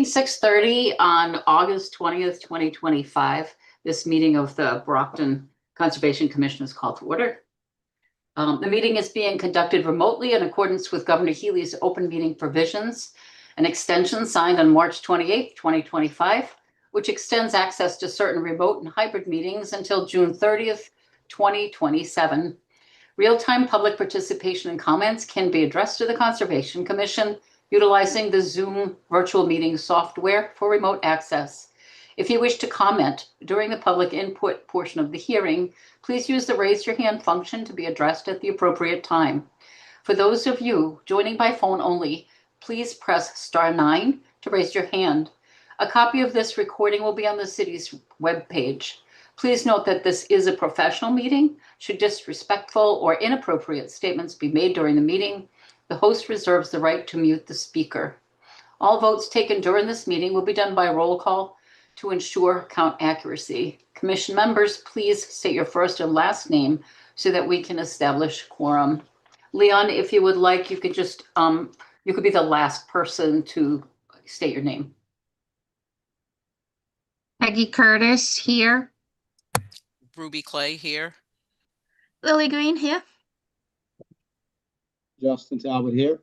6:30 on August 20th, 2025. This meeting of the Brockton Conservation Commission is called to order. The meeting is being conducted remotely in accordance with Governor Healy's open meeting provisions. An extension signed on March 28th, 2025, which extends access to certain remote and hybrid meetings until June 30th, 2027. Real-time public participation and comments can be addressed to the Conservation Commission utilizing the Zoom virtual meeting software for remote access. If you wish to comment during the public input portion of the hearing, please use the raise your hand function to be addressed at the appropriate time. For those of you joining by phone only, please press *9 to raise your hand. A copy of this recording will be on the city's webpage. Please note that this is a professional meeting. Should disrespectful or inappropriate statements be made during the meeting, the host reserves the right to mute the speaker. All votes taken during this meeting will be done by roll call to ensure count accuracy. Commission members, please state your first and last name so that we can establish quorum. Leon, if you would like, you could just, you could be the last person to state your name. Peggy Curtis here. Ruby Clay here. Lily Green here. Justin Talbot here.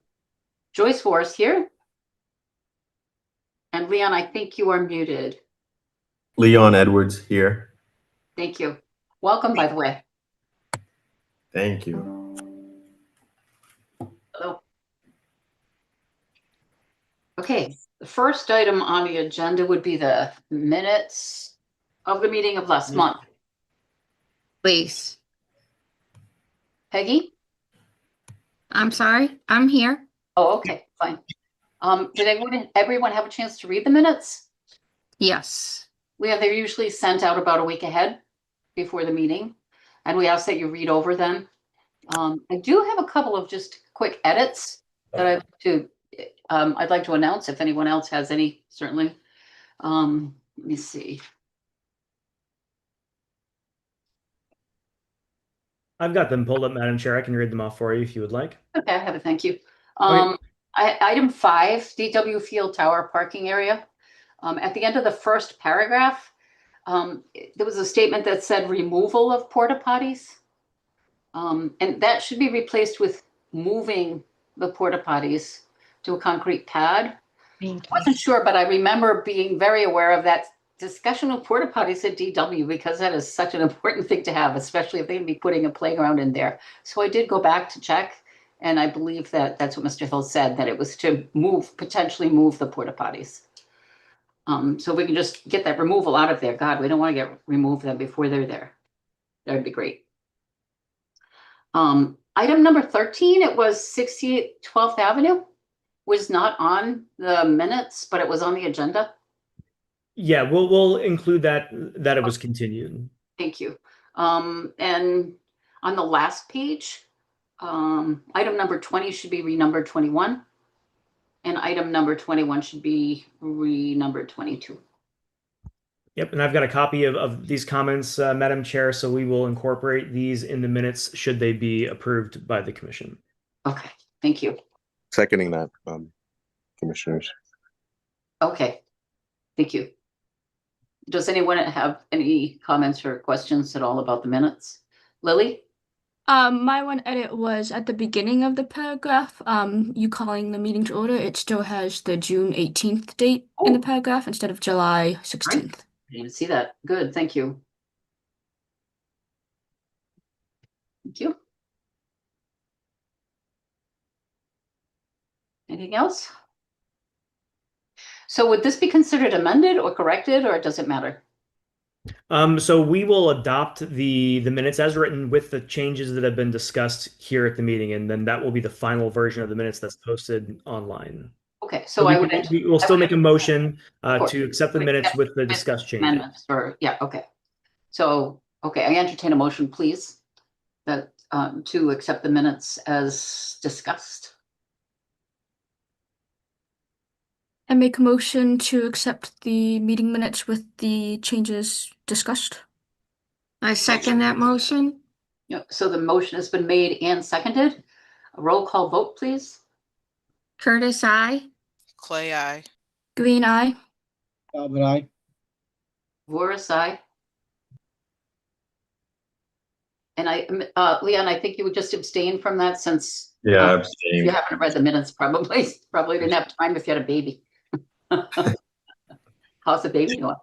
Joyce Forrest here. And Leon, I think you are muted. Leon Edwards here. Thank you. Welcome, by the way. Thank you. Hello. Okay, the first item on the agenda would be the minutes of the meeting of last month. Please. Peggy? I'm sorry. I'm here. Oh, okay, fine. Did everyone have a chance to read the minutes? Yes. They're usually sent out about a week ahead before the meeting, and we ask that you read over them. I do have a couple of just quick edits that I'd like to announce if anyone else has any, certainly. Let me see. I've got them pulled up, Madam Chair. I can read them off for you if you would like. Okay, I have it. Thank you. Okay. Item 5, DW Field Tower parking area. At the end of the first paragraph, there was a statement that said removal of porta potties. And that should be replaced with moving the porta potties to a concrete pad. I wasn't sure, but I remember being very aware of that discussion of porta potties at DW because that is such an important thing to have, especially if they're going to be putting a playground in there. So I did go back to check, and I believe that that's what Mr. Hill said, that it was to potentially move the porta potties. So we can just get that removal out of there. God, we don't want to remove them before they're there. That would be great. Item number 13, it was 68 12th Avenue. Was not on the minutes, but it was on the agenda. Yeah, we'll include that it was continued. Thank you. And on the last page, item number 20 should be renumbered 21. And item number 21 should be renumbered 22. Yep, and I've got a copy of these comments, Madam Chair, so we will incorporate these in the minutes should they be approved by the Commission. Okay, thank you. Seconding that, Commissioners. Okay, thank you. Does anyone have any comments or questions at all about the minutes? Lily? My one edit was at the beginning of the paragraph, you calling the meeting to order, it still has the June 18th date in the paragraph instead of July 16th. Right. I didn't see that. Good, thank you. Thank you. Anything else? So would this be considered amended or corrected, or does it matter? So we will adopt the minutes as written with the changes that have been discussed here at the meeting, and then that will be the final version of the minutes that's posted online. Okay, so we will still make a motion to accept the minutes with the discussed changes. Amendments yeah, okay. So, okay, I entertain a motion, please, that to accept the minutes as discussed. I make a motion to accept the meeting minutes with the changes discussed. I second that motion. Yeah, so the motion has been made and seconded. A roll call vote, please. Curtis, aye. Clay, aye. Green eye. Talbot, aye. Voris, aye. And Leon, I think you would just abstain from that since Yeah, you abstained. haven't read the minutes, probably. Probably didn't have time if you had a baby. How's the baby doing?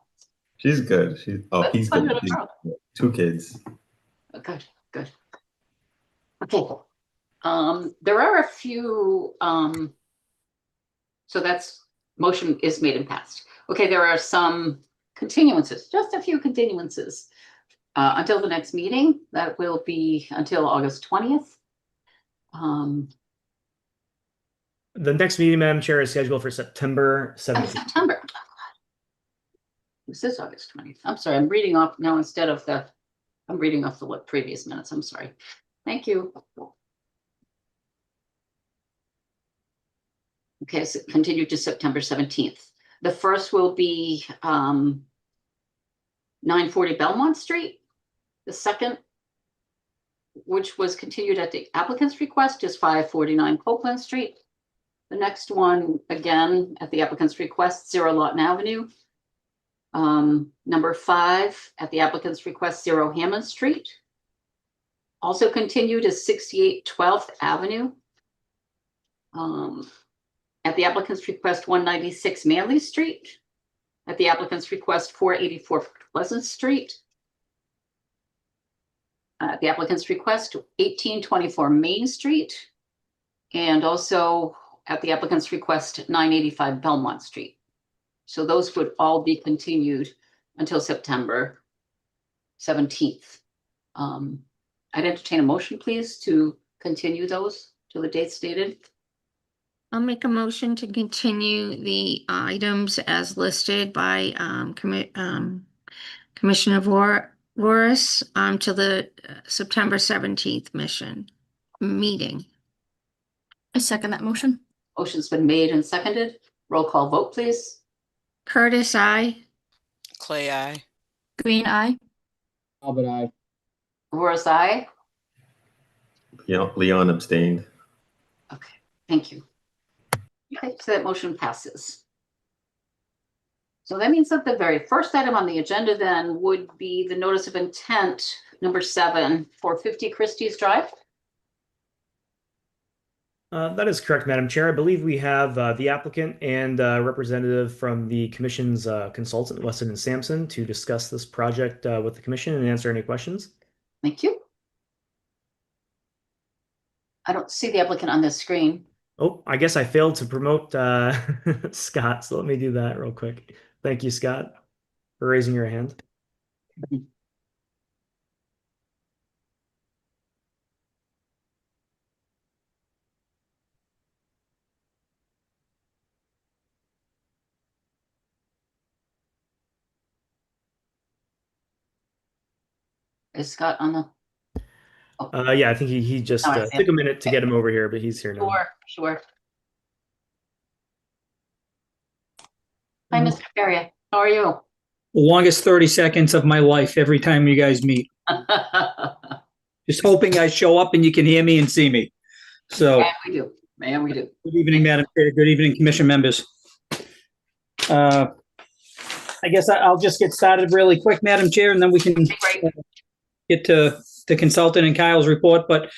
She's good. He's Fun good. little He's girl. good. 2 kids. Good, good. Okay. There are a few, so that's motion is made and passed. Okay, there are some continuances, just a few continuances until the next meeting. That will be until August 20th. The next meeting, Madam Chair, is scheduled for September 17th. September. Oh, God. This is August 20th. I'm sorry, I'm reading off now instead of I'm reading off the previous minutes. I'm sorry. Thank you. Okay, so continue to September 17th. The first will be 940 Belmont Street. The second, which was continued at the applicant's request, is 549 Copeland Street. The next one, again, at the applicant's request, 0 Lawton Avenue. Number 5, at the applicant's request, 0 Hammond Street. Also continued is 68 12th Avenue. At the applicant's request, 196 Manley Street. At the applicant's request, 484 Pleasant Street. At the applicant's request, 1824 Main Street. And also at the applicant's request, 985 Belmont Street. So those would all be continued until September 17th. I'd entertain a motion, please, to continue those to the date stated. I'll make a motion to continue the items as listed by Commissioner Voris to the September 17th meeting. I second that motion. Motion's been made and seconded. Roll call vote, please. Curtis, aye. Clay, aye. Green eye. Talbot, aye. Voris, aye. Leon abstained. Okay, thank you. Okay, so that motion passes. So that means that the very first item on the agenda then would be the notice of intent, number 7, for 50 Christie's Drive. That is correct, Madam Chair. I believe we have the applicant and representative from the Commission's consultant, Weston and Sampson, to discuss this project with the Commission and answer any questions. Thank you. I don't see the applicant on this screen. Oh, I guess I failed to promote Scott, so let me do that real quick. Thank you, Scott, for raising your hand. Is Scott on the? Yeah, I think he just Oh, I see took a him. minute to get him over here, but he's here now. Sure. Hi, Mr. Carrier. How are you? The longest 30 seconds of my life every time you guys meet. Just hoping I show up and you can hear me and see me. So, Man, we do. Man, we do. good evening, Madam Chair. Good evening, Commission members. I guess I'll just get started really quick, Madam Chair, and then we can Great. get to the consultant and Kyle's report. But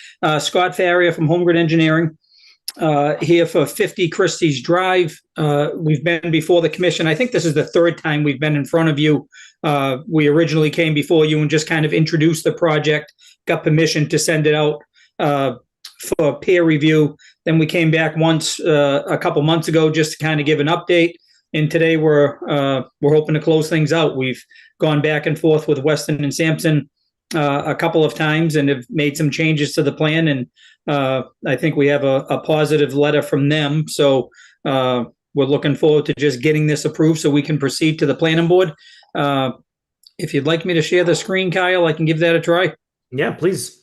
Scott Farrier from Home Grid Engineering, here for 50 Christie's Drive. We've been before the commission. I think this is the 3rd time we've been in front of you. We originally came before you and just kind of introduced the project, got permission to send it out for peer review. Then we came back once a couple months ago just to kind of give an update. And today we're hoping to close things out. We've gone back and forth with Weston and Sampson a couple of times and have made some changes to the plan. And I think we have a positive letter from them. So we're looking forward to just getting this approved so we can proceed to the planning board. If you'd like me to share the screen, Kyle, I can give that a try. Yeah, please.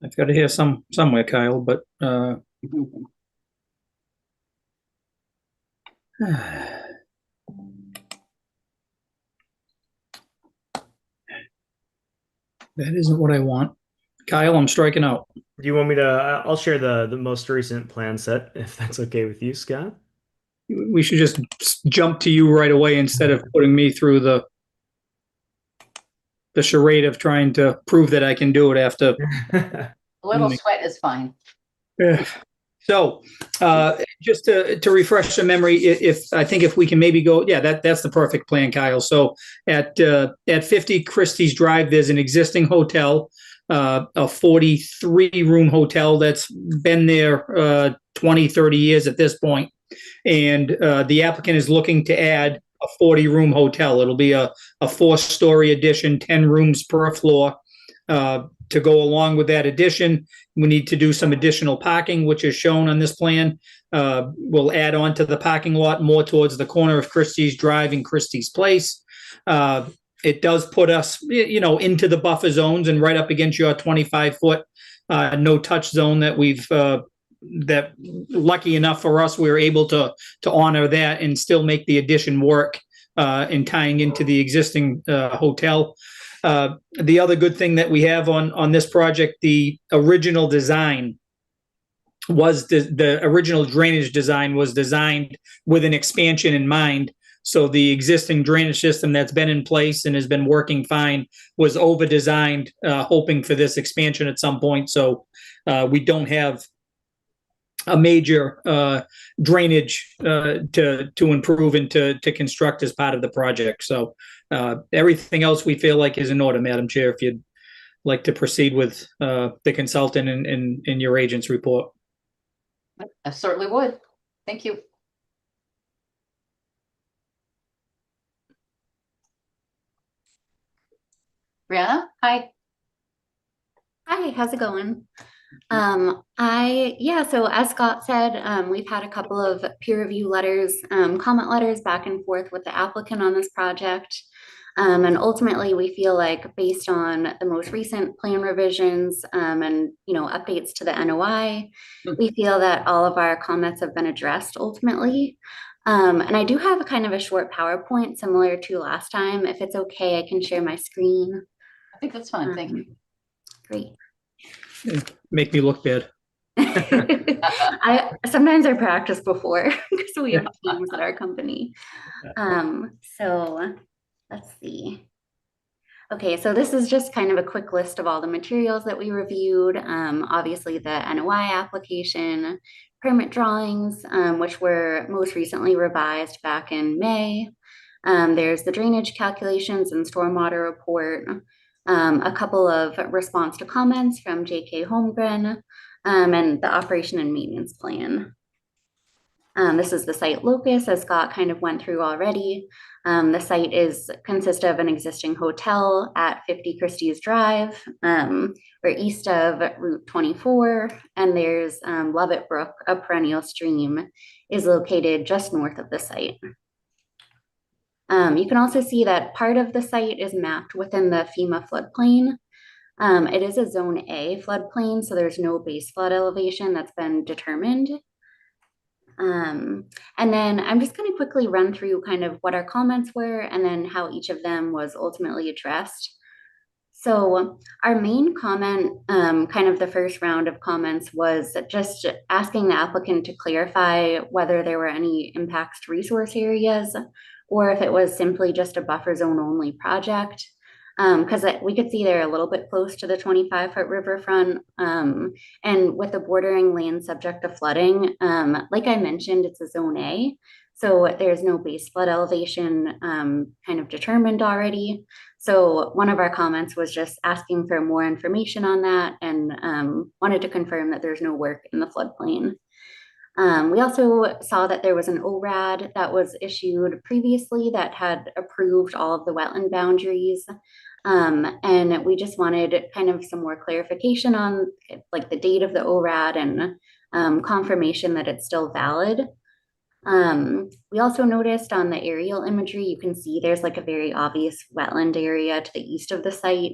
I've got it here somewhere, Kyle, but That isn't what I want. Kyle, I'm striking out. Do you want me to? I'll share the most recent plan set if that's okay with you, Scott. We should just jump to you right away instead of putting me through the charade of trying to prove that I can do it after. A little sweat is fine. So, just to refresh the memory, if I think if we can maybe go, yeah, that's the perfect plan, Kyle. So at 50 Christie's Drive, there's an existing hotel, a 43-room hotel that's been there 20, 30 years at this point. And the applicant is looking to add a 40-room hotel. It'll be a 4-story addition, 10 rooms per floor. To go along with that addition, we need to do some additional parking, which is shown on this plan. We'll add on to the parking lot more towards the corner of Christie's Drive and Christie's Place. It does put us, into the buffer zones and right up against your 25-foot no-touch zone that we've that lucky enough for us, we were able to honor that and still make the addition work in tying into the existing hotel. The other good thing that we have on this project, the original design was the original drainage design was designed with an expansion in mind. So the existing drainage system that's been in place and has been working fine was over-designed, hoping for this expansion at some point. So we don't have a major drainage to improve and to construct as part of the project. So everything else we feel like is in order, Madam Chair, if you'd like to proceed with the consultant and your agent's report. I certainly would. Thank you. Brianna, hi. Hi, how's it going? So as Scott said, we've had a couple of peer review letters, comment letters back and forth with the applicant on this project. And ultimately we feel like based on the most recent plan revisions, and updates to the NOI, we feel that all of our comments have been addressed ultimately. And I do have a kind of a short PowerPoint similar to last time. If it's okay, I can share my screen. I think that's fine. Thank you. Great. Make me look bad. I sometimes practice before because we have teams at our company. So let's see. Okay, so this is just kind of a quick list of all the materials that we reviewed. Obviously the NOI application, permit drawings, which were most recently revised back in May. There's the drainage calculations and stormwater report. A couple of response to comments from JK Holmgren, and the operation and maintenance plan. This is the site locus, as Scott kind of went through already. The site consists of an existing hotel at 50 Christie's Drive. We're east of Route 24, and there's Lovett Brook, a perennial stream, is located just north of the site. You can also see that part of the site is mapped within the FEMA floodplain. It is a Zone A floodplain, so there's no base flood elevation that's been determined. And then I'm just going to quickly run through kind of what our comments were and then how each of them was ultimately addressed. So our main comment, kind of the first round of comments, was just asking the applicant to clarify whether there were any impacts to resource areas or if it was simply just a buffer zone only project. Because we could see they're a little bit close to the 25-foot riverfront, and with the bordering land subject to flooding, like I mentioned, it's a Zone A, so there's no base flood elevation kind of determined already. So one of our comments was just asking for more information on that and wanted to confirm that there's no work in the floodplain. We also saw that there was an ORAD that was issued previously that had approved all of the wetland boundaries. And we just wanted kind of some more clarification on like the date of the ORAD and confirmation that it's still valid. We also noticed on the aerial imagery, you can see there's like a very obvious wetland area to the east of the site.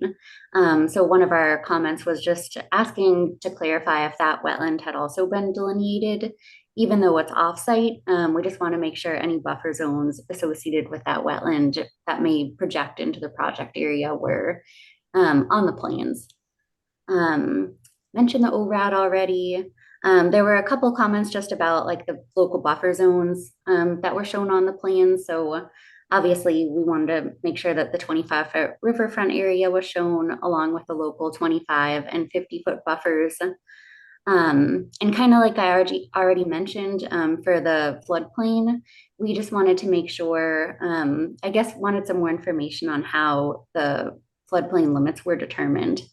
So one of our comments was just asking to clarify if that wetland had also been delineated even though it's offsite, we just want to make sure any buffer zones associated with that wetland that may project into the project area were on the plans. Mentioned the ORAD already. There were a couple comments just about like the local buffer zones that were shown on the plan. So obviously we wanted to make sure that the 25-foot riverfront area was shown along with the local 25 and 50-foot buffers. And kind of like I already mentioned, for the floodplain, we just wanted to make sure, I guess wanted some more information on how the floodplain limits were determined.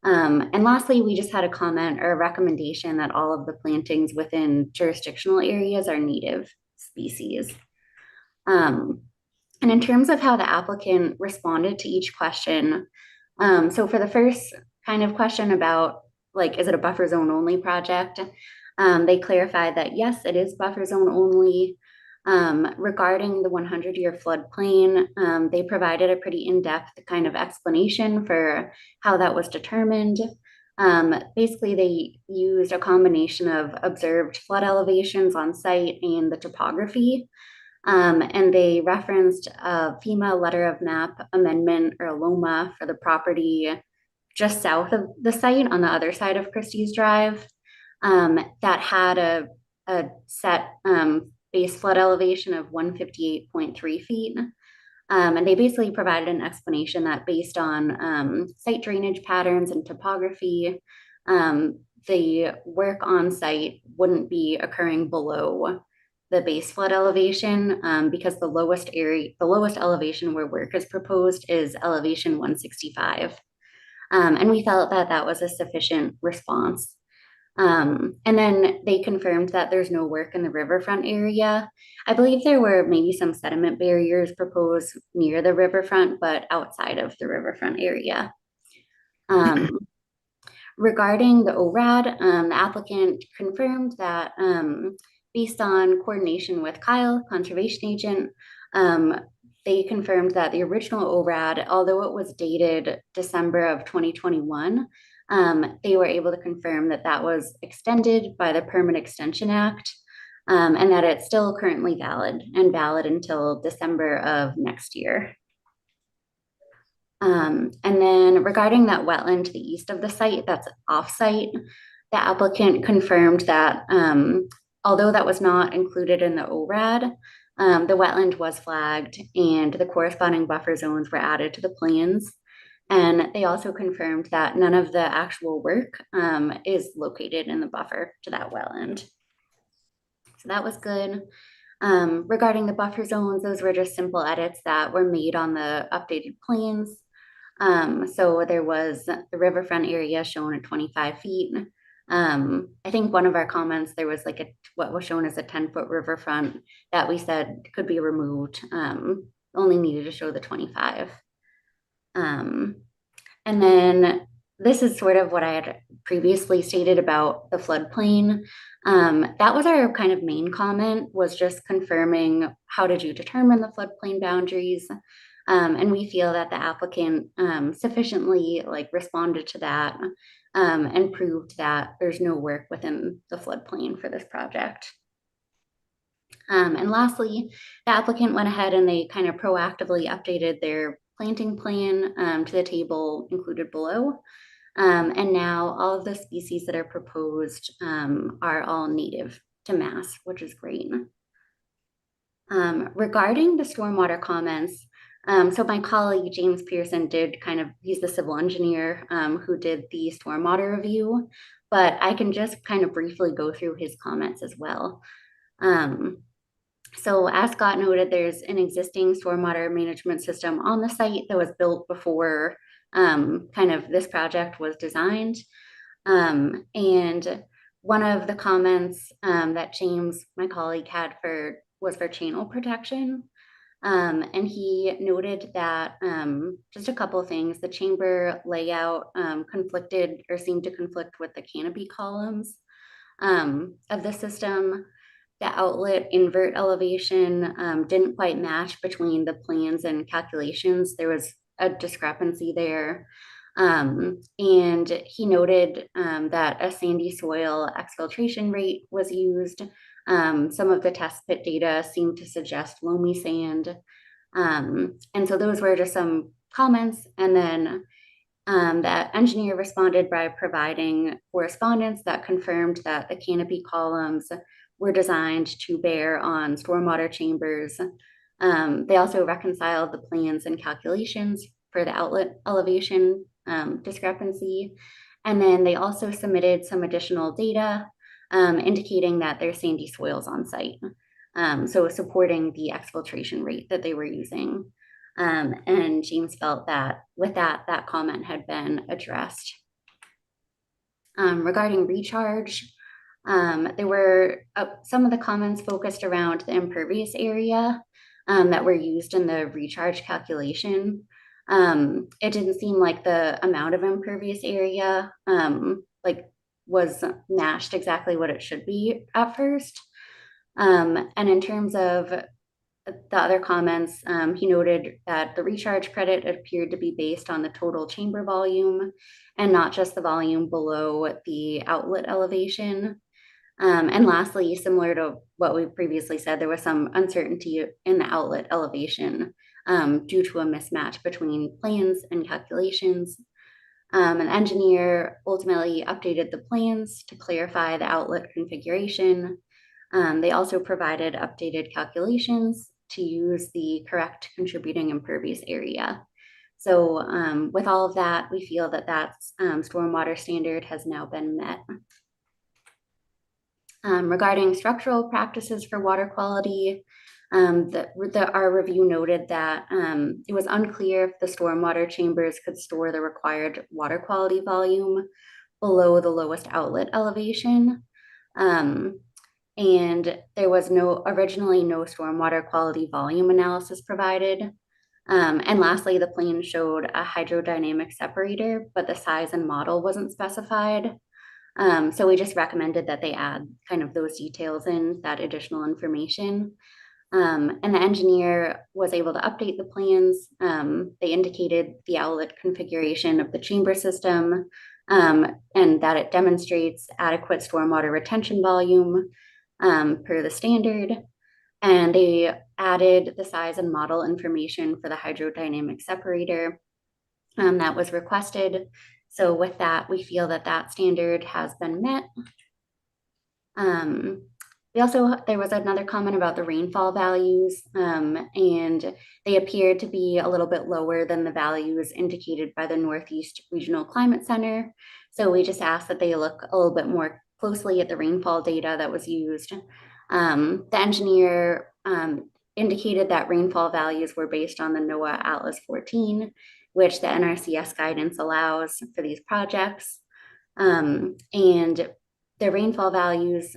And lastly, we just had a comment or a recommendation that all of the plantings within jurisdictional areas are native species. And in terms of how the applicant responded to each question, so for the first kind of question about like, is it a buffer zone only project? They clarified that yes, it is buffer zone only. Regarding the 100-year floodplain, they provided a pretty in-depth kind of explanation for how that was determined. Basically, they used a combination of observed flood elevations on site and the topography. And they referenced a FEMA letter of map amendment or a LOMA for the property just south of the site on the other side of Christie's Drive that had a set base flood elevation of 158.3 feet. And they basically provided an explanation that based on site drainage patterns and topography, the work on site wouldn't be occurring below the base flood elevation because the lowest elevation where work is proposed is elevation 165. And we felt that that was a sufficient response. And then they confirmed that there's no work in the riverfront area. I believe there were maybe some sediment barriers proposed near the riverfront, but outside of the riverfront area. Regarding the ORAD, the applicant confirmed that based on coordination with Kyle, conservation agent, they confirmed that the original ORAD, although it was dated December of 2021, they were able to confirm that that was extended by the Permit Extension Act and that it's still currently valid until December of next year. And then regarding that wetland to the east of the site that's off-site, the applicant confirmed that although that was not included in the ORAD, the wetland was flagged and the corresponding buffer zones were added to the plans. And they also confirmed that none of the actual work is located in the buffer to that wetland. So that was good. Regarding the buffer zones, those were just simple edits that were made on the updated plans. So there was the riverfront area shown at 25 feet. I think one of our comments, there was like what was shown as a 10-foot riverfront that we said could be removed, only needed to show the 25. And then this is sort of what I had previously stated about the floodplain. That was our kind of main comment, was just confirming how did you determine the floodplain boundaries? And we feel that the applicant sufficiently responded to that and proved that there's no work within the floodplain for this project. And lastly, the applicant went ahead and they kind of proactively updated their planting plan to the table included below. And now all of the species that are proposed are all native to Mass, which is great. Regarding the stormwater comments, so my colleague James Pearson he's the civil engineer who did the stormwater review, but I can just kind of briefly go through his comments as well. So as Scott noted, there's an existing stormwater management system on the site that was built before kind of this project was designed. And one of the comments that James, my colleague, had was for channel protection. And he noted that just a couple of things, the chamber layout conflicted or seemed to conflict with the canopy columns of the system. The outlet invert elevation didn't quite match between the plans and calculations. There was a discrepancy there. And he noted that a sandy soil exfiltration rate was used Some of the test pit data seemed to suggest loamy sand. And so those were just some comments. And then the engineer responded by providing correspondence that confirmed that the canopy columns were designed to bear on stormwater chambers. They also reconciled the plans and calculations for the outlet elevation discrepancy. And then they also submitted some additional data indicating that there's sandy soils on site. So supporting the exfiltration rate that they were using. And James felt that with that comment had been addressed. Regarding recharge, there were some of the comments focused around the impervious area that were used in the recharge calculation. It didn't seem like the amount of impervious area was matched exactly what it should be at first. And in terms of the other comments, he noted that the recharge credit appeared to be based on the total chamber volume and not just the volume below the outlet elevation. And lastly, similar to what we previously said, there was some uncertainty in the outlet elevation due to a mismatch between plans and calculations. An engineer ultimately updated the plans to clarify the outlet configuration. They also provided updated calculations to use the correct contributing impervious area. So with all of that, we feel that that stormwater standard has now been met. Regarding structural practices for water quality, our review noted that it was unclear if the stormwater chambers could store the required water quality volume below the lowest outlet elevation. And there was originally no stormwater quality volume analysis provided. And lastly, the plan showed a hydrodynamic separator, but the size and model wasn't specified. So we just recommended that they add kind of those details in, that additional information. And the engineer was able to update the plans. They indicated the outlet configuration of the chamber system and that it demonstrates adequate stormwater retention volume per the standard. And they added the size and model information for the hydrodynamic separator that was requested. So with that, we feel that that standard has been met. There was another comment about the rainfall values, and they appeared to be a little bit lower than the values indicated by the Northeast Regional Climate Center. So we just asked that they look a little bit more closely at the rainfall data that was used. The engineer indicated that rainfall values were based on the NOAA Atlas 14, which the NRCS guidance allows for these projects. And the rainfall values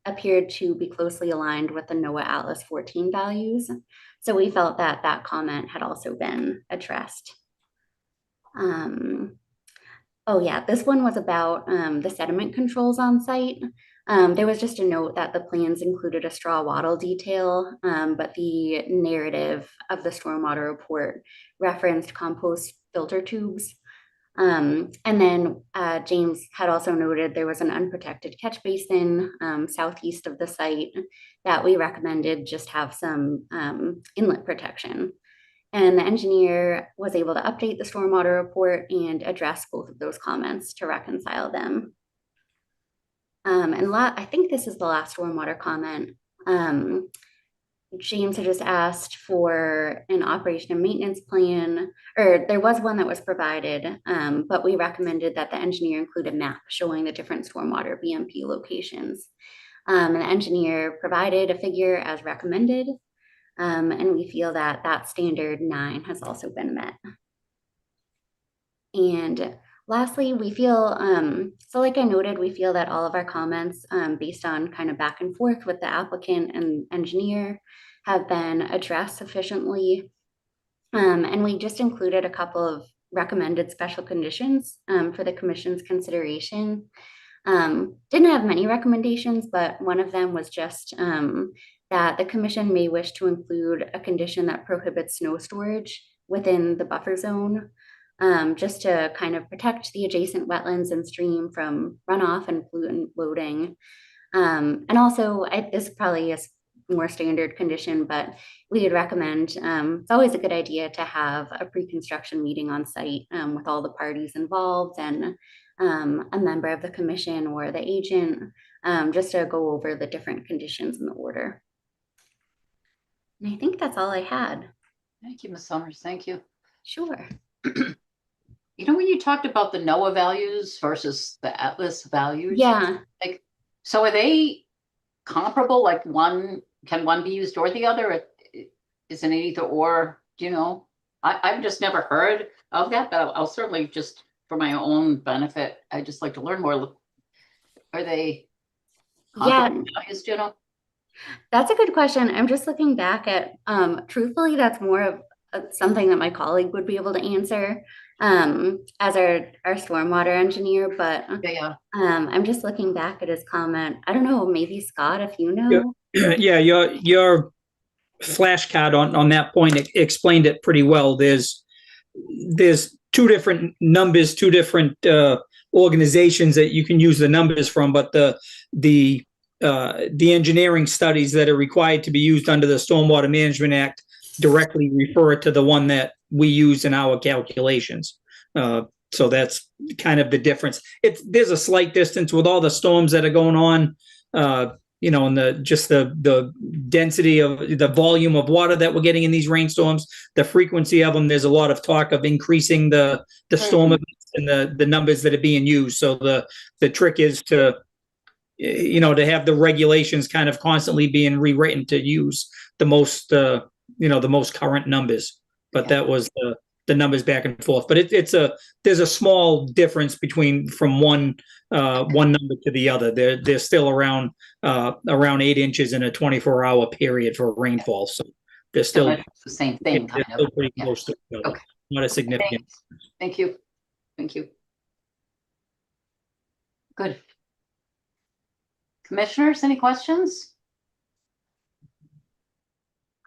appeared to be closely aligned with the NOAA Atlas 14 values. So we felt that that comment had also been addressed. Oh yeah, this one was about the sediment controls on site. There was just a note that the plans included a straw wattle detail, but the narrative of the stormwater report referenced compost filter tubes. And then James had also noted there was an unprotected catch basin southeast of the site that we recommended just have some inlet protection. And the engineer was able to update the stormwater report and address both of those comments to reconcile them. I think this is the last stormwater comment. James had just asked for an operation and maintenance plan, or there was one that was provided, but we recommended that the engineer include a map showing the different stormwater BMP locations. And the engineer provided a figure as recommended, and we feel that that standard 9 has also been met. And lastly, we feel, so like I noted, we feel that all of our comments based on kind of back and forth with the applicant and engineer have been addressed sufficiently. And we just included a couple of recommended special conditions for the commission's consideration. Didn't have many recommendations, but one of them was just that the commission may wish to include a condition that prohibits snow storage within the buffer zone, just to kind of protect the adjacent wetlands and stream from runoff and pollutant loading. And also, this probably is more standard condition, but we would recommend, it's always a good idea to have a pre-construction meeting on site with all the parties involved and a member of the commission or the agent, just to go over the different conditions in the order. And I think that's all I had. Thank you, Ms. Summers. Thank you. Sure. You know, when you talked about the NOAA values versus the Atlas values, Yeah. like, so are they comparable? Like can one be used or the other? Is it either or? Do you know? I've just never heard of that, but I'll certainly, just for my own benefit, I just like to learn more. Are they comparable values? Do you know? That's a good question. I'm just looking back at, truthfully, that's more of something that my colleague would be able to answer as our stormwater engineer. But Yeah. I'm just looking back at his comment. I don't know, maybe Scott, if you know. Yeah, your flashcard on that point explained it pretty well. There's two different numbers, two different organizations that you can use the numbers from, but the engineering studies that are required to be used under the Stormwater Management Act directly refer to the one that we use in our calculations. So that's kind of the difference. There's a slight distance with all the storms that are going on, and the density of the volume of water that we're getting in these rainstorms, the frequency of them. There's a lot of talk of increasing the storm events and the numbers that are being used. So the trick is to have the regulations kind of constantly being rewritten to use the most current numbers. But that was the numbers back and forth. But there's a small difference from one number to the other. They're still around 8 inches in a 24-hour period for rainfall. So they're still the same thing, kind still of. pretty close to each other. Okay. Not a significant. Thank you. Thank you. Good. Commissioners, any questions?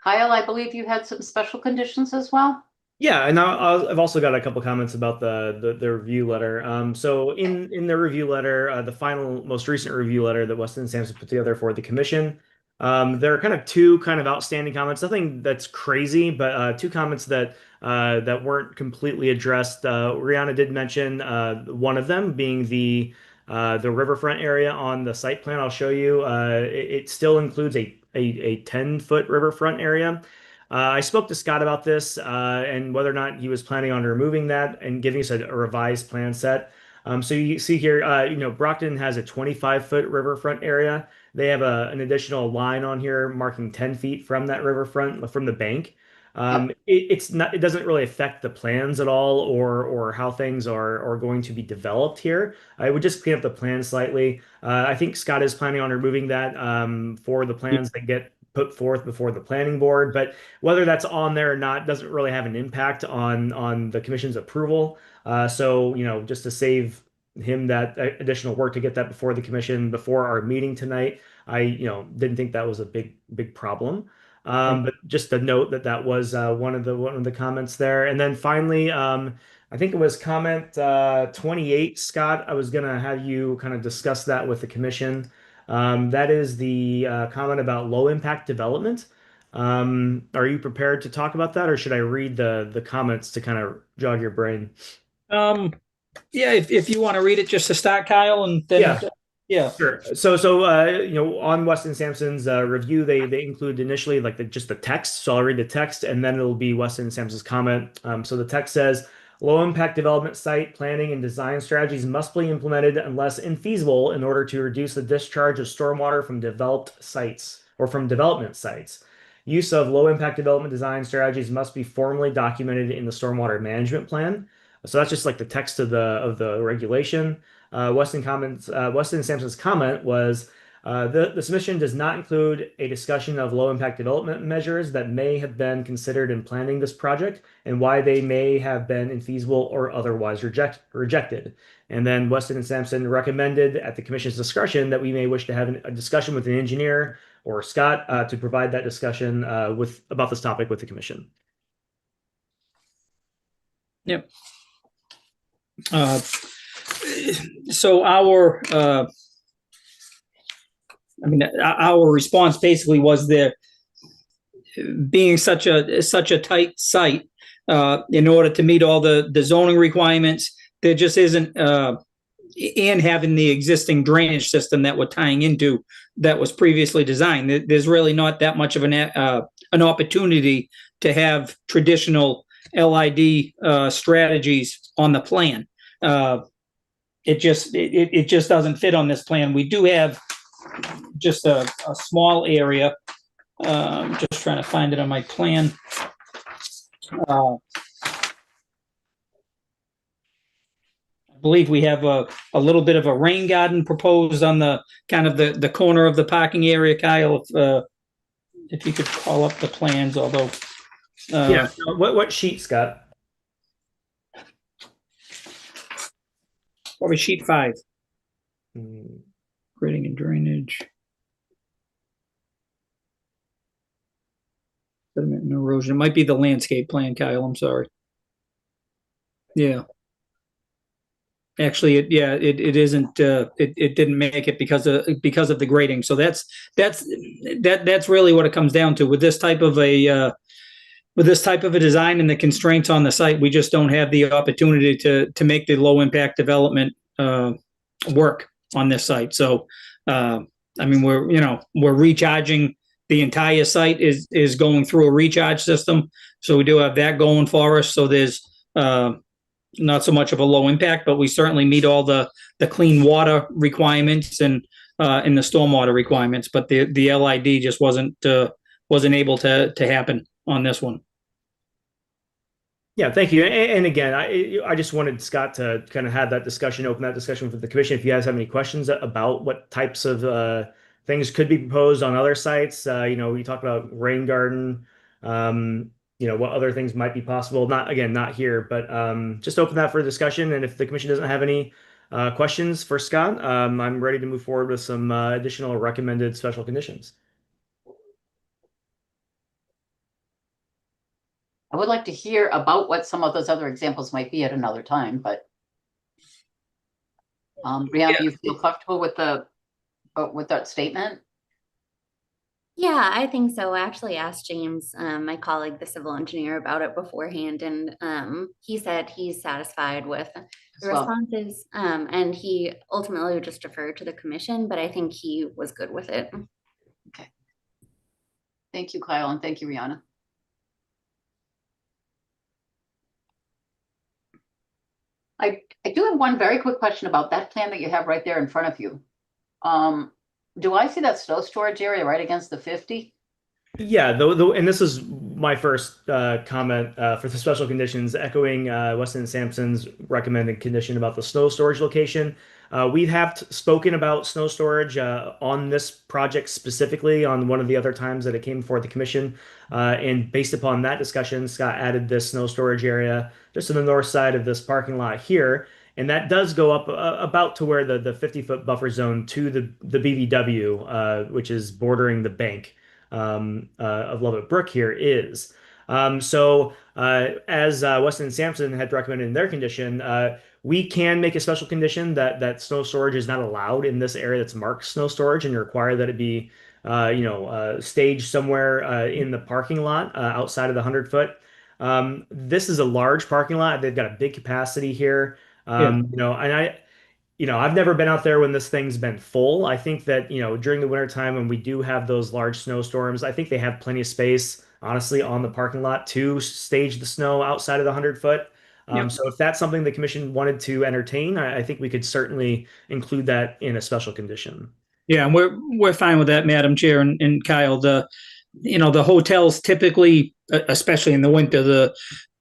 Kyle, I believe you had some special conditions as well. Yeah, and I've also got a couple comments about the review letter. So in the review letter, the final, most recent review letter that Weston and Sampson put together for the commission, there are kind of two kind of outstanding comments. Nothing that's crazy, but two comments that weren't completely addressed. Rihanna did mention one of them being the riverfront area on the site plan. I'll show you. It still includes a 10-foot riverfront area. I spoke to Scott about this and whether or not he was planning on removing that and giving us a revised plan set. So you see here, Brockton has a 25-foot riverfront area. They have an additional line on here marking 10 feet from that riverfront, from the bank. It doesn't really affect the plans at all or how things are going to be developed here. I would just clean up the plan slightly. I think Scott is planning on removing that for the plans that get put forth before the planning board, but whether that's on there or not doesn't really have an impact on the commission's approval. So just to save him that additional work to get that before the commission before our meeting tonight, I didn't think that was a big problem. But just a note that was one of the comments there. And then finally, I think it was comment 28, Scott. I was gonna have you kind of discuss that with the commission. That is the comment about low impact development. Are you prepared to talk about that, or should I read the comments to kind of jog your brain? Yeah, if you want to read it just to start, Kyle, and then yeah. Sure. So on Weston Sampson's review, they include initially just the text. So I'll read the text, and then it'll be Weston Sampson's comment. So the text says, low impact development site planning and design strategies must be implemented unless infeasible in order to reduce the discharge of stormwater from developed sites or from development sites. Use of low impact development design strategies must be formally documented in the stormwater management plan. So that's just like the text of the regulation. Weston Sampson's comment was, the submission does not include a discussion of low impact development measures that may have been considered in planning this project and why they may have been infeasible or otherwise rejected. And then Weston and Sampson recommended at the commission's discretion that we may wish to have a discussion with an engineer or Scott to provide that discussion about this topic with the commission. Yep. So our I mean, our response basically was there being such a tight site, in order to meet all the zoning requirements, there just isn't, and having the existing drainage system that we're tying into that was previously designed, there's really not that much of an opportunity to have traditional LID strategies on the plan. It just doesn't fit on this plan. We do have just a small area. Just trying to find it on my plan. I believe we have a little bit of a rain garden proposed on the kind of the corner of the parking area, Kyle. If you could call up the plans, although Yeah. What sheet, Scott? probably sheet 5, Hmm. grading and drainage. Sediment and erosion. It might be the landscape plan, Kyle. I'm sorry. Yeah. Actually, it isn't. It didn't make it because of the grading. So that's really what it comes down to with this type of a design and the constraints on the site. We just don't have the opportunity to make the low impact development work on this site. So, I mean, we're recharging. The entire site is going through a recharge system, so we do have that going for us. So there's not so much of a low impact, but we certainly meet all the clean water requirements and the stormwater requirements. But the LID just wasn't able to happen on this one. Yeah, thank you. And again, I just wanted Scott to kind of have that discussion, open that discussion with the commission. If you guys have any questions about what types of things could be proposed on other sites, we talked about rain garden, what other things might be possible. Not here, but just open that for discussion. And if the commission doesn't have any questions for Scott, I'm ready to move forward with some additional recommended special conditions. I would like to hear about what some of those other examples might be at another time, but Brianna, you feel comfortable with that statement? Yeah, I think so. I actually asked James, my colleague, the civil engineer, about it beforehand, and he said he's satisfied with the responses, and he ultimately would just defer to the commission, but I think he was good with it. Okay. Thank you, Kyle, and thank you, Rihanna. I do have one very quick question about that plan that you have right there in front of you. Do I see that snow storage area right against the 50? Yeah, and this is my first comment for the special conditions, echoing Weston and Sampson's recommended condition about the snow storage location. We have spoken about snow storage on this project specifically on one of the other times that it came before the commission. And based upon that discussion, Scott added this snow storage area just on the north side of this parking lot here. And that does go up about to where the 50-foot buffer zone to the BVW, which is bordering the bank of Lubbock Brook here is. So as Weston and Sampson had recommended in their condition, we can make a special condition that snow storage is not allowed in this area that's marked snow storage and require that it be staged somewhere in the parking lot outside of the 100-foot. This is a large parking lot. They've got a big capacity here. And I've never been out there when this thing's been full. I think that, during the wintertime when we do have those large snowstorms, I think they have plenty of space, honestly, on the parking lot to stage the snow outside of the 100-foot. So if that's something the commission wanted to entertain, I think we could certainly include that in a special condition. Yeah, and we're fine with that, Madam Chair and Kyle. The hotels typically, especially in the winter,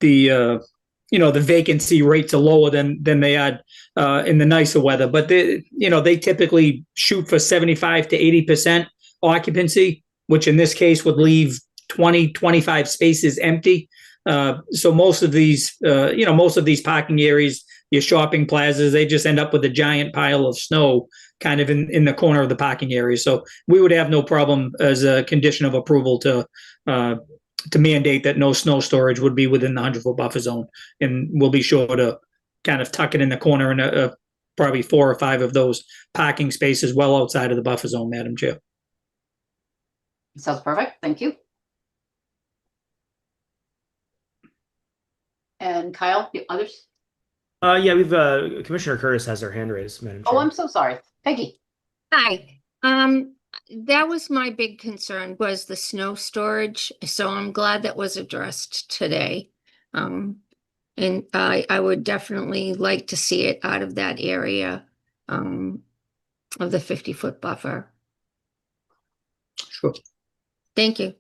the vacancy rates are lower than they are in the nicer weather, but they typically shoot for 75 to 80% occupancy, which in this case would leave 25 spaces empty. So most of these parking areas, your shopping plazas, they just end up with a giant pile of snow kind of in the corner of the parking area. So we would have no problem as a condition of approval to mandate that no snow storage would be within the 100-foot buffer zone. And we'll be sure to kind of tuck it in the corner and probably 4 or 5 of those parking spaces well outside of the buffer zone, Madam Chair. Sounds perfect. Thank you. And Kyle, the others? Yeah, we've Commissioner Curtis has her hand raised, Madam Chair. Oh, I'm so sorry. Peggy. Hi, that was my big concern was the snow storage, so I'm glad that was addressed today. And I would definitely like to see it out of that area, of the 50-foot buffer. Sure. Thank you.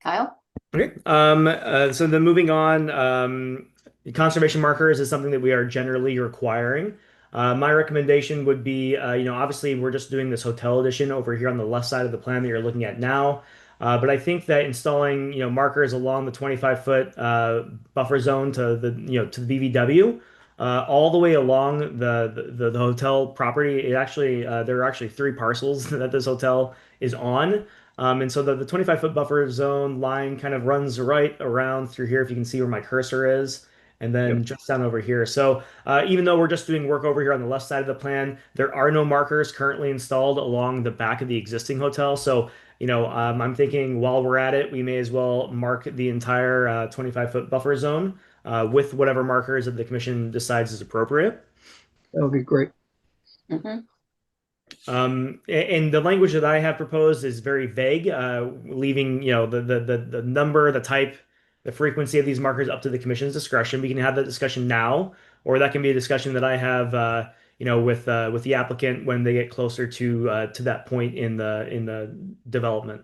Kyle? Okay. So then moving on, conservation markers is something that we are generally requiring. My recommendation would be, obviously we're just doing this hotel edition over here on the left side of the plan that you're looking at now. But I think that installing, markers along the 25-foot buffer zone to to the BVW, all the way along the hotel property, there are actually 3 parcels that this hotel is on. And so the 25-foot buffer zone line kind of runs right around through here, if you can see where my cursor is, and then just down over here. So even though we're just doing work over here on the left side of the plan, there are no markers currently installed along the back of the existing hotel. So, I'm thinking while we're at it, we may as well mark the entire 25-foot buffer zone with whatever markers that the commission decides is appropriate. That would be great. Mm-hmm. And the language that I have proposed is very vague, leaving the number, the type, the frequency of these markers up to the commission's discretion. We can have that discussion now, or that can be a discussion that I have, with the applicant when they get closer to that point in the development.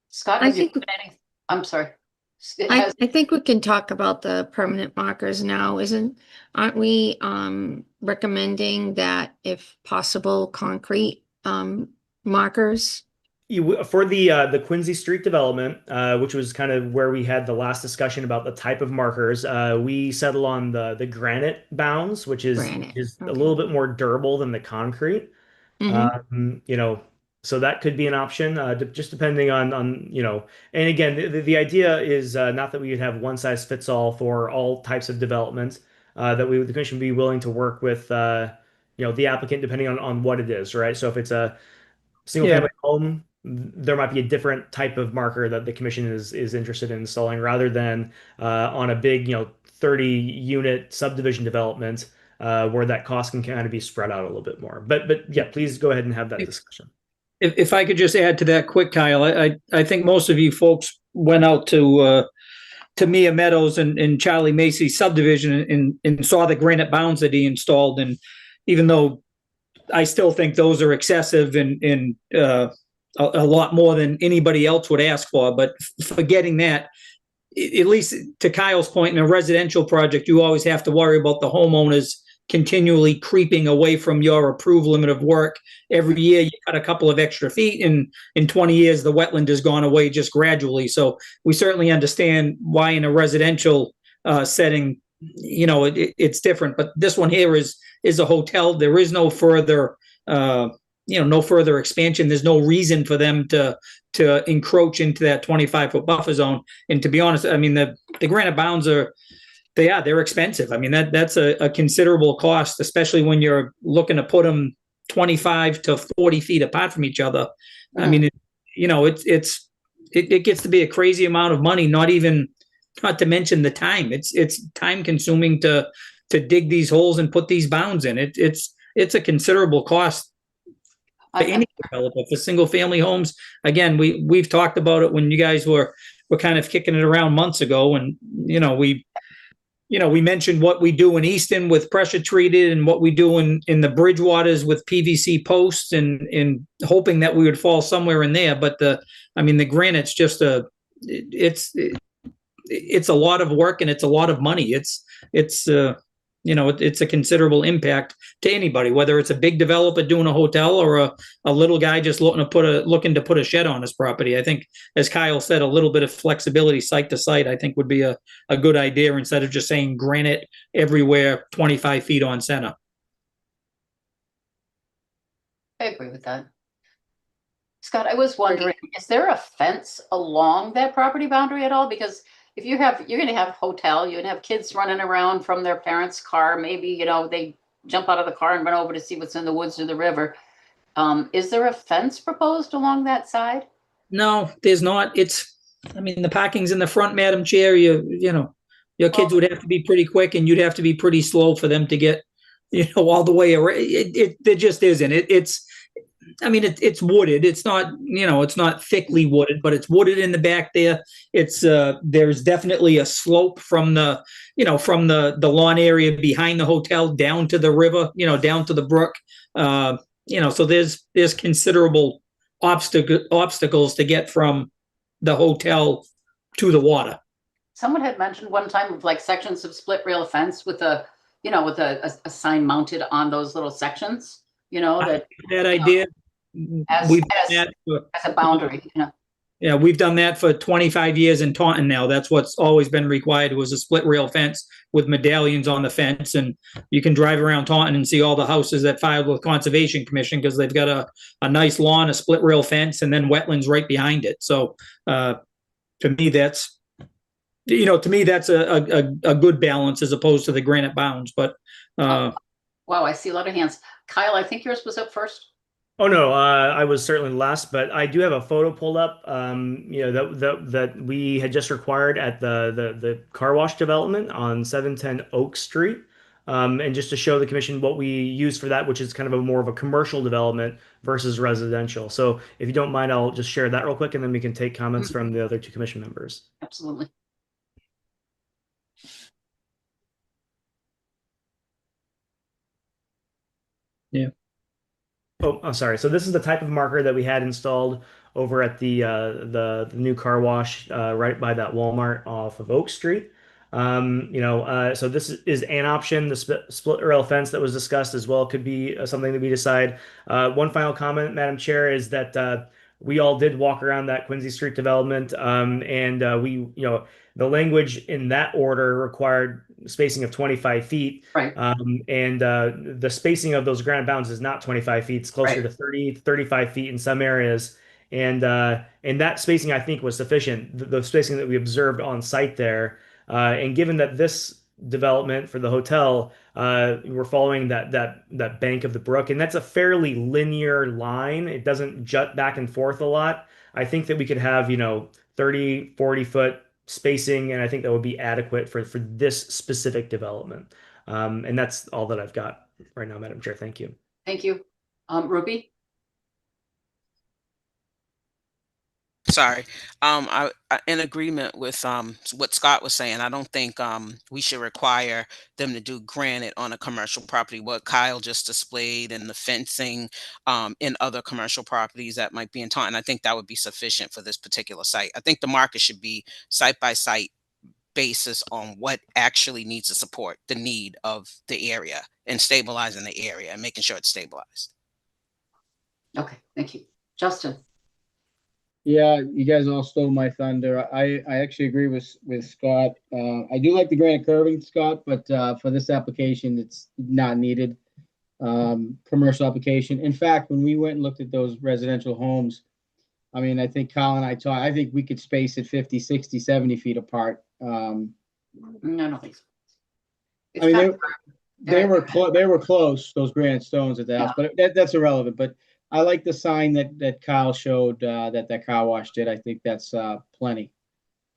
Scott, I have you think- put any? I'm sorry. I think we can talk about the permanent markers now, aren't we recommending that if possible, concrete markers? For the Quincy Street development, which was kind of where we had the last discussion about the type of markers, we settle on the granite bounds, which is Granite, a okay. little bit more durable than the concrete. Mhm. So that could be an option, just depending on And again, the idea is not that we would have one size fits all for all types of development. That the commission would be willing to work with the applicant depending on what it is, right? So if it's a single family home, there might be a different type of marker that the commission is interested in installing rather than on a big 30 unit subdivision development where that cost can kind of be spread out a little bit more. But yeah, please go ahead and have that discussion. If I could just add to that quick, Kyle, I think most of you folks went out to Mia Meadows and Charlie Macy's subdivision and saw the granite bounds that he installed. And even though I still think those are excessive and a lot more than anybody else would ask for, but forgetting that, at least to Kyle's point, in a residential project, you always have to worry about the homeowners continually creeping away from your approved limit of work. Every year you cut a couple of extra feet, and in 20 years the wetland has gone away just gradually. So we certainly understand why in a residential setting, it's different. But this one here is a hotel. There is no further no further expansion. There's no reason for them to encroach into that 25-foot buffer zone. And to be honest, I mean, the granite bounds they're expensive. I mean, that's a considerable cost, especially when you're looking to put them 25 to 40 feet apart from each other. Mm-hmm. I mean, it gets to be a crazy amount of money, not to mention the time. It's time consuming to dig these holes and put these bounds in. It's a considerable cost for any developer. For single family homes, again, we've talked about it when you guys were kind of kicking it around months ago, and we mentioned what we do in Easton with pressure treated and what we do in the Bridgewaters with PVC posts and hoping that we would fall somewhere in there. But the granite's just it's a lot of work and it's a lot of money. It's a considerable impact to anybody, whether it's a big developer doing a hotel or a little guy just looking to put a shed on his property. I think, as Kyle said, a little bit of flexibility site to site, I think would be a good idea instead of just saying granite everywhere, 25 feet on center. I agree with that. Scott, I was wondering, is there a fence along that property boundary at all? Because if you're gonna have hotel, you're gonna have kids running around from their parents' car, maybe, they jump out of the car and run over to see what's in the woods or the river. Is there a fence proposed along that side? No, there's not. I mean, the parking's in the front, Madam Chair. Your kids would have to be pretty quick and you'd have to be pretty slow for them to get, all the way around. There just isn't. I mean, it's wooded. It's not, it's not thickly wooded, but it's wooded in the back there. There's definitely a slope from the lawn area behind the hotel down to the river, down to the brook. So there's considerable obstacles to get from the hotel to the water. Someone had mentioned one time of like sections of split rail fence with a sign mounted on those little sections, That idea. as, We've as, done that as a boundary, Yeah, we've done that for 25 years in Taunton now. That's what's always been required, was a split rail fence with medallions on the fence. And you can drive around Taunton and see all the houses that filed with Conservation Commission because they've got a nice lawn, a split rail fence, and then wetlands right behind it. So to me, that's a good balance as opposed to the granite bounds. But wow, I see a lot of hands. Kyle, I think yours was up first. Oh no, I was certainly last, but I do have a photo pulled up, that we had just required at the car wash development on 710 Oak Street, and just to show the commission what we use for that, which is kind of more of a commercial development versus residential. So if you don't mind, I'll just share that real quick, and then we can take comments from the other two commission members. Absolutely. Yeah. Oh, I'm sorry. So this is the type of marker that we had installed over at the new car wash right by that Walmart off of Oak Street. So this is an option. The split rail fence that was discussed as well could be something that we decide. One final comment, Madam Chair, is that we all did walk around that Quincy Street development, and the language in that order required spacing of 25 feet. Right. And the spacing of those granite bounds is not 25 feet. It's closer to 30, 35 feet in some areas. And that spacing, I think, was sufficient. The spacing that we observed on site there. And given that this development for the hotel, we're following that bank of the brook, and that's a fairly linear line. It doesn't jut back and forth a lot. I think that we could have, 30, 40-foot spacing, and I think that would be adequate for this specific development. And that's all that I've got right now, Madam Chair. Thank you. Thank you. Ruby? Sorry. I in agreement with what Scott was saying. I don't think we should require them to do granite on a commercial property. What Kyle just displayed and the fencing in other commercial properties that might be in Taunton, I think that would be sufficient for this particular site. I think the market should be site by site basis on what actually needs to support the need of the area and stabilizing the area and making sure it's stabilized. Okay, thank you. Justin? Yeah, you guys all stole my thunder. I actually agree with Scott. I do like the granite curving, Scott, but for this application, it's not needed. Commercial application. In fact, when we went and looked at those residential homes, I mean, I think Kyle and I talked, I think we could space it 50, 60, 70 feet apart. No, I don't think so. I mean, they were close, those granite stones at the house, but that's irrelevant. But I like the sign that Kyle showed that car wash did. I think that's plenty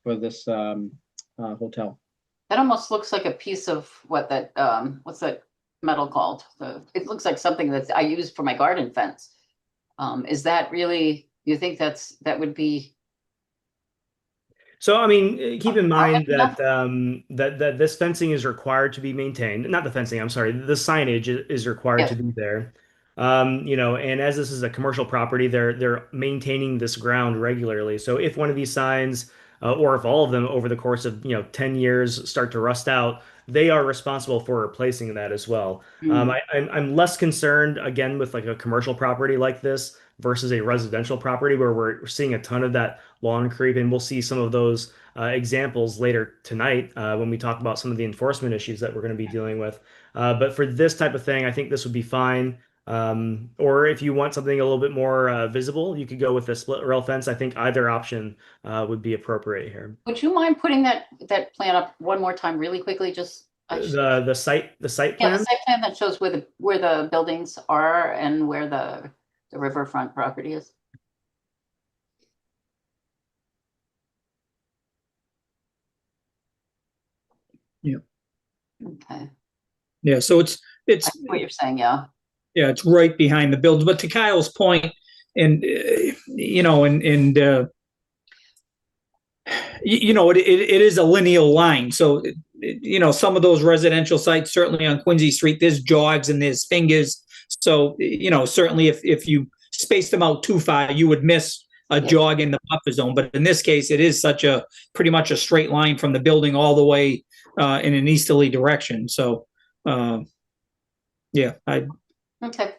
for this hotel. That almost looks like a piece of what's that metal called? It looks like something that I use for my garden fence. Is that really, you think that would be? So, I mean, keep in mind that that this fencing is required to be maintained. Not the fencing, I'm sorry. The signage is required to be there. And as this is a commercial property, they're maintaining this ground regularly. So if one of these signs, or if all of them over the course of 10 years start to rust out, they are responsible for replacing that as well. I'm less concerned again with like a commercial property like this versus a residential property where we're seeing a ton of that lawn creep, and we'll see some of those examples later tonight when we talk about some of the enforcement issues that we're going to be dealing with. But for this type of thing, I think this would be fine. Or if you want something a little bit more visible, you could go with a split rail fence. I think either option would be appropriate here. Would you mind putting that plan up one more time really quickly? Just The site yeah, the plan. site plan that shows where the buildings are and where the riverfront property is. Yeah. Okay. Yeah, so it's I see what you're saying, yeah. yeah, it's right behind the buildings. But to Kyle's point, and you know, it is a lineal line. So you know, some of those residential sites, certainly on Quincy Street, there's jogs and there's fingers. So you know, certainly if you space them out too far, you would miss a jog in the buffer zone. But in this case, it is such a pretty much a straight line from the building all the way in an easterly direction. So yeah, Okay.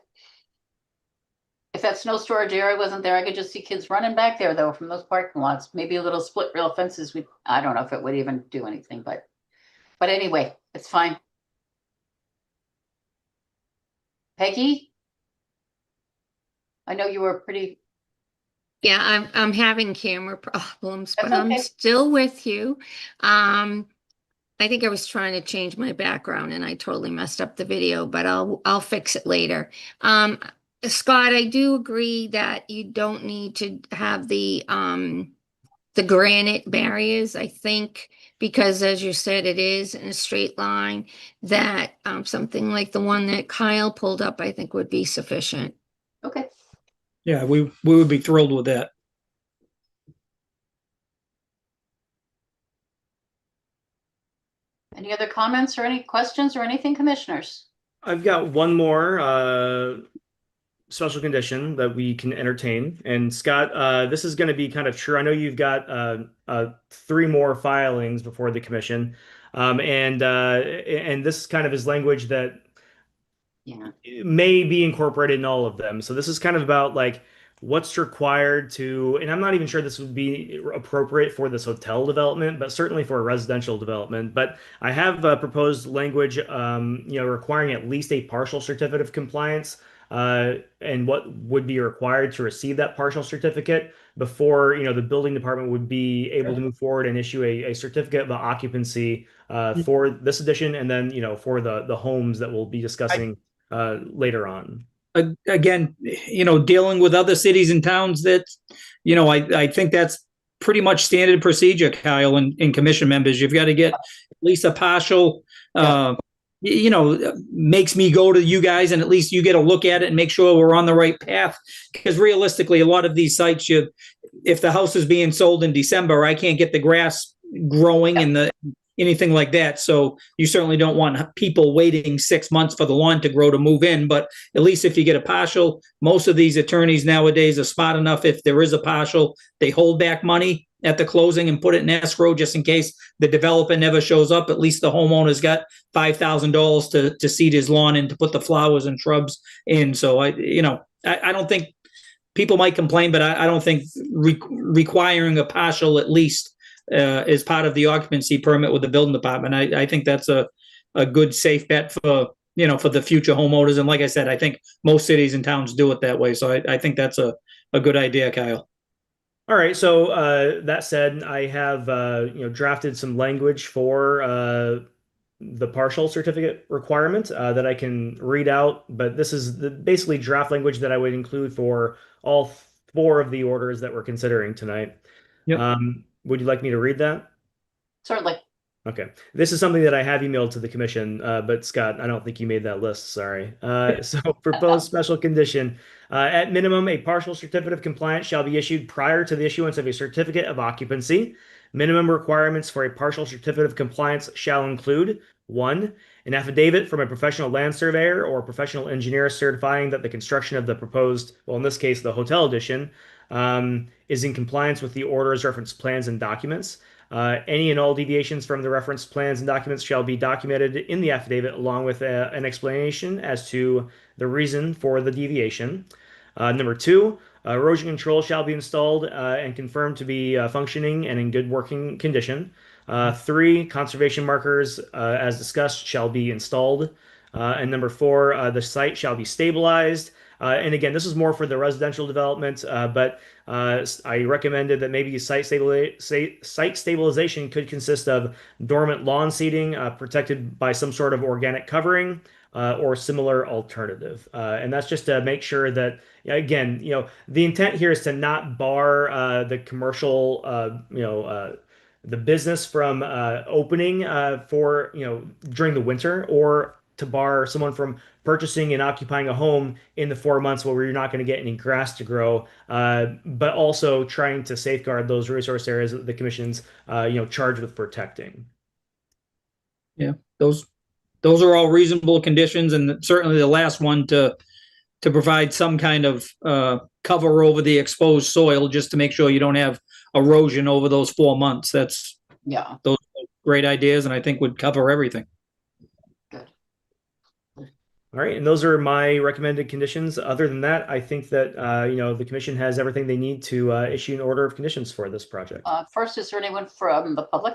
If that snow storage area wasn't there, I could just see kids running back there though from those parking lots. Maybe a little split rail fences would, I don't know if it would even do anything, but anyway, it's fine. Peggy? I know you were pretty. Yeah, I'm having camera problems, That's but I'm okay. still with you. I think I was trying to change my background and I totally messed up the video, but I'll fix it later. Scott, I do agree that you don't need to have the granite barriers, I think, because as you said, it is in a straight line, that something like the one that Kyle pulled up, I think would be sufficient. Okay. yeah, we would be thrilled with that. Any other comments or any questions or anything, commissioners? I've got one more special condition that we can entertain. And Scott, this is going to be kind of true. I know you've got 3 more filings before the commission, and this kind of is language that may be incorporated in all of them. So this is kind of about like what's required to, and I'm not even sure this would be appropriate for this hotel development, but certainly for a residential development. But I have proposed language, requiring at least a partial certificate of compliance, and what would be required to receive that partial certificate before, the building department would be able to move forward and issue a certificate of occupancy for this addition, and then, for the homes that we'll be discussing later on. Again, dealing with other cities and towns that, I think that's pretty much standard procedure, Kyle, and commission members. You've got to get at least a partial, makes me go to you guys and at least you get a look at it and make sure we're on the right path. Because realistically, a lot of these sites, if the house is being sold in December, I can't get the grass growing and anything like that. So you certainly don't want people waiting 6 months for the lawn to grow to move in. But at least if you get a partial, most of these attorneys nowadays are smart enough. If there is a partial, they hold back money at the closing and put it in escrow just in case the developer never shows up. At least the homeowner's got $5,000 to seed his lawn and to put the flowers and shrubs in. So I don't think people might complain, but I don't think requiring a partial at least as part of the occupancy permit with the building department. I think that's a good safe bet for the future homeowners. And like I said, I think most cities and towns do it that way. So I think that's a good idea, Kyle. All right. So that said, I have drafted some language for the partial certificate requirement that I can read out. But this is basically draft language that I would include for all 4 of the orders that we're considering tonight. Yep. Would you like me to read that? Certainly. Okay. This is something that I have emailed to the commission, but Scott, I don't think you made that list. Sorry. So proposed special condition. At minimum, a partial certificate of compliance shall be issued prior to the issuance of a certificate of occupancy. Minimum requirements for a partial certificate of compliance shall include 1, an affidavit from a professional land surveyor or professional engineer certifying that the construction of the proposed, well, in this case, the hotel addition, is in compliance with the order's reference plans and documents. Any and all deviations from the reference plans and documents shall be documented in the affidavit along with an explanation as to the reason for the deviation. Number 2, erosion control shall be installed and confirmed to be functioning and in good working condition. 3, conservation markers, as discussed, shall be installed. And number 4, the site shall be stabilized. And again, this is more for the residential development, but I recommended that maybe site stabilization could consist of dormant lawn seeding protected by some sort of organic covering or similar alternative. And that's just to make sure that, again, the intent here is to not bar the commercial, the business from opening for, during the winter, or to bar someone from purchasing and occupying a home in the 4 months where you're not going to get any grass to grow, but also trying to safeguard those resource areas that the commission's, charged with protecting. Yeah, those are all reasonable conditions, and certainly the last one to provide some kind of cover over the exposed soil, just to make sure you don't have erosion over those 4 months. Those are great ideas, and I think would cover everything. All right, and those are my recommended conditions. Other than that, I think that the commission has everything they need to issue an order of conditions for this project. First, is there anyone from the public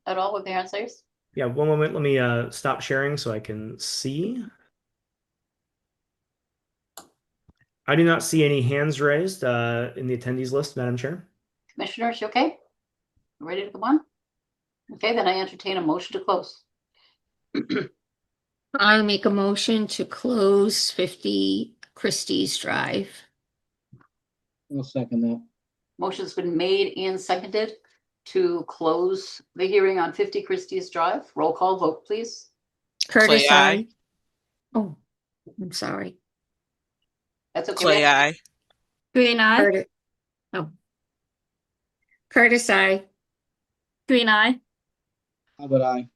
at all with their hands raised? Yeah, one moment. Let me stop sharing so I can see. I do not see any hands raised in the attendees list, Madam Chair. Commissioners, you okay? Ready to come on? Okay, then I entertain a motion to close. I'll make a motion to close 50 Christie's Drive. I'll second that. Motion's been made and seconded to close the hearing on 50 Christie's Drive. Roll call vote, please. Curtis, Clay, aye. aye. Oh, I'm sorry. That's okay. Clay, aye. Green eye. Curtis. Oh. Curtis, aye. Green eye. How about I?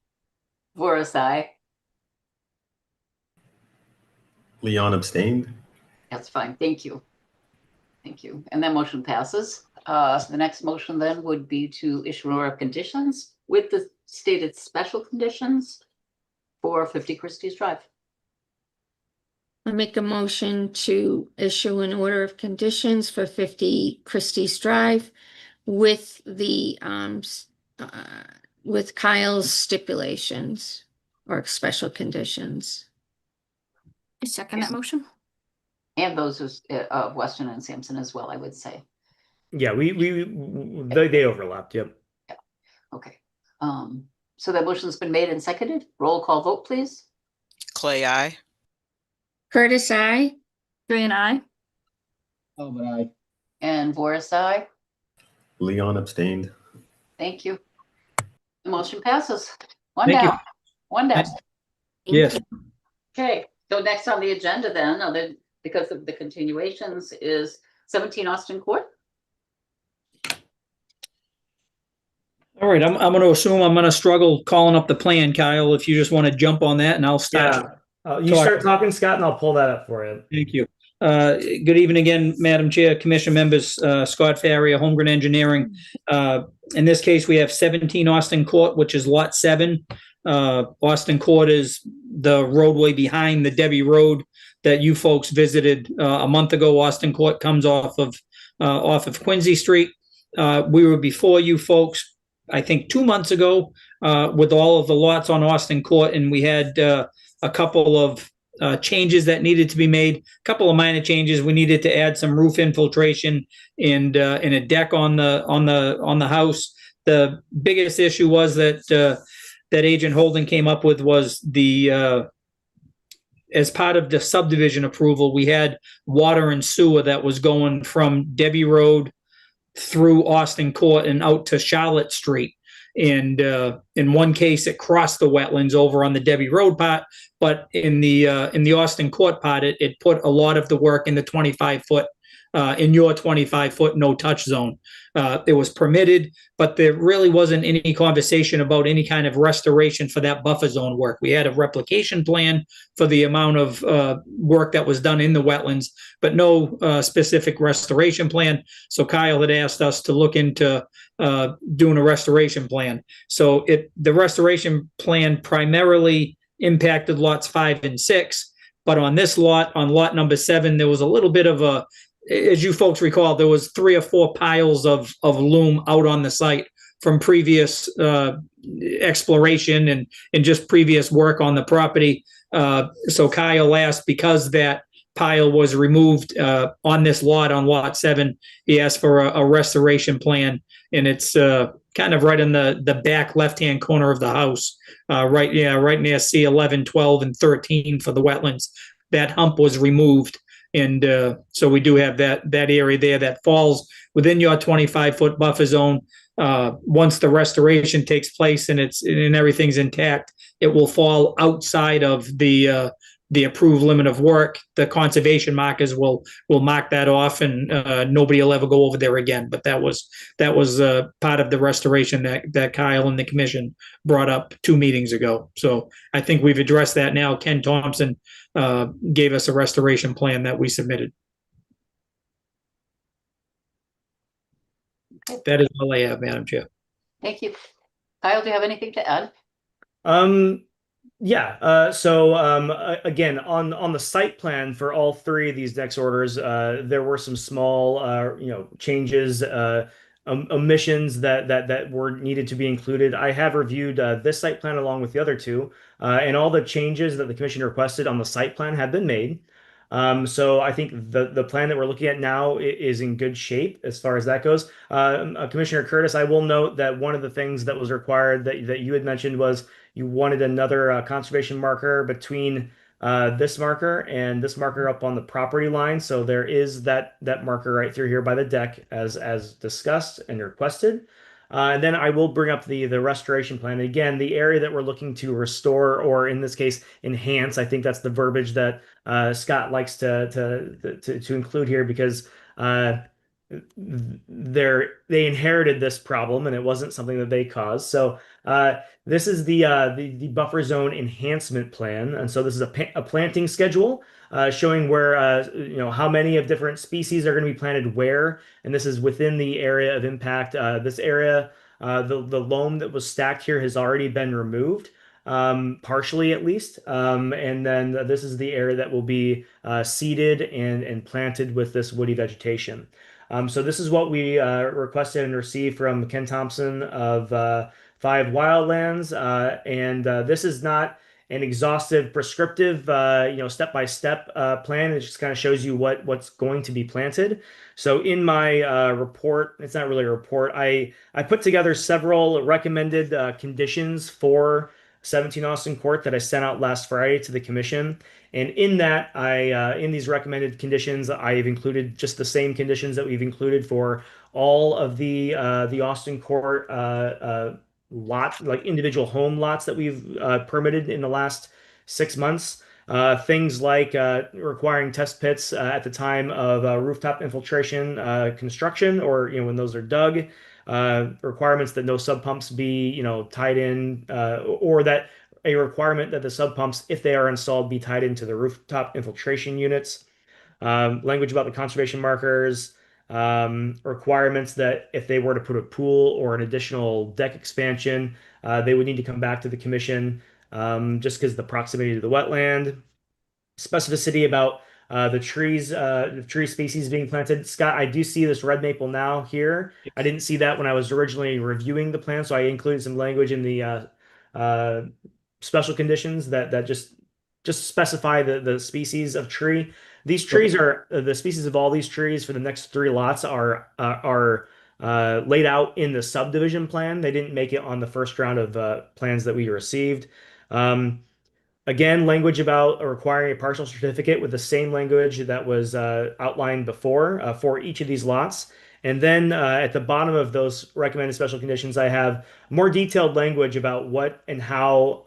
Voris, aye. Leon abstained. That's fine. Thank you. Thank you. And that motion passes. The next motion then would be to issue an order of conditions with the stated special conditions for 50 Christie's Drive. I make a motion to issue an order of conditions for 50 Christie's Drive with the with Kyle's stipulations or special conditions. I second that motion. And those of Weston and Sampson as well, I would say. Yeah, they overlapped. Yep. Yeah. Okay. So that motion's been made and seconded. Roll call vote, please. Clay, aye. Curtis, aye. Green eye. How about I? And Voris, aye. Leon abstained. Thank you. The motion passes. One Thank you. down. One down. Yes. Okay, so next on the agenda then, because of the continuations, is 17 Austin Court. All right, I'm going to assume I'm going to struggle calling up the plan, Kyle, if you just want to jump on that, and I'll start. Yeah. You start talking, Scott, and I'll pull that up for you. Thank you. Good evening again, Madam Chair, Commission members, Scott Farrier, Holmgren Engineering. In this case, we have 17 Austin Court, which is Lot 7. Austin Court is the roadway behind the Debbie Road that you folks visited a month ago. Austin Court comes off of Quincy Street. We were before you folks, I think 2 months ago, with all of the lots on Austin Court, and we had a couple of changes that needed to be made. A couple of minor changes. We needed to add some roof infiltration and a deck on the house. The biggest issue was that Agent Holden came up with was as part of the subdivision approval, we had water and sewer that was going from Debbie Road through Austin Court and out to Charlotte Street. And in one case, it crossed the wetlands over on the Debbie Road part, but in the Austin Court part, it put a lot of the work in the 25-foot, in your 25-foot no-touch zone. It was permitted, but there really wasn't any conversation about any kind of restoration for that buffer zone work. We had a replication plan for the amount of work that was done in the wetlands, but no specific restoration plan. So Kyle had asked us to look into doing a restoration plan. So the restoration plan primarily impacted lots 5 and 6, but on this lot, on lot number 7, there was a little bit of as you folks recall, there was 3 or 4 piles of loom out on the site from previous exploration and just previous work on the property. So Kyle asked, because that pile was removed on this lot, on lot 7, he asked for a restoration plan, and it's kind of right in the back left-hand corner of the house, right near C11, 12, and 13 for the wetlands. That hump was removed, and so we do have that area there that falls within your 25-foot buffer zone. Once the restoration takes place and everything's intact, it will fall outside of the approved limit of work. The conservation markers will mark that off, and nobody will ever go over there again. But that was part of the restoration that Kyle and the commission brought up 2 meetings ago. So I think we've addressed that now. Ken Thompson gave us a restoration plan that we submitted. That is all I have, Madam Chair. Thank you. Kyle, do you have anything to add? Yeah. Again, on the site plan for all 3 of these dex orders, there were some small, changes, omissions that were needed to be included. I have reviewed this site plan along with the other 2, and all the changes that the commission requested on the site plan have been made. So I think the plan that we're looking at now is in good shape as far as that goes. Commissioner Curtis, I will note that one of the things that was required that you had mentioned was you wanted another conservation marker between this marker and this marker up on the property line. So there is that marker right through here by the deck as discussed and requested. And then I will bring up the restoration plan. Again, the area that we're looking to restore, or in this case, enhance. I think that's the verbiage that Scott likes to include here, because they inherited this problem and it wasn't something that they caused. So this is the buffer zone enhancement plan, and so this is a planting schedule showing where how many of different species are going to be planted where, and this is within the area of impact. This area, the loam that was stacked here has already been removed, partially at least, and then this is the area that will be seeded and planted with this woody vegetation. So this is what we requested and received from Ken Thompson of 5 Wildlands, and this is not an exhaustive, prescriptive, step-by-step plan. It just kind of shows you what's going to be planted. So in my report, it's not really a report, I put together several recommended conditions for 17 Austin Court that I sent out last Friday to the commission. And in that, in these recommended conditions, I've included just the same conditions that we've included for all of the Austin Court lots, like individual home lots that we've permitted in the last 6 months. Things like requiring test pits at the time of rooftop infiltration construction, or when those are dug. Requirements that no sub pumps be tied in, or that a requirement that the sub pumps, if they are installed, be tied into the rooftop infiltration units. Language about the conservation markers. Requirements that if they were to put a pool or an additional deck expansion, they would need to come back to the commission, just because of the proximity to the wetland. Specificity about the tree species being planted. Scott, I do see this red maple now here. I didn't see that when I was originally reviewing the plan, so I included some language in the special conditions that just specify the species of tree. These trees are the species of all these trees for the next 3 lots are laid out in the subdivision plan. They didn't make it on the first round of plans that we received. Again, language about requiring a partial certificate with the same language that was outlined before for each of these lots. And then at the bottom of those recommended special conditions, I have more detailed language about what and how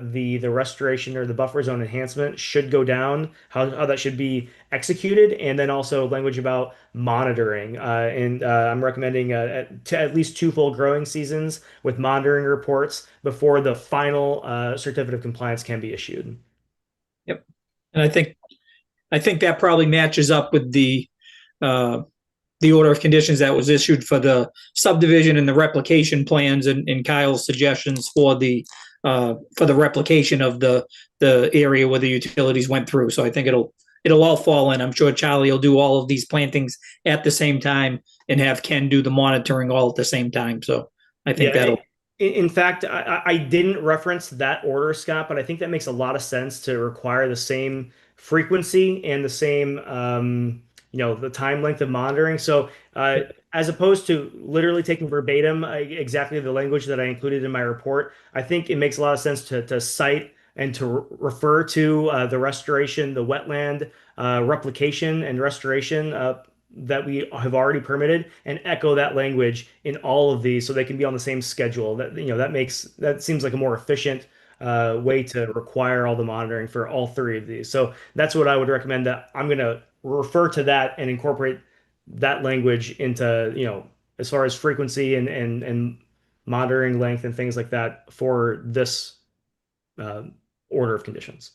the restoration or the buffer zone enhancement should go down, how that should be executed, and then also language about monitoring. I'm recommending to at least 2 full growing seasons with monitoring reports before the final certificate of compliance can be issued. Yep, and I think that probably matches up with the order of conditions that was issued for the subdivision and the replication plans, and Kyle's suggestions for the replication of the area where the utilities went through. So I think it'll all fall in. I'm sure Charlie will do all of these plantings at the same time and have Ken do the monitoring all at the same time. So I think Yeah, that'll. in fact, I didn't reference that order, Scott, but I think that makes a lot of sense to require the same frequency and the same, the time length of monitoring. So, as opposed to literally taking verbatim exactly the language that I included in my report, I think it makes a lot of sense to cite and to refer to the restoration, the wetland replication and restoration that we have already permitted, and echo that language in all of these so they can be on the same schedule. That seems like a more efficient way to require all the monitoring for all three of these. So that's what I would recommend, that I'm going to refer to that and incorporate that language into, as far as frequency and monitoring length and things like that for this uh, order of conditions.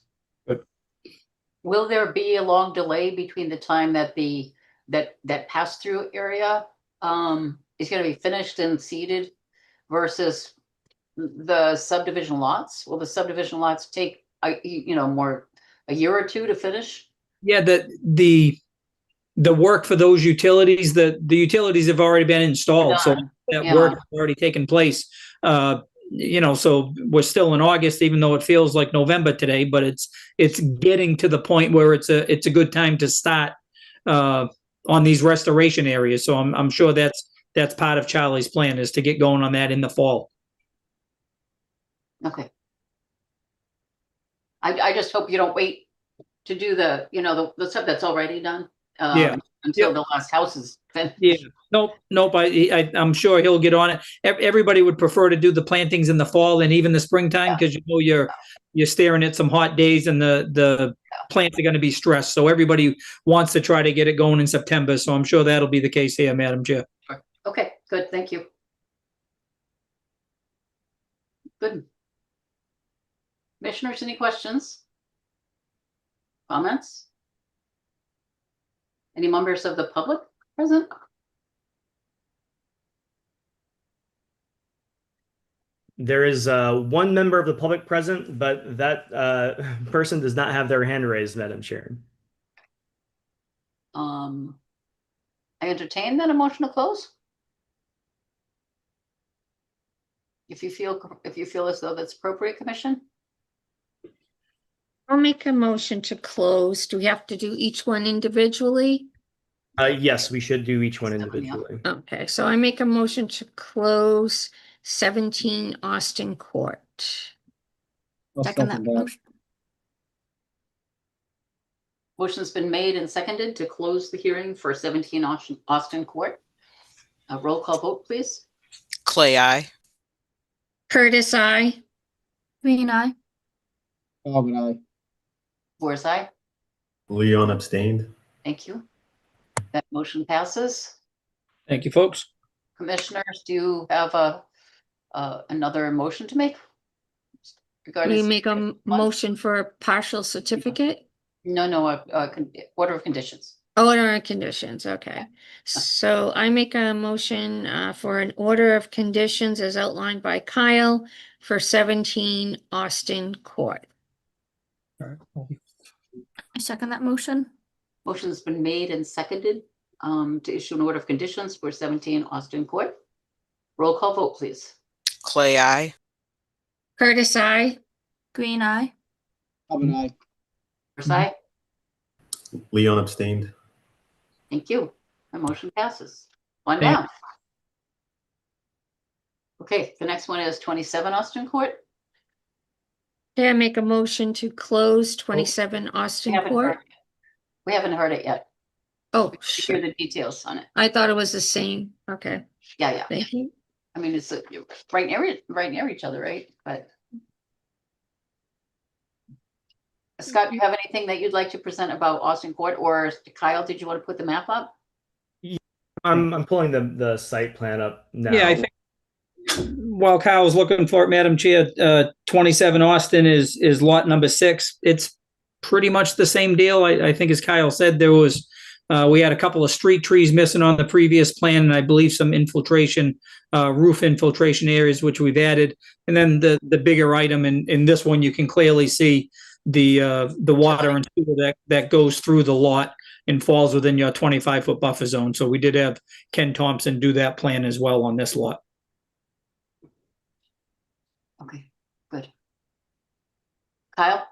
Will there be a long delay between the time that that pass-through area is going to be finished and seeded versus the subdivision lots? Will the subdivision lots take a year or two to finish? Yeah, the work for those utilities, the utilities have already been installed, so Done. that Yeah. work has already taken place. So we're still in August, even though it feels like November today, but it's getting to the point where it's a good time to start on these restoration areas. So I'm sure that's part of Charlie's plan, is to get going on that in the fall. Okay. I just hope you don't wait to do the stuff that's already done. Yeah. Until Yep. the last house is finished. Yeah, nope. I'm sure he'll get on it. Everybody would prefer to do the plantings in the fall and even the springtime, because you're staring at some hot days and the plants are going to be stressed. So everybody wants to try to get it going in September. So I'm sure that'll be the case here, Madam Chair. Okay, good. Thank you. Good. Commissioners, any questions? Comments? Any members of the public present? There is one member of the public present, but that person does not have their hand raised, Madam Chair. I entertain that a motion to close. If you feel as though that's appropriate, Commission. I'll make a motion to close. Do we have to do each one individually? Yes, we should do each one 7, yeah. individually. Okay, so I make a motion to close 17 Austin Court. I'll Second that second that. motion. Motion's been made and seconded to close the hearing for 17 Austin Court. A roll call vote, please. Clay, aye. Curtis, I. Green eye. Calvin, aye. Boris, aye. Leon abstained. Thank you. That motion passes. Thank you, folks. Commissioners, do you have another motion to make? We make a motion for a partial certificate? No, order of conditions. Order of conditions, okay. So I make a motion for an order of conditions as outlined by Kyle for 17 Austin Court. I second that motion. Motion's been made and seconded to issue an order of conditions for 17 Austin Court. Roll call vote, please. Clay, aye. Curtis, I. Green eye. Calvin, aye. Boris, aye. Leon abstained. Thank you. The motion passes. One Thank down. Okay, the next one is 27 Austin Court. Okay, I make a motion to close 27 Austin Court. We haven't heard it yet. Oh, Hear shit. the details on it. I thought it was the same. Okay, Yeah. thank you. I mean, it's you're right near each other, right? But Scott, do you have anything that you'd like to present about Austin Court, or Kyle, did you want to put the map up? I'm pulling the site plan up now. Yeah, I think while Kyle's looking for it, Madam Chair, 27 Austin is lot number 6. It's pretty much the same deal. I think, as Kyle said, there was we had a couple of street trees missing on the previous plan, and I believe some infiltration, roof infiltration areas, which we've added. And then the bigger item in this one, you can clearly see the water and sewer that goes through the lot and falls within your 25-foot buffer zone. So we did have Ken Thompson do that plan as well on this lot. Okay, good. Kyle?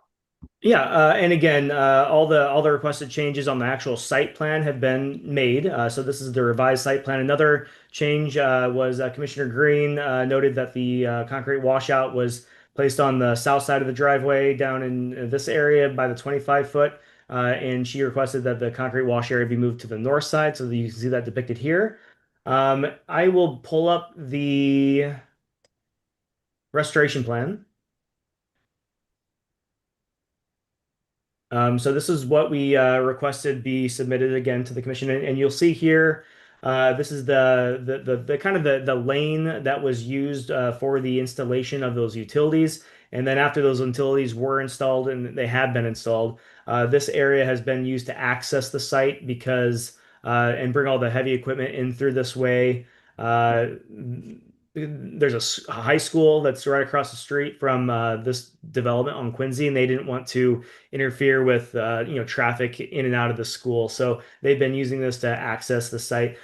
Yeah, and again, all the requested changes on the actual site plan have been made. So this is the revised site plan. Another change was Commissioner Green noted that the concrete washout was placed on the south side of the driveway down in this area by the 25 foot. And she requested that the concrete wash area be moved to the north side so that you can see that depicted here. I will pull up the restoration plan. So this is what we requested be submitted again to the commission, and you'll see here, this is the kind of the lane that was used for the installation of those utilities. And then after those utilities were installed, and they have been installed, this area has been used to access the site because and bring all the heavy equipment in through this way. Uh, there's a high school that's right across the street from this development on Quincy, and they didn't want to interfere with traffic in and out of the school. So they've been using this to access the site.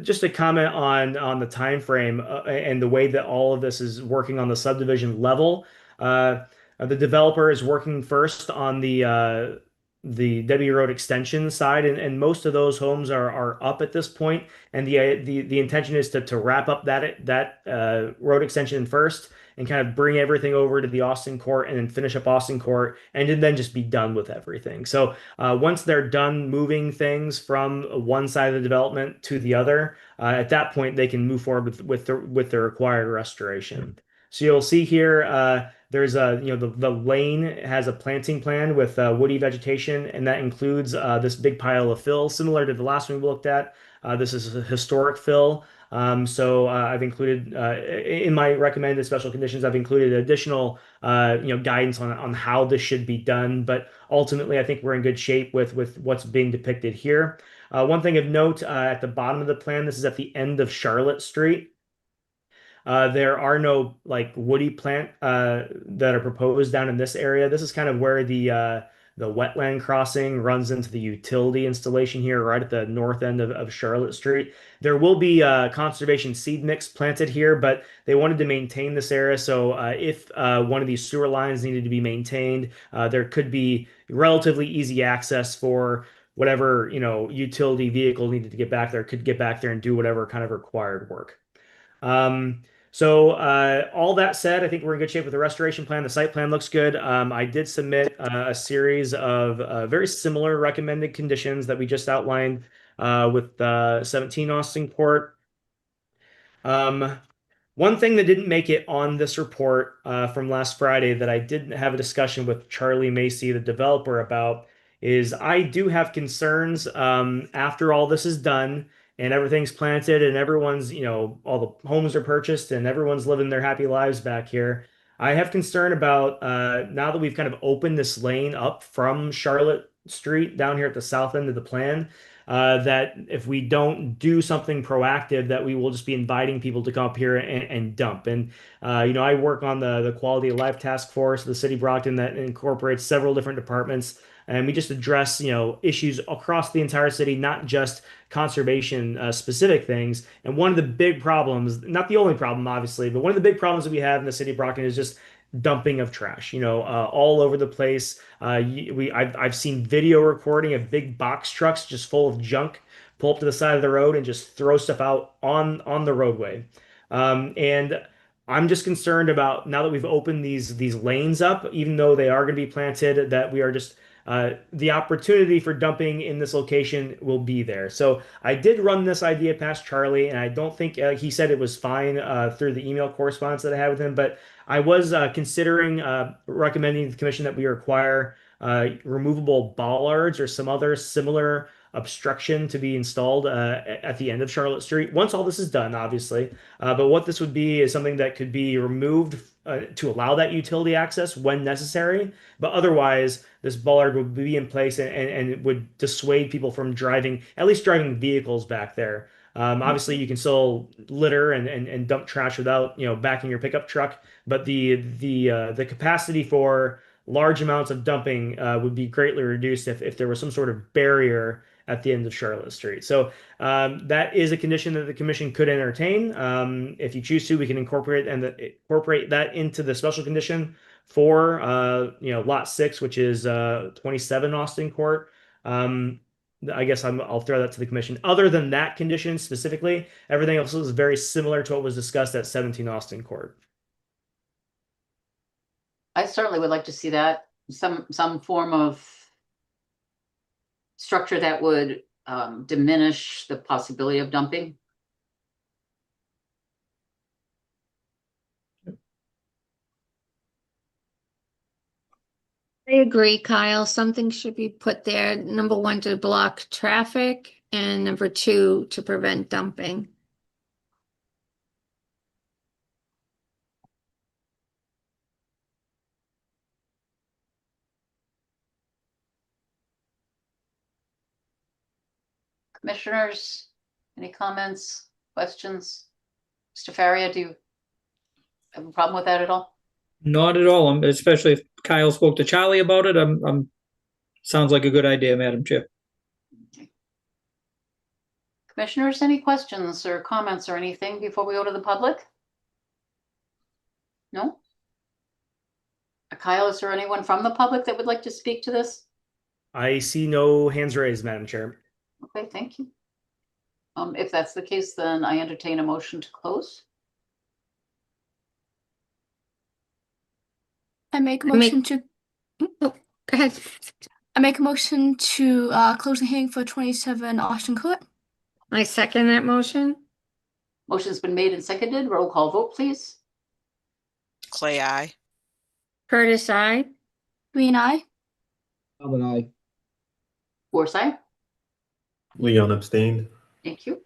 Just a comment on the time frame and the way that all of this is working on the subdivision level. The developer is working first on the Debbie Road extension side, and most of those homes are up at this point. And the intention is to wrap up that road extension first and kind of bring everything over to the Austin Court and then finish up Austin Court and then just be done with everything. So once they're done moving things from one side of the development to the other, at that point they can move forward with the required restoration. So you'll see here there's the lane has a planting plan with woody vegetation, and that includes this big pile of fill similar to the last one we looked at. This is a historic fill. So I've included in my recommended special conditions, I've included additional guidance on how this should be done. But ultimately, I think we're in good shape with what's being depicted here. One thing of note at the bottom of the plan, this is at the end of Charlotte Street. There are no like woody plant that are proposed down in this area. This is kind of where the wetland crossing runs into the utility installation here, right at the north end of Charlotte Street. There will be conservation seed mix planted here, but they wanted to maintain this area. So if one of these sewer lines needed to be maintained, there could be relatively easy access for whatever utility vehicle needed to get back there could get back there and do whatever kind of required work. So all that said, I think we're in good shape with the restoration plan. The site plan looks good. I did submit a series of very similar recommended conditions that we just outlined with 17 Austin Court. One thing that didn't make it on this report from last Friday that I did have a discussion with Charlie Macy, the developer, about is I do have concerns after all this is done and everything's planted and everyone's, all the homes are purchased and everyone's living their happy lives back here. I have concern about now that we've kind of opened this lane up from Charlotte Street down here at the south end of the plan, that if we don't do something proactive, that we will just be inviting people to come up here and dump. And I work on the quality of life task force of the city of Brockton that incorporates several different departments, and we just address issues across the entire city, not just conservation specific things. And one of the big problems, not the only problem obviously, but one of the big problems that we have in the city of Brockton is just dumping of trash, all over the place. I've seen video recording of big box trucks just full of junk pull up to the side of the road and just throw stuff out on the roadway. And I'm just concerned about now that we've opened these lanes up, even though they are going to be planted, that we are just the opportunity for dumping in this location will be there. So I did run this idea past Charlie, and I don't think he said it was fine through the email correspondence that I had with him, but I was considering recommending to the commission that we require removable bollards or some other similar obstruction to be installed at the end of Charlotte Street once all this is done, obviously. But what this would be is something that could be removed to allow that utility access when necessary. But otherwise, this bollard would be in place and it would dissuade people from driving, at least driving vehicles back there. Obviously, you can still litter and dump trash without backing your pickup truck, but the capacity for large amounts of dumping would be greatly reduced if there was some sort of barrier at the end of Charlotte Street. So that is a condition that the commission could entertain. If you choose to, we can incorporate that into the special condition for lot 6, which is 27 Austin Court. I guess I'll throw that to the commission. Other than that condition specifically, everything else is very similar to what was discussed at 17 Austin Court. I certainly would like to see that, some form of structure that would diminish the possibility of dumping. I agree, Kyle. Something should be put there. Number 1, to block traffic, and number 2, to prevent dumping. Commissioners, any comments, questions? Mr. Faria, do you have a problem with that at all? Not at all. Especially if Kyle spoke to Charlie about it. Sounds like a good idea, Madam Chair. Commissioners, any questions or comments or anything before we go to the public? No? Kyle, is there anyone from the public that would like to speak to this? I see no hands raised, Madam Chair. Okay, thank you. If that's the case, then I entertain a motion to close. I make a motion to. Oh, go ahead. I make a motion to close the hearing for 27 Austin Court. I second that motion. Motion's been made and seconded. Roll call vote, please. Clay, aye. Curtis, aye. Green eye. Galvin, aye. Forsyth, Leon abstained. thank you.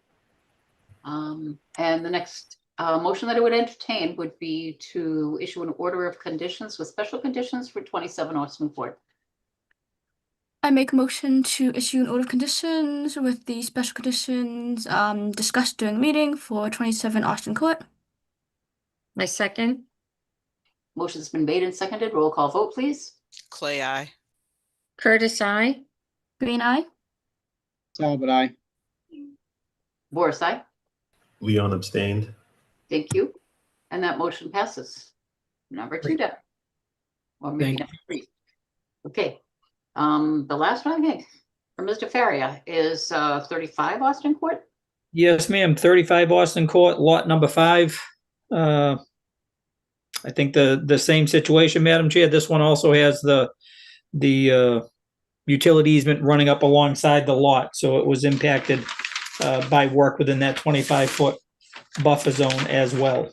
And the next motion that I would entertain would be to issue an order of conditions with special conditions for 27 Austin Court. I make a motion to issue an order of conditions with the special conditions discussed during the meeting for 27 Austin Court. I second. Motion's been made and seconded. Roll call vote, please. Clay, aye. Curtis, aye. Green eye. Galvin, aye. Forsyth, Leon abstained. thank you. And that motion passes. Number 2 down. Or maybe Thank number 3. Okay. The last one I think from Mr. Faria is 35 Austin Court. Yes, ma'am. 35 Austin Court, lot number 5. I think the same situation, Madam Chair. This one also has the utility easement running up alongside the lot, so it was impacted by work within that 25-foot buffer zone as well.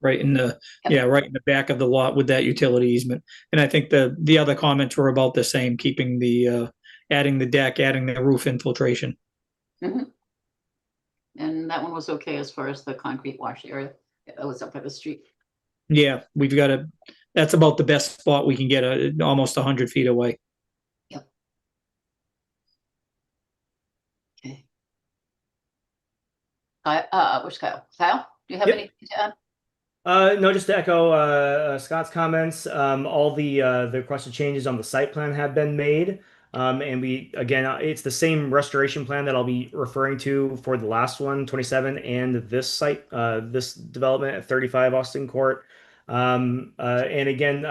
Right in the right in the back of the lot with that utility easement. And I think the other comments were about the same, keeping the adding the deck, adding the roof infiltration. Mm-hmm. And that one was okay as far as the concrete wash area. That was up by the street. Yeah, we've got that's about the best spot we can get, almost 100 feet away. Yep. Okay. Where's Kyle? Kyle, do you have Yep. anything to add? No, just to echo Scott's comments. All the requested changes on the site plan have been made. And it's the same restoration plan that I'll be referring to for the last one, 27, and this site, this development at 35 Austin Court. And again,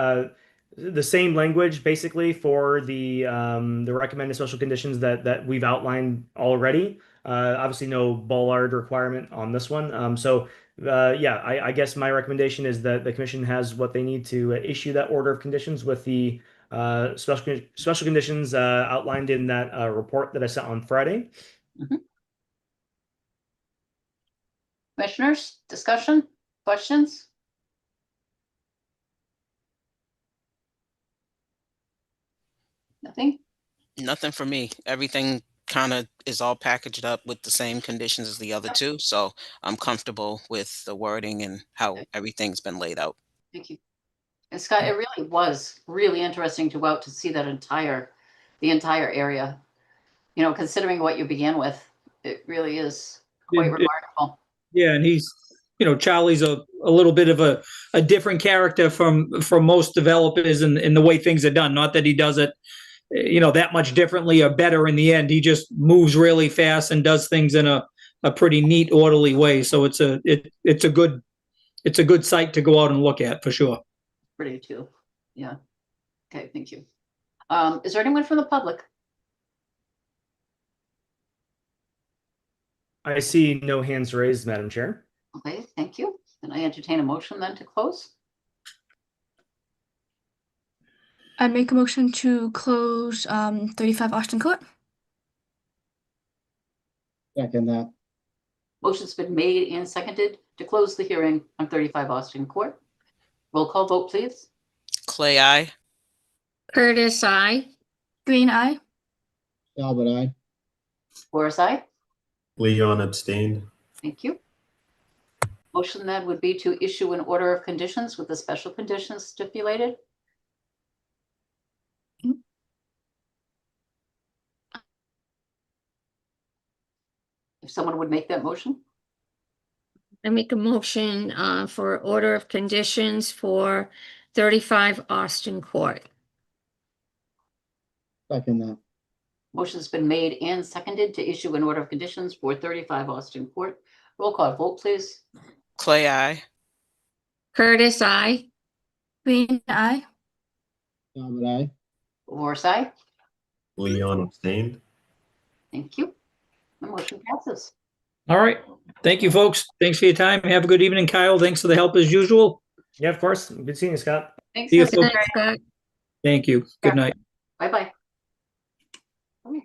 the same language basically for the recommended special conditions that we've outlined already. Obviously, no bollard requirement on this one. I guess my recommendation is that the commission has what they need to issue that order of conditions with the special conditions outlined in that report that I sent on Friday. Mm-hmm. Commissioners, discussion, questions? Nothing? Nothing for me. Everything kind of is all packaged up with the same conditions as the other two. So I'm comfortable with the wording and how everything's been laid out. Thank you. And Scott, it really was really interesting to go out to see that the entire area. You know, considering what you began with, it really is quite remarkable. Yeah, and Charlie's a little bit of a different character from most developers in the way things are done. Not that he does it, that much differently or better in the end. He just moves really fast and does things in a pretty neat, orderly way. So it's a good site to go out and look at for sure. Pretty too. Yeah. Okay, thank you. Is there anyone from the public? I see no hands raised, Madam Chair. Okay, thank you. Can I entertain a motion then to close? I'd make a motion to close 35 Austin Court. Second that. Motion's been made and seconded to close the hearing on 35 Austin Court. Roll call vote, please. Clay, I. Curtis, I. Green eye. Talbot, aye. Boris, aye. Leon abstained. Thank you. Motion then would be to issue an order of conditions with the special conditions stipulated. If someone would make that motion. I make a motion for order of conditions for 35 Austin Court. Second that. Motion's been made and seconded to issue an order of conditions for 35 Austin Court. Roll call vote, please. Clay, I. Curtis, I. Green eye. Talbot, aye. Boris, aye. Leon abstained. Thank you. The motion passes. All right. Thank you, folks. Thanks for your time. Have a good evening, Kyle. Thanks for the help as usual. Yeah, of course. Good seeing you, Scott. Thanks. See you, Good night, Scott. Thank you. Good night. Bye-bye. Okay.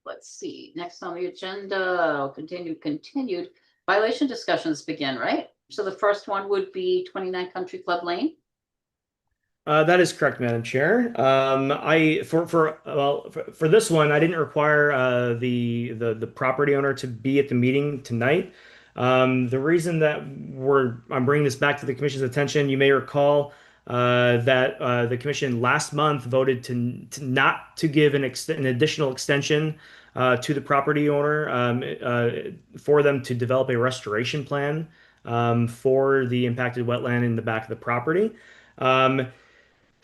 Let's see, next on the agenda, continued violation discussions begin, right? So the first one would be 29 Country Club Lane. That is correct, Madam Chair. For this one, I didn't require the property owner to be at the meeting tonight. The reason that I'm bringing this back to the commission's attention, you may recall that the commission last month voted to not to give an additional extension to the property owner for them to develop a restoration plan for the impacted wetland in the back of the property.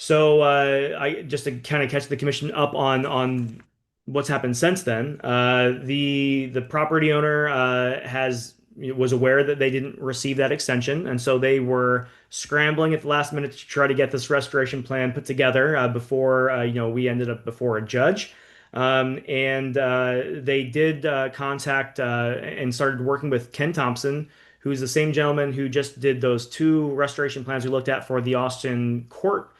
So I just to kind of catch the commission up on what's happened since then. The property owner was aware that they didn't receive that extension, and so they were scrambling at the last minute to try to get this restoration plan put together before we ended up before a judge. They did contact and started working with Ken Thompson, who's the same gentleman who just did those two restoration plans we looked at for the Austin Court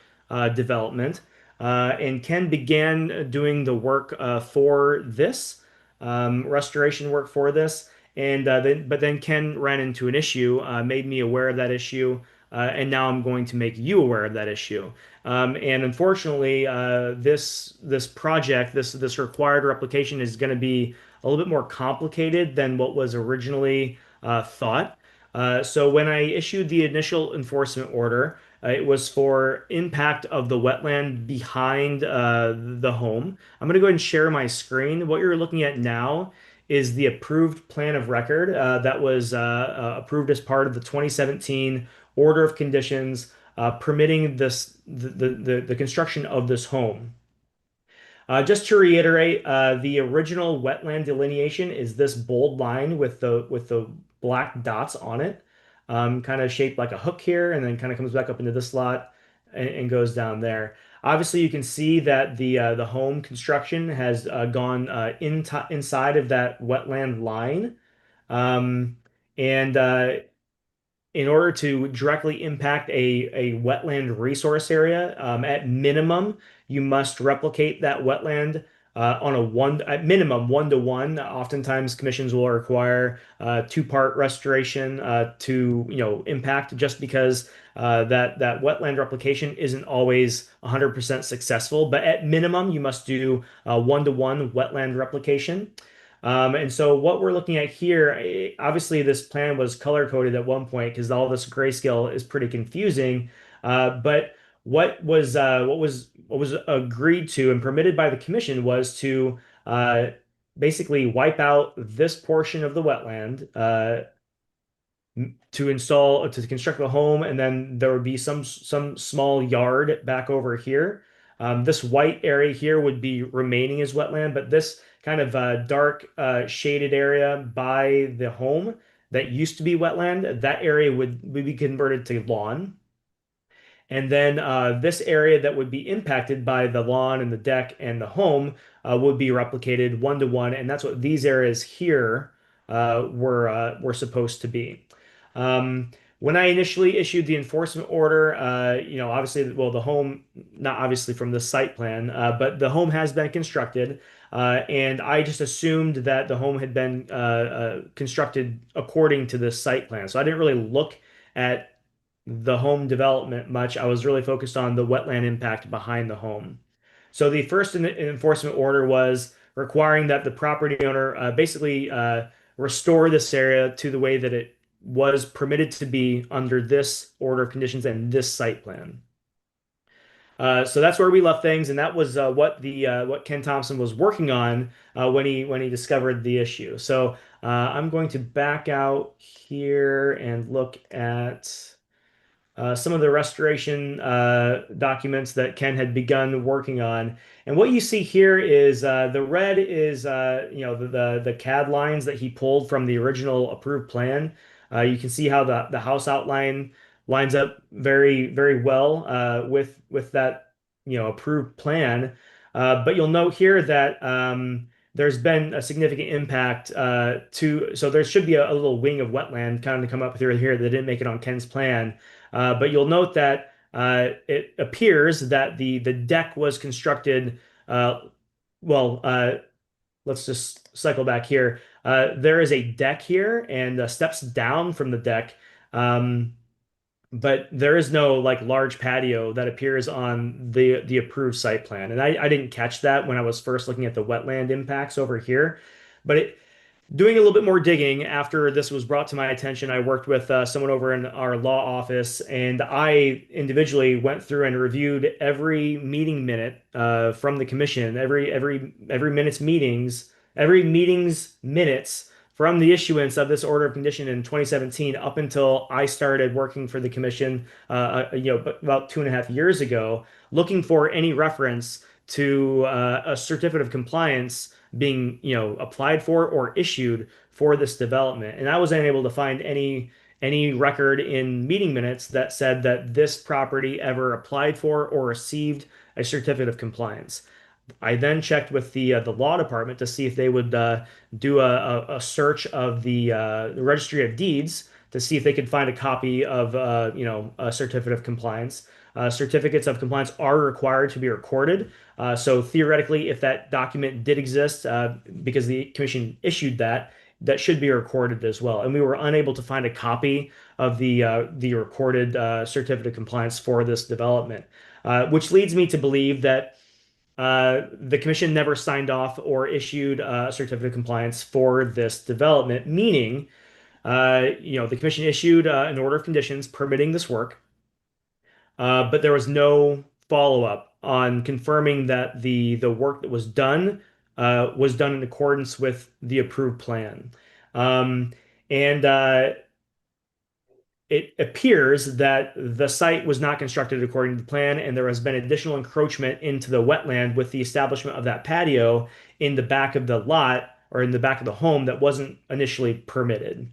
development. And Ken began doing the work for this restoration work for this. But then Ken ran into an issue, made me aware of that issue, and now I'm going to make you aware of that issue. And unfortunately, this project, this required replication is going to be a little bit more complicated than what was originally thought. So when I issued the initial enforcement order, it was for impact of the wetland behind the home. I'm going to go ahead and share my screen. What you're looking at now is the approved plan of record that was approved as part of the 2017 order of conditions permitting the construction of this home. Just to reiterate, the original wetland delineation is this bold line with the black dots on it, kind of shaped like a hook here, and then kind of comes back up into this slot and goes down there. Obviously, you can see that the home construction has gone inside of that wetland line, and in order to directly impact a wetland resource area, at minimum, you must replicate that wetland at minimum 1-to-1. Oftentimes, commissions will require two-part restoration to impact, just because that wetland replication isn't always 100% successful. But at minimum, you must do 1-to-1 wetland replication. And so what we're looking at here, obviously this plan was color coded at one point because all this grayscale is pretty confusing. But what was agreed to and permitted by the commission was to basically wipe out this portion of the wetland to construct the home, and then there would be some small yard back over here. This white area here would be remaining as wetland, but this kind of dark shaded area by the home that used to be wetland, that area would be converted to lawn. And then this area that would be impacted by the lawn and the deck and the home would be replicated 1-to-1, and that's what these areas here were supposed to be. When I initially issued the enforcement order, obviously, well, the home, not obviously from the site plan, but the home has been constructed, and I just assumed that the home had been constructed according to the site plan. So I didn't really look at the home development much. I was really focused on the wetland impact behind the home. So the first enforcement order was requiring that the property owner basically restore this area to the way that it was permitted to be under this order of conditions and this site plan. So that's where we left things, and that was what Ken Thompson was working on when he discovered the issue. So I'm going to back out here and look at some of the restoration documents that Ken had begun working on. And what you see here is the red is the CAD lines that he pulled from the original approved plan. You can see how the house outline lines up very, very well with that approved plan. But you'll note here that there's been a significant impact so there should be a little wing of wetland kind of come up through here that didn't make it on Ken's plan. But you'll note that it appears that the deck was constructed, let's just cycle back here. There is a deck here and steps down from the deck, but there is no like large patio that appears on the approved site plan. And I didn't catch that when I was first looking at the wetland impacts over here. But doing a little bit more digging after this was brought to my attention, I worked with someone over in our law office, and I individually went through and reviewed every meeting minute from the commission, every meeting's minutes from the issuance of this order of condition in 2017 up until I started working for the commission, about 2.5 years ago, looking for any reference to a certificate of compliance being applied for or issued for this development. And I was unable to find any record in meeting minutes that said that this property ever applied for or received a certificate of compliance. I then checked with the law department to see if they would do a search of the registry of deeds to see if they could find a copy of a certificate of compliance. Certificates of compliance are required to be recorded. So theoretically, if that document did exist, because the commission issued that should be recorded as well. And we were unable to find a copy of the recorded certificate of compliance for this development, which leads me to believe that the commission never signed off or issued a certificate of compliance for this development, meaning the commission issued an order of conditions permitting this work. But there was no follow-up on confirming that the work that was done in accordance with the approved plan. And it appears that the site was not constructed according to the plan, and there has been additional encroachment into the wetland with the establishment of that patio in the back of the lot or in the back of the home that wasn't initially permitted.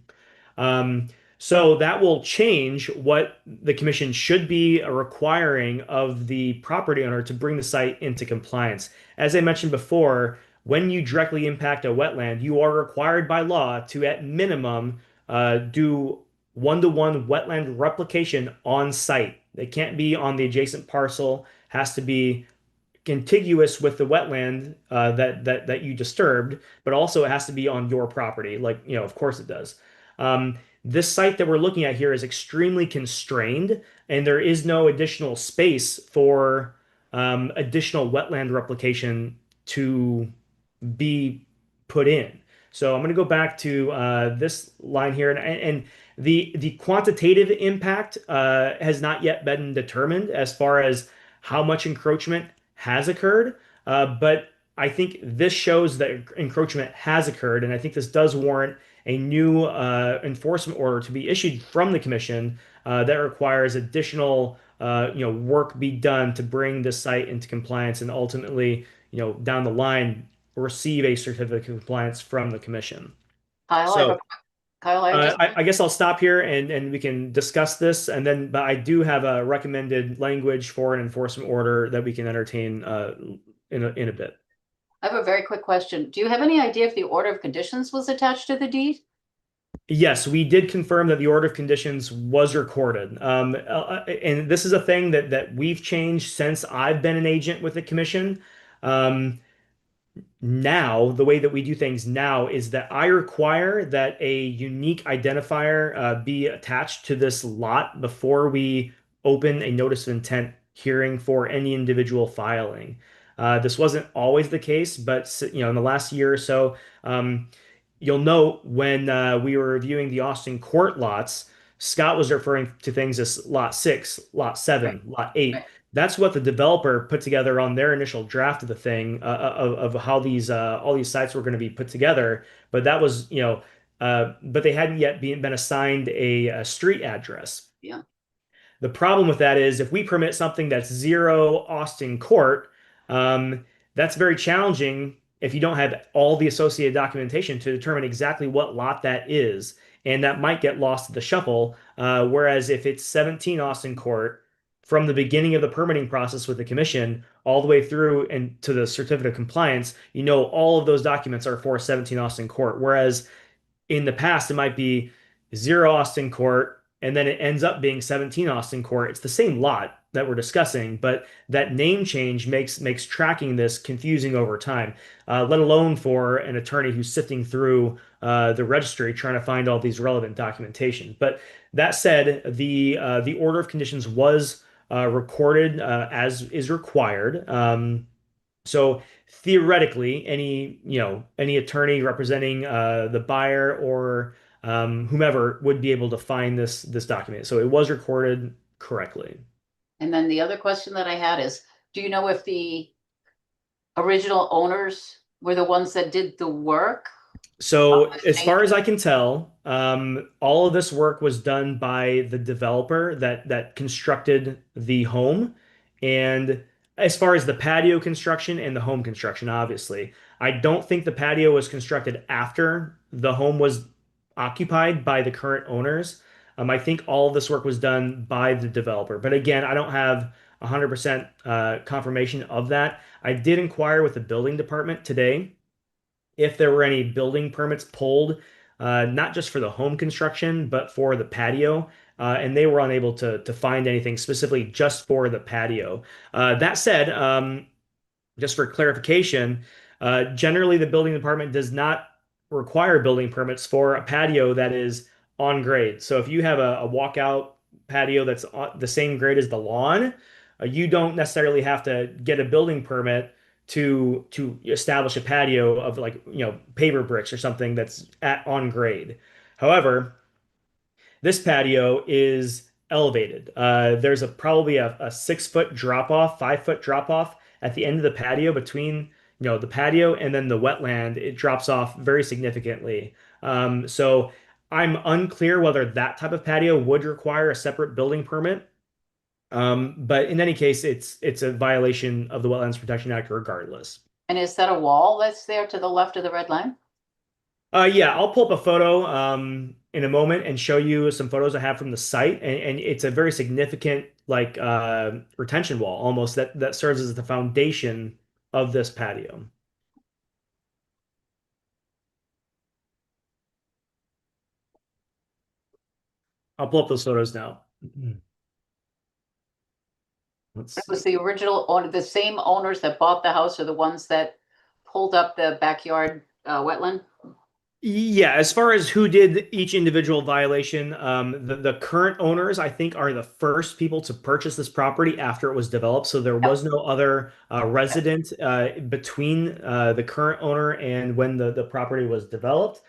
So that will change what the commission should be requiring of the property owner to bring the site into compliance. As I mentioned before, when you directly impact a wetland, you are required by law to, at minimum, do 1-to-1 wetland replication on site. It can't be on the adjacent parcel, has to be contiguous with the wetland that you disturbed, but also it has to be on your property, like, of course it does. This site that we're looking at here is extremely constrained, and there is no additional space for additional wetland replication to be put in. So I'm going to go back to this line here, and the quantitative impact has not yet been determined as far as how much encroachment has occurred, but I think this shows that encroachment has occurred, and I think this does warrant a new enforcement order to be issued from the commission that requires additional work be done to bring the site into compliance and ultimately, down the line, receive a certificate of compliance from the commission. Kyle, So Kyle, I just, I guess I'll stop here and we can discuss this, and then but I do have a recommended language for an enforcement order that we can entertain in a bit. I have a very quick question. Do you have any idea if the order of conditions was attached to the deed? Yes, we did confirm that the order of conditions was recorded. And this is a thing that we've changed since I've been an agent with the commission. Um, Now, the way that we do things now is that I require that a unique identifier be attached to this lot before we open a notice of intent hearing for any individual filing. This wasn't always the case, but in the last year or so, you'll note when we were reviewing the Austin Court lots, Scott was referring to things as Lot 6, Lot 7, Lot 8. Right. That's what the developer put together on their initial draft of the thing of how these all these sites were going to be put together. But that was, but they hadn't yet been assigned a street address. Yeah. The problem with that is if we permit something that's 0 Austin Court, that's very challenging if you don't have all the associated documentation to determine exactly what lot that is. And that might get lost to the shuffle. Whereas if it's 17 Austin Court, from the beginning of the permitting process with the commission all the way through and to the certificate of compliance, all of those documents are for 17 Austin Court. Whereas in the past, it might be 0 Austin Court, and then it ends up being 17 Austin Court. It's the same lot that we're discussing, but that name change makes tracking this confusing over time, let alone for an attorney who's sifting through the registry trying to find all these relevant documentation. But that said, the order of conditions was recorded as is required. So theoretically, any attorney representing the buyer or whomever would be able to find this document. So it was recorded correctly. And then the other question that I had is, do you know if the original owners were the ones that did the work? So the as far state? as I can tell, all of this work was done by the developer that constructed the home. And as far as the patio construction and the home construction, obviously, I don't think the patio was constructed after the home was occupied by the current owners. I think all of this work was done by the developer. But again, I don't have 100% confirmation of that. I did inquire with the building department today if there were any building permits pulled, not just for the home construction, but for the patio. And they were unable to find anything specifically just for the patio. That said, just for clarification, generally the building department does not require building permits for a patio that is on grade. So if you have a walkout patio that's on the same grade as the lawn, you don't necessarily have to get a building permit to establish a patio of like paver bricks or something that's on grade. However, this patio is elevated. There's probably a 6 foot drop off, 5 foot drop off at the end of the patio between the patio and then the wetland. It drops off very significantly. So I'm unclear whether that type of patio would require a separate building permit. But in any case, it's a violation of the Wetlands Protection Act regardless. And is that a wall that's there to the left of the red line? Yeah, I'll pull up a photo in a moment and show you some photos I have from the site, and it's a very significant like retention wall almost that serves as the foundation of this patio. I'll pull up those photos now. Let's It was see. the original owner, the same owners that bought the house are the ones that pulled up the backyard wetland? Yeah, as far as who did each individual violation, the current owners, I think, are the first people to purchase this property after it was developed. So there was no other resident between the current owner and when the property was developed.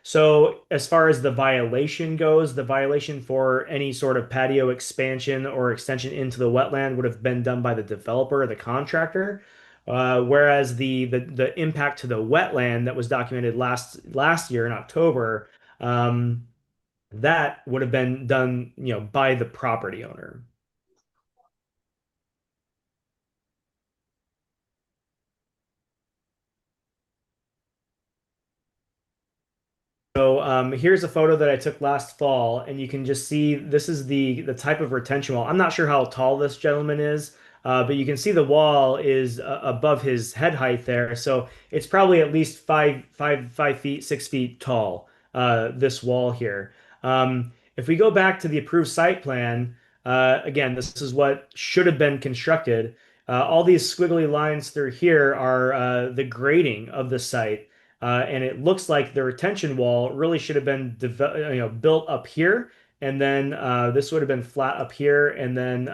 So as far as the violation goes, the violation for any sort of patio expansion or extension into the wetland would have been done by the developer, the contractor. Whereas the impact to the wetland that was documented last year in October, um, that would have been done, by the property owner. So here's a photo that I took last fall, and you can just see this is the type of retention wall. I'm not sure how tall this gentleman is, but you can see the wall is above his head height there. So it's probably at least 5 feet, 6 feet tall, this wall here. If we go back to the approved site plan, again, this is what should have been constructed. All these squiggly lines through here are the grading of the site. And it looks like the retention wall really should have been built up here, and then this would have been flat up here, and then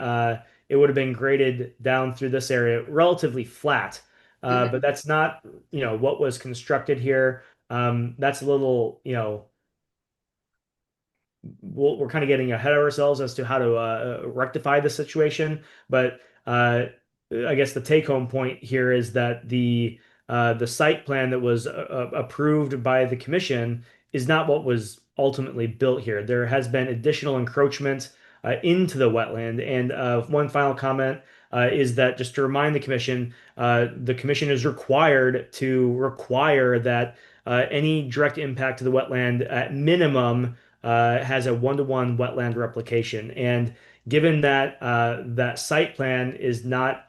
it would have been graded down through this area, relatively flat. But that's not, what was constructed here. That's a little, we're kind of getting ahead of ourselves as to how to rectify the situation. But I guess the take-home point here is that the site plan that was approved by the commission is not what was ultimately built here. There has been additional encroachment into the wetland. And one final comment is that just to remind the commission is required to require that any direct impact to the wetland at minimum has a one-to-one wetland replication. And given that that site plan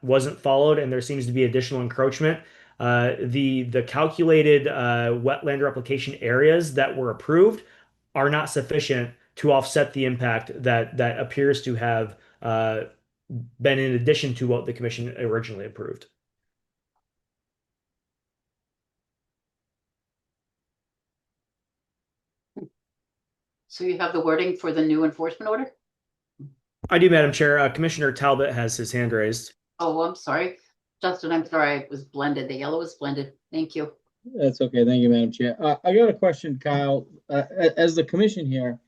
wasn't followed and there seems to be additional encroachment, the calculated wetland replication areas that were approved are not sufficient to offset the impact that appears to have been in addition to what the commission originally approved. So you have the wording for the new enforcement order? I do, Madam Chair. Commissioner Talbot has his hand raised. Oh, I'm sorry. Justin, I'm sorry, it was blended. The yellow was blended. Thank you. That's okay. Thank you, Madam Chair. I got a question, Kyle. As the commission here,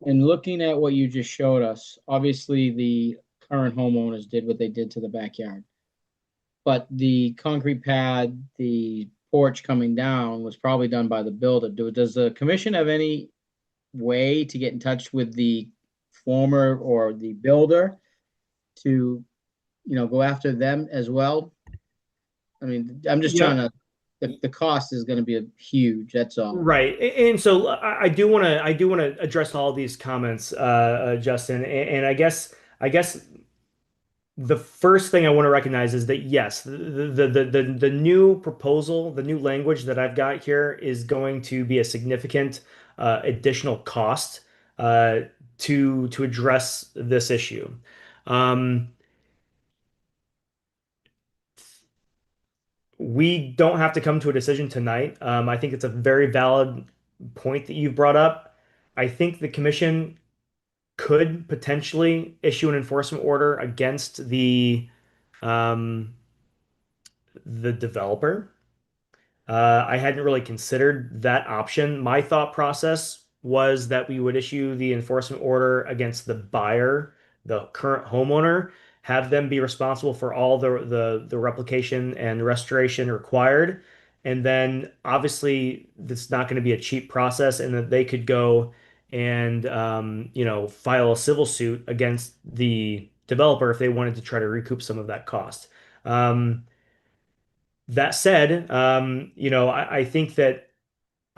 and looking at what you just showed us, obviously the current homeowners did what they did to the backyard. But the concrete pad, the porch coming down was probably done by the builder. Does the commission have any way to get in touch with the former or the builder to, go after them as well? I mean, I'm just trying to, the cost is going to be huge. That's all. Right. And so I do want to address all these comments, Justin. And I guess the first thing I want to recognize is that yes, the new proposal, the new language that I've got here is going to be a significant additional cost to address this issue. We don't have to come to a decision tonight. I think it's a very valid point that you've brought up. I think the commission could potentially issue an enforcement order against um, the developer. I hadn't really considered that option. My thought process was that we would issue the enforcement order against the buyer, the current homeowner, have them be responsible for all the replication and restoration required. And then obviously it's not going to be a cheap process, and that they could go and file a civil suit against the developer if they wanted to try to recoup some of that cost. That said, I think that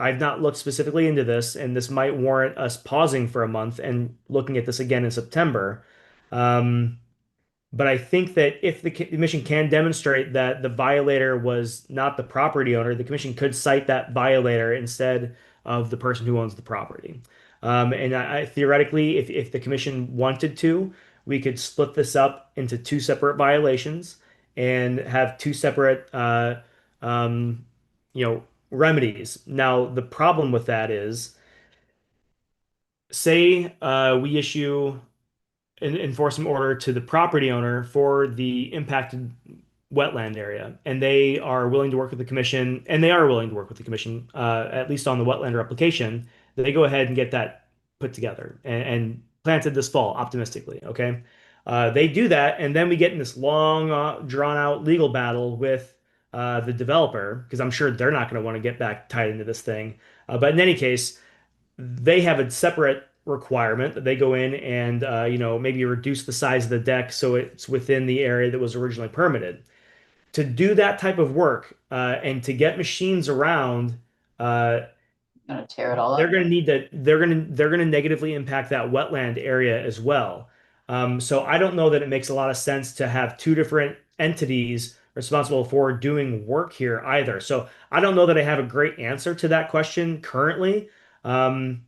I've not looked specifically into this, and this might warrant us pausing for a month and looking at this again in September. Um, but I think that if the commission can demonstrate that the violator was not the property owner, the commission could cite that violator instead of the person who owns the property. And theoretically, if the commission wanted to, we could split this up into two separate violations and have two separate, um, remedies. Now, the problem with that is, say we issue an enforcement order to the property owner for the impacted wetland area, and they are willing to work with the commission, and they are willing to work with the commission, at least on the wetland replication. They go ahead and get that put together and planted this fall, optimistically. Okay. They do that, and then we get in this long, drawn out legal battle with the developer because I'm sure they're not going to want to get back tied into this thing. But in any case, they have a separate requirement that they go in and maybe reduce the size of the deck so it's within the area that was originally permitted. To do that type of work and to get machines around, uh, Gonna tear it all they're up. going to need that. They're going to negatively impact that wetland area as well. So I don't know that it makes a lot of sense to have two different entities responsible for doing work here either. So I don't know that I have a great answer to that question currently. Um,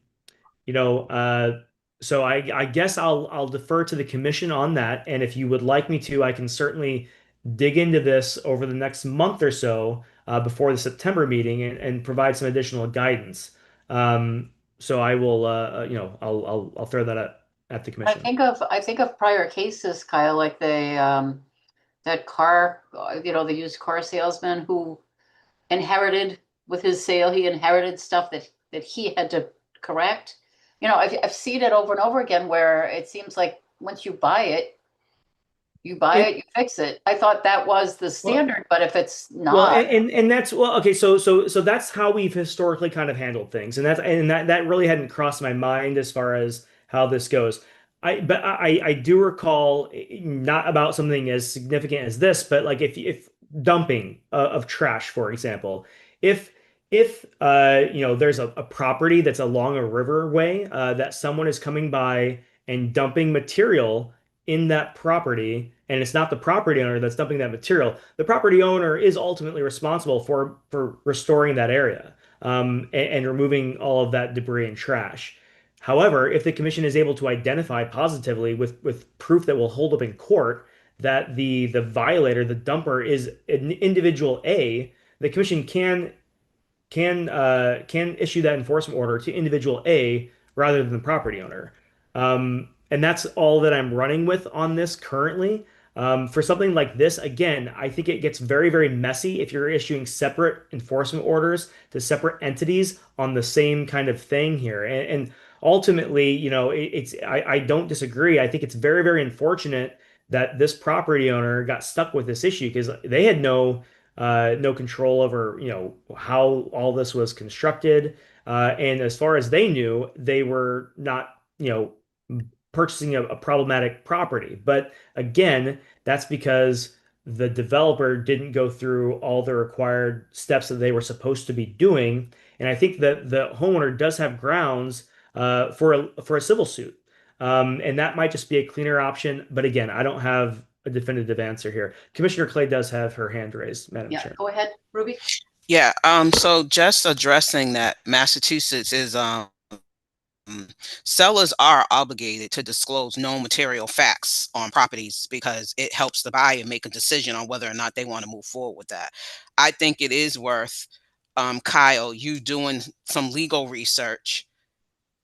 you know, so I guess I'll defer to the commission on that. And if you would like me to, I can certainly dig into this over the next month or so before the September meeting and provide some additional guidance. So I will, I'll throw that at the I commission. think of prior cases, Kyle, like that car, the used car salesman who inherited with his sale, he inherited stuff that he had to correct. I've seen it over and over again where it seems like once you buy it, you fix it. I thought that was the standard, but if it's Well, not, and that's well, okay. So that's how we've historically kind of handled things, and that really hadn't crossed my mind as far as how this goes. I do recall not about something as significant as this, but like if dumping of trash, for example, if there's a property that's along a riverway that someone is coming by and dumping material in that property, and it's not the property owner that's dumping that material, the property owner is ultimately responsible for restoring that area and removing all of that debris and trash. However, if the commission is able to identify positively with proof that will hold up in court that the violator, the dumper, is an individual A, the commission can issue that enforcement order to individual A rather than the property owner. And that's all that I'm running with on this currently. For something like this, again, I think it gets very, very messy if you're issuing separate enforcement orders to separate entities on the same kind of thing here. And ultimately, I don't disagree. I think it's very, very unfortunate that this property owner got stuck with this issue because they had no control over how all this was constructed, and as far as they knew, they were not purchasing a problematic property. But again, that's because the developer didn't go through all the required steps that they were supposed to be doing. And I think that the homeowner does have grounds for a civil suit. And that might just be a cleaner option. But again, I don't have a definitive answer here. Commissioner Clay does have her hand raised, Madam yeah, Chair. go ahead, Ruby. Yeah, so just addressing that, Massachusetts is sellers are obligated to disclose known material facts on properties because it helps the buyer make a decision on whether or not they want to move forward with that. I think it is worth, Kyle, you doing some legal research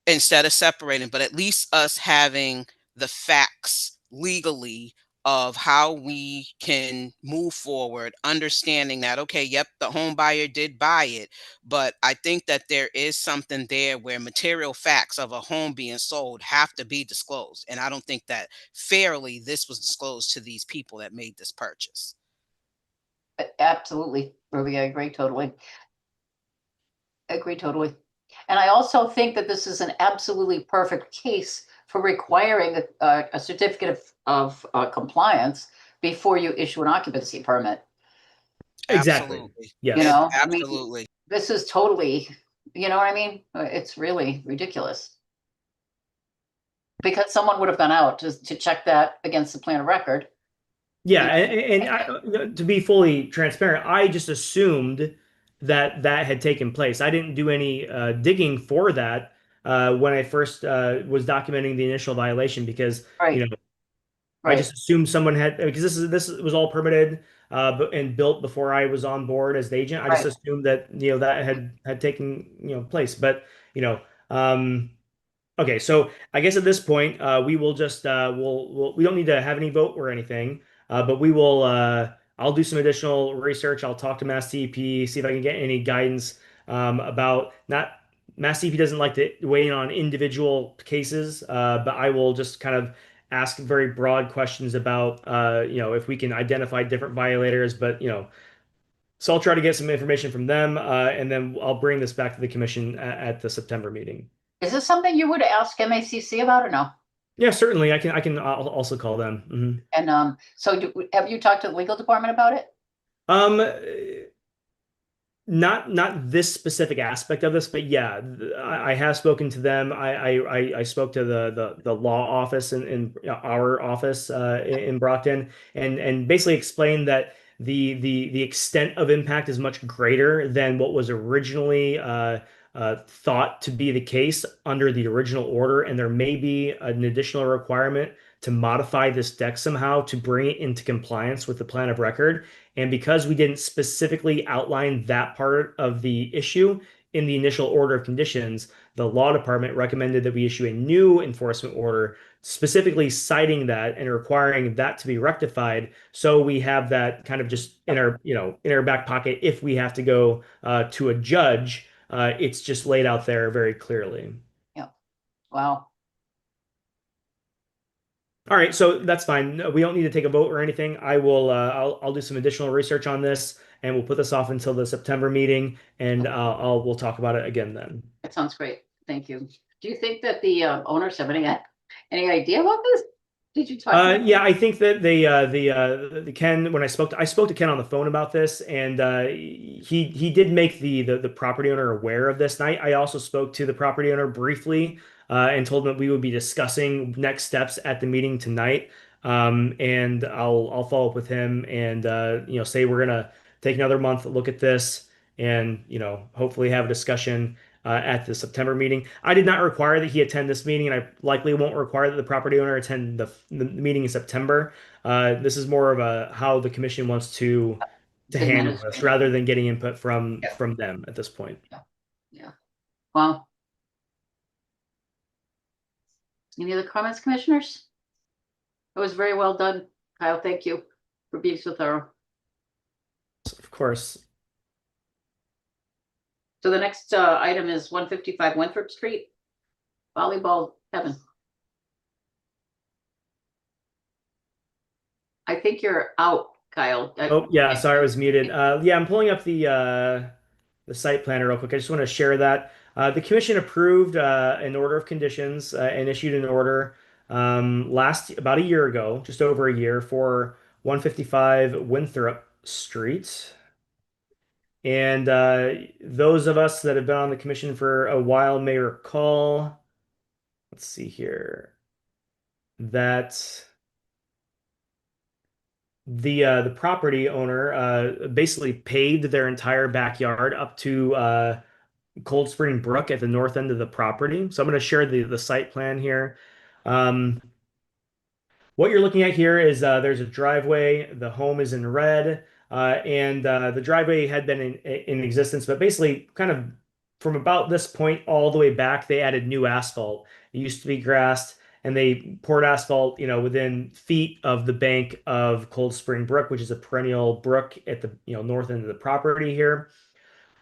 instead of separating, but at least us having the facts legally of how we can move forward, understanding that, okay, yep, the home buyer did buy it, but I think that there is something there where material facts of a home being sold have to be disclosed. And I don't think that fairly this was disclosed to these people that made this purchase. Absolutely, Ruby, I agree totally. Agree totally. And I also think that this is an absolutely perfect case for requiring a certificate of compliance before you issue an occupancy permit. Exactly. Absolutely. Yes. I mean, Absolutely. this is totally, you know what I mean? It's really ridiculous. Because someone would have gone out to check that against the plan of record. Yeah, and to be fully transparent, I just assumed that that had taken place. I didn't do any digging for that when I first was documenting the initial violation because Right, I right, just assumed someone had because this was all permitted and built before I was on board as the agent. I just right. assumed that that had taken place, but you know. Okay, so I guess at this point, we will just we don't need to have any vote or anything, but we will. I'll do some additional research. I'll talk to Mass DEP, see if I can get any guidance about not Mass DEP doesn't like to weigh in on individual cases, but I will just kind of ask very broad questions about, if we can identify different violators, but, so I'll try to get some information from them, and then I'll bring this back to the commission at the September meeting. Is this something you would ask MACC about or no? Yeah, certainly. I'll also call them. Mhm. And so have you talked to the legal department about it? Um, not this specific aspect of this, but yeah, I have spoken to them. I spoke to the law office in our office in Brockton, and basically explained that the extent of impact is much greater than what was originally thought to be the case under the original order, and there may be an additional requirement to modify this deck somehow to bring it into compliance with the plan of record. And because we didn't specifically outline that part of the issue in the initial order of conditions, the law department recommended that we issue a new enforcement order specifically citing that and requiring that to be rectified. So we have that kind of just in our back pocket if we have to go to a judge. It's just laid out there very clearly. Yeah. Wow. All right, so that's fine. No, we don't need to take a vote or anything. I'll do some additional research on this, and we'll put this off until the September meeting, and we'll talk about it again then. That sounds great. Thank you. Do you think that the owners have any idea about this? Did you talk to them? Yeah, I think that the Ken, when I spoke to Ken on the phone about this, and he did make the property owner aware of this. And I also spoke to the property owner briefly and told him that we would be discussing next steps at the meeting tonight. And I'll follow up with him and say we're gonna take another month to look at this and hopefully have a discussion at the September meeting. I did not require that he attend this meeting, and I likely won't require that the property owner attend the meeting in September. This is more of how the commission wants to handle this Administrative. rather than getting input from Yeah. them at this point. Yeah. Well. Any other comments, commissioners? It was very well done, Kyle. Thank you for being so thorough. Of course. So the next item is 155 Winthrop Street, volleyball heaven. I think you're out, Kyle. Oh yeah, sorry, I was muted. Yeah, I'm pulling up the site planner real quick. I just want to share that the commission approved an order of conditions and issued an order about a year ago, just over a year, for 155 Winthrop Street. And those of us that have been on the commission for a while may recall, let's see here, that the property owner basically paved their entire backyard up to Cold Spring Brook at the north end of the property. So I'm going to share the site plan here. What you're looking at here is there's a driveway. The home is in red, and the driveway had been in existence, but basically, kind of from about this point all the way back, they added new asphalt. It used to be grassed, and they poured asphalt, within feet of the bank of Cold Spring Brook, which is a perennial brook at the north end of the property here.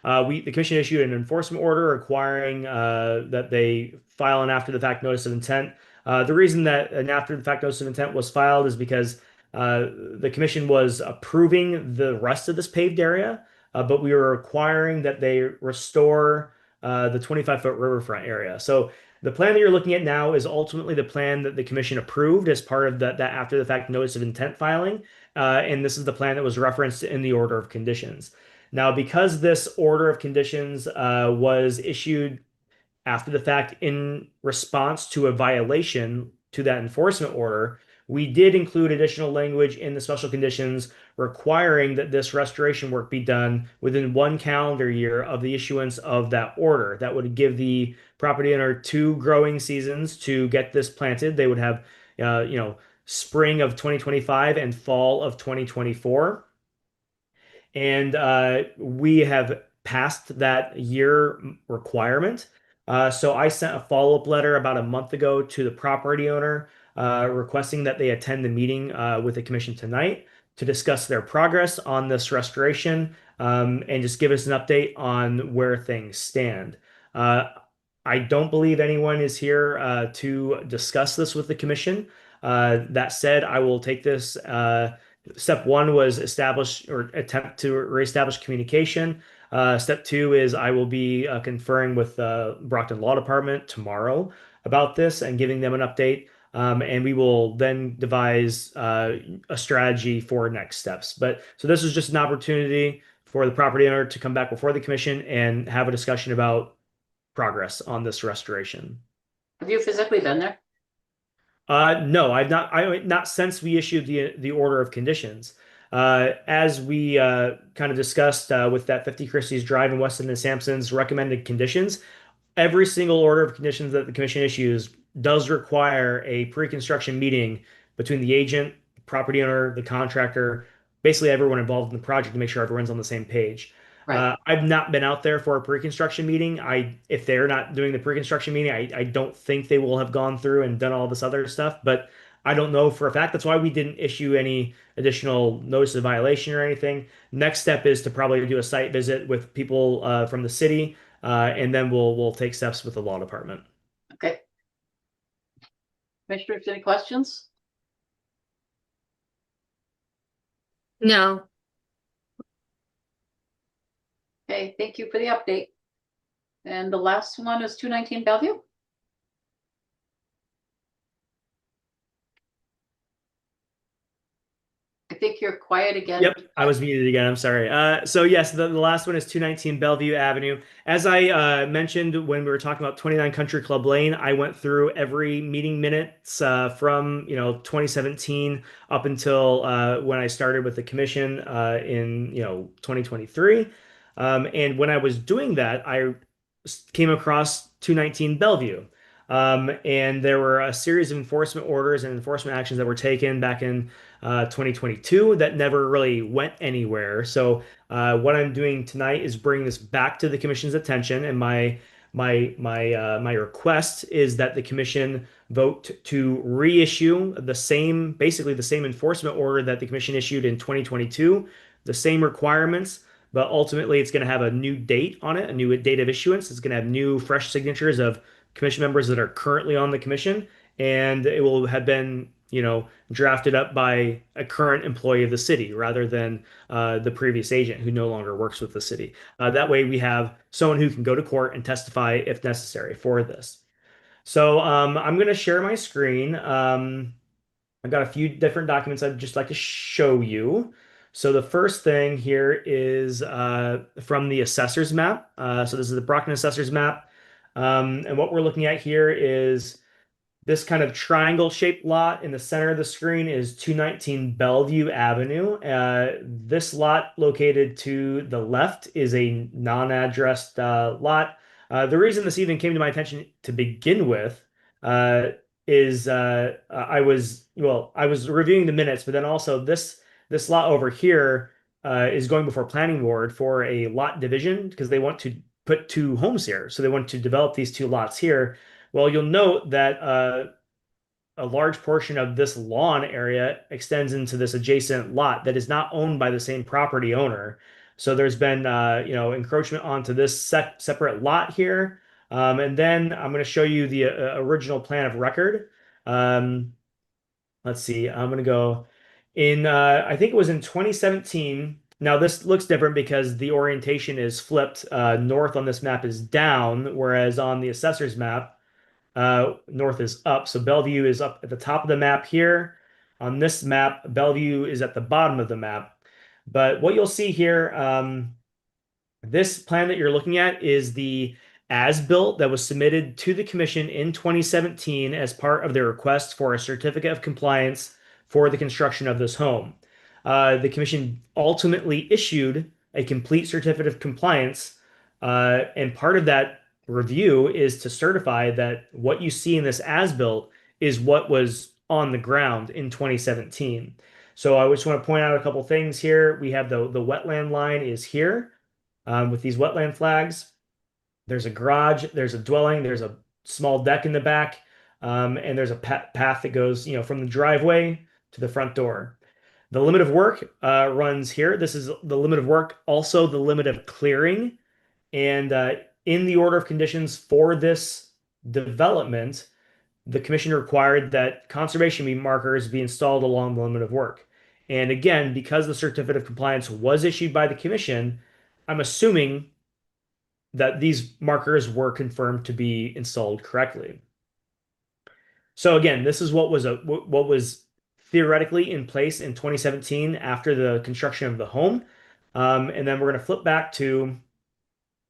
The commission issued an enforcement order requiring that they file an after-the-fact notice of intent. The reason that an after-the-fact notice of intent was filed is because the commission was approving the rest of this paved area, but we were requiring that they restore the 25-foot riverfront area. So the plan that you're looking at now is ultimately the plan that the commission approved as part of that after-the-fact notice of intent filing, and this is the plan that was referenced in the order of conditions. Now, because this order of conditions was issued after the fact in response to a violation to that enforcement order, we did include additional language in the special conditions requiring that this restoration work be done within 1 calendar year of the issuance of that order. That would give the property owner 2 growing seasons to get this planted. They would have, spring of 2025 and fall of 2024. And we have passed that year requirement. So I sent a follow-up letter about a month ago to the property owner requesting that they attend the meeting with the commission tonight to discuss their progress on this restoration and just give us an update on where things stand. I don't believe anyone is here to discuss this with the commission. That said, I will take this. Step one was establish or attempt to reestablish communication. Step two is I will be conferring with the Brockton Law Department tomorrow about this and giving them an update. And we will then devise a strategy for next steps. But so this is just an opportunity for the property owner to come back before the commission and have a discussion about progress on this restoration. Have you physically been there? No, I've not. Not since we issued the order of conditions. As we kind of discussed with that 50 Christie's Drive in Weston and Sampson's recommended conditions, every single order of conditions that the commission issues does require a pre-construction meeting between the agent, property owner, the contractor, basically everyone involved in the project to make sure everyone's on the same page. Right. I've not been out there for a pre-construction meeting. If they're not doing the pre-construction meeting, I don't think they will have gone through and done all this other stuff, but I don't know for a fact. That's why we didn't issue any additional notice of violation or anything. Next step is to probably do a site visit with people from the city, and then we'll take steps with the law department. Okay. Commissioners, any questions? No. Okay, thank you for the update. And the last one is 219 Bellevue. I think you're quiet again. Yep, I was muted again. I'm sorry. So yes, the last one is 219 Bellevue Avenue. As I mentioned when we were talking about 29 Country Club Lane, I went through every meeting minutes from 2017 up until when I started with the commission in 2023. And when I was doing that, I came across 219 Bellevue. And there were a series of enforcement orders and enforcement actions that were taken back in 2022 that never really went anywhere. So what I'm doing tonight is bringing this back to the commission's attention, and my request is that the commission vote to reissue basically the same enforcement order that the commission issued in 2022, the same requirements. But ultimately, it's going to have a new date on it, a new date of issuance. It's going to have new, fresh signatures of commission members that are currently on the commission, and it will have been, drafted up by a current employee of the city rather than the previous agent who no longer works with the city. That way, we have someone who can go to court and testify if necessary for this. So I'm going to share my screen. I've got a few different documents I'd just like to show you. So the first thing here is from the assessor's map. So this is the Brockton assessor's map. And what we're looking at here is this kind of triangle shaped lot in the center of the screen is 219 Bellevue Avenue. This lot located to the left is a non-addressed lot. The reason this even came to my attention to begin with is I was reviewing the minutes, but then also this lot over here is going before planning board for a lot division because they want to put two homes here. So they want to develop these two lots here. Well, you'll note that a large portion of this lawn area extends into this adjacent lot that is not owned by the same property owner. So there's been encroachment onto this separate lot here. And then I'm going to show you the original plan of record. Let's see. I'm going to go in, I think it was in 2017. Now this looks different because the orientation is flipped. North on this map is down, whereas on the assessor's map, north is up. So Bellevue is up at the top of the map here. On this map, Bellevue is at the bottom of the map. But what you'll see here, this plan that you're looking at is the as-built that was submitted to the commission in 2017 as part of their request for a certificate of compliance for the construction of this home. The commission ultimately issued a complete certificate of compliance, and part of that review is to certify that what you see in this as-built is what was on the ground in 2017. So I just want to point out a couple things here. We have the wetland line is here with these wetland flags. There's a garage, there's a dwelling, there's a small deck in the back, and there's a path that goes, from the driveway to the front door. The limit of work runs here. This is the limit of work, also the limit of clearing. And in the order of conditions for this development, the commission required that conservation markers be installed along the limit of work. And again, because the certificate of compliance was issued by the commission, I'm assuming that these markers were confirmed to be installed correctly. So again, this is what was theoretically in place in 2017 after the construction of the home. And then we're going to flip back to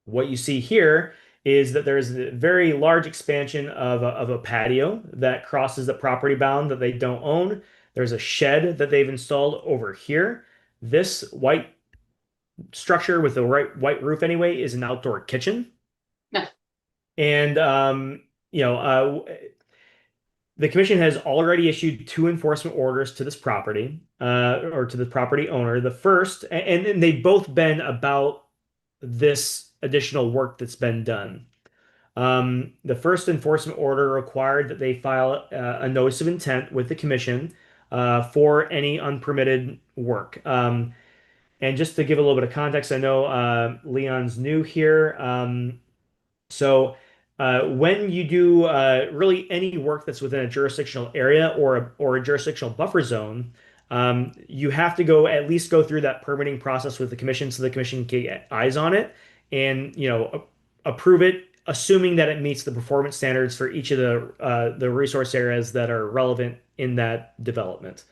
what you see here is that there's a very large expansion of a patio that crosses the property bound that they don't own. There's a shed that they've installed over here. This white structure with the white roof anyway is an outdoor kitchen. Yeah. And the commission has already issued 2 enforcement orders to this property, or to the property owner. The first, and they've both been about this additional work that's been done. The first enforcement order required that they file a notice of intent with the commission for any unpermitted work. And just to give a little bit of context, I know Leon's new here. So when you do really any work that's within a jurisdictional area or a jurisdictional buffer zone, you have to at least go through that permitting process with the commission so the commission can get eyes on it and approve it, assuming that it meets the performance standards for each of the resource areas that are relevant in that development.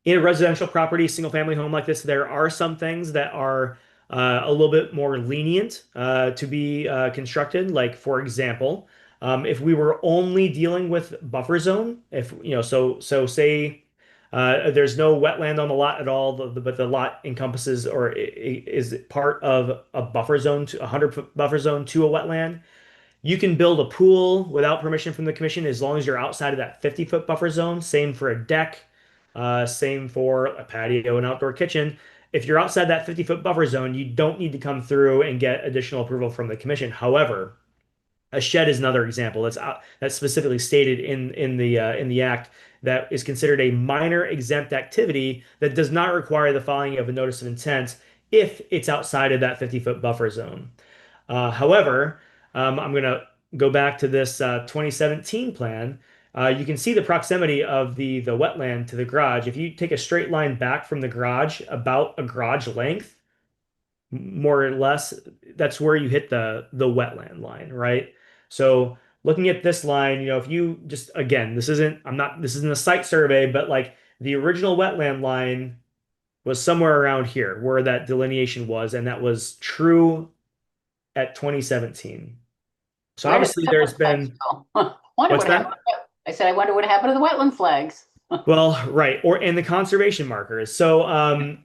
In a residential property, single family home like this, there are some things that are a little bit more lenient to be constructed. Like, for example, if we were only dealing with buffer zone, if so say there's no wetland on the lot at all, but the lot encompasses or is part of a buffer zone, to a 100-foot buffer zone to a wetland. You can build a pool without permission from the commission as long as you're outside of that 50-foot buffer zone. Same for a deck. Same for a patio and outdoor kitchen. If you're outside that 50-foot buffer zone, you don't need to come through and get additional approval from the commission. However, a shed is another example that's specifically stated in the act that is considered a minor exempt activity that does not require the filing of a notice of intent if it's outside of that 50-foot buffer zone. However, I'm going to go back to this 2017 plan. You can see the proximity of the wetland to the garage. If you take a straight line back from the garage, about a garage length, more or less, that's where you hit the wetland line, right? So looking at this line, if you just, again, this isn't a site survey, but like the original wetland line was somewhere around here where that delineation was, and that was true at 2017. So Where did obviously the there's wetland flags been, go? Wonder what's what that? happened. I said, I wonder what happened to the wetland flags. Well, right, and the conservation markers. So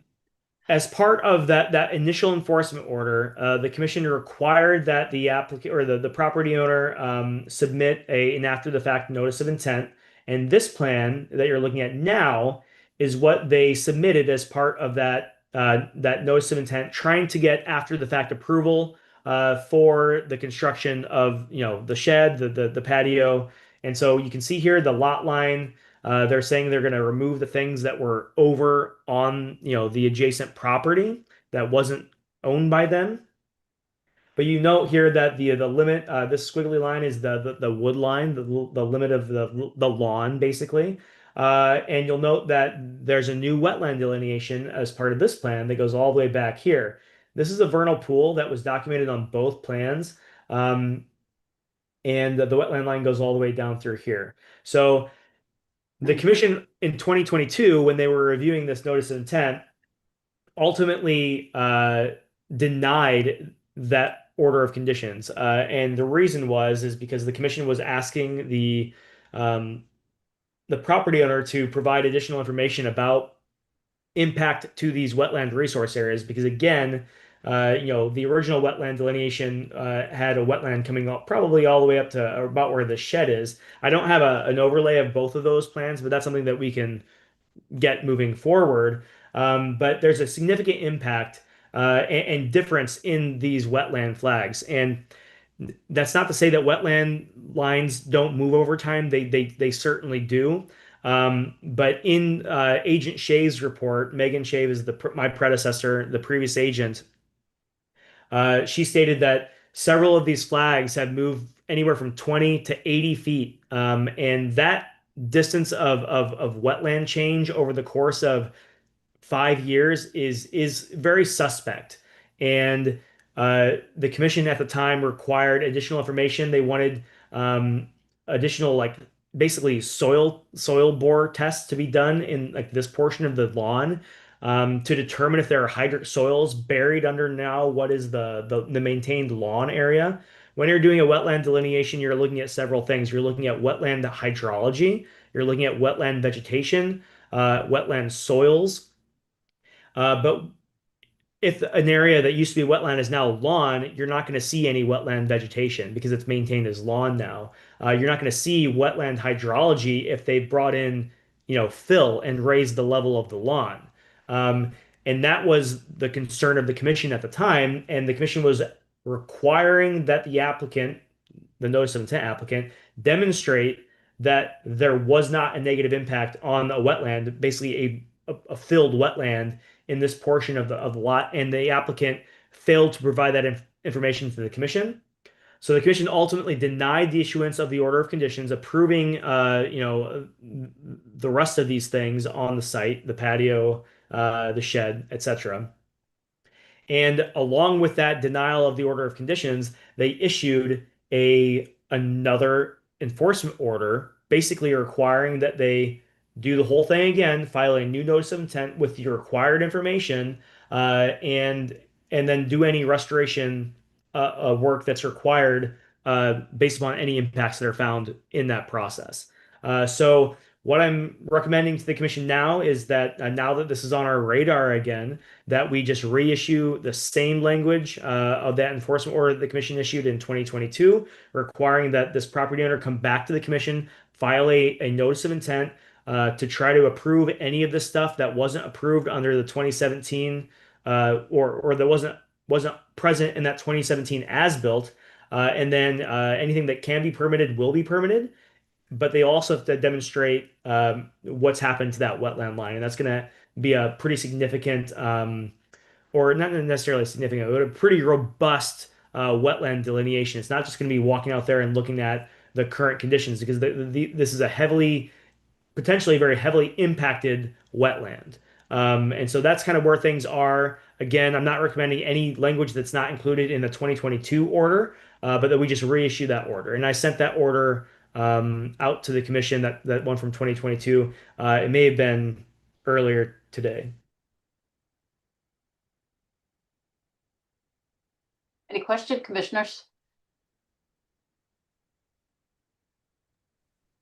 as part of that initial enforcement order, the commission required that the applicant or the property owner submit an after the fact notice of intent. And this plan that you're looking at now is what they submitted as part of that notice of intent, trying to get after the fact approval for the construction of the shed, the patio. And so you can see here the lot line. They're saying they're going to remove the things that were over on, the adjacent property that wasn't owned by them. But you note here that the limit, this squiggly line is the wood line, the limit of the lawn, basically. And you'll note that there's a new wetland delineation as part of this plan that goes all the way back here. This is a vernal pool that was documented on both plans. And the wetland line goes all the way down through here. So the commission in 2022, when they were reviewing this notice of intent, ultimately denied that order of conditions. And the reason is because the commission was asking the property owner to provide additional information about impact to these wetland resource areas. Because again, the original wetland delineation had a wetland coming up probably all the way up to about where the shed is. I don't have an overlay of both of those plans, but that's something that we can get moving forward. But there's a significant impact and difference in these wetland flags. And that's not to say that wetland lines don't move over time. They certainly do. But in Agent Shave's report, Megan Shave is my predecessor, the previous agent. She stated that several of these flags have moved anywhere from 20 to 80 feet. And that distance of wetland change over the course of 5 years is very suspect. And the commission at the time required additional information. They wanted additional, like, basically soil bore tests to be done in like this portion of the lawn, to determine if there are hydric soils buried under now what is the maintained lawn area. When you're doing a wetland delineation, you're looking at several things. You're looking at wetland hydrology, you're looking at wetland vegetation, wetland soils. But if an area that used to be wetland is now lawn, you're not going to see any wetland vegetation because it's maintained as lawn now. You're not going to see wetland hydrology if they brought in, fill and raised the level of the lawn. Um, and that was the concern of the commission at the time. And the commission was requiring that the notice of intent applicant, demonstrate that there was not a negative impact on a wetland, basically a filled wetland in this portion of the lot, and the applicant failed to provide that information to the commission. So the commission ultimately denied the issuance of the order of conditions, approving, the rest of these things on the site, the patio, the shed, etc. And along with that denial of the order of conditions, they issued another enforcement order, basically requiring that they do the whole thing again, file a new notice of intent with the required information, and then do any restoration work that's required based upon any impacts that are found in that process. So what I'm recommending to the commission now is that now that this is on our radar again, that we just reissue the same language of that enforcement order that the commission issued in 2022, requiring that this property owner come back to the commission, file a notice of intent to try to approve any of the stuff that wasn't approved under the 2017 or that wasn't present in that 2017 as built, and then anything that can be permitted will be permitted. But they also have to demonstrate what's happened to that wetland line, and that's going to be a pretty significant, or not necessarily significant, but a pretty robust wetland delineation. It's not just going to be walking out there and looking at the current conditions, because this is a potentially very heavily impacted wetland. And so that's kind of where things are. Again, I'm not recommending any language that's not included in the 2022 order, but that we just reissue that order. And I sent that order out to the commission, that one from 2022. It may have been earlier today. Any question, commissioners?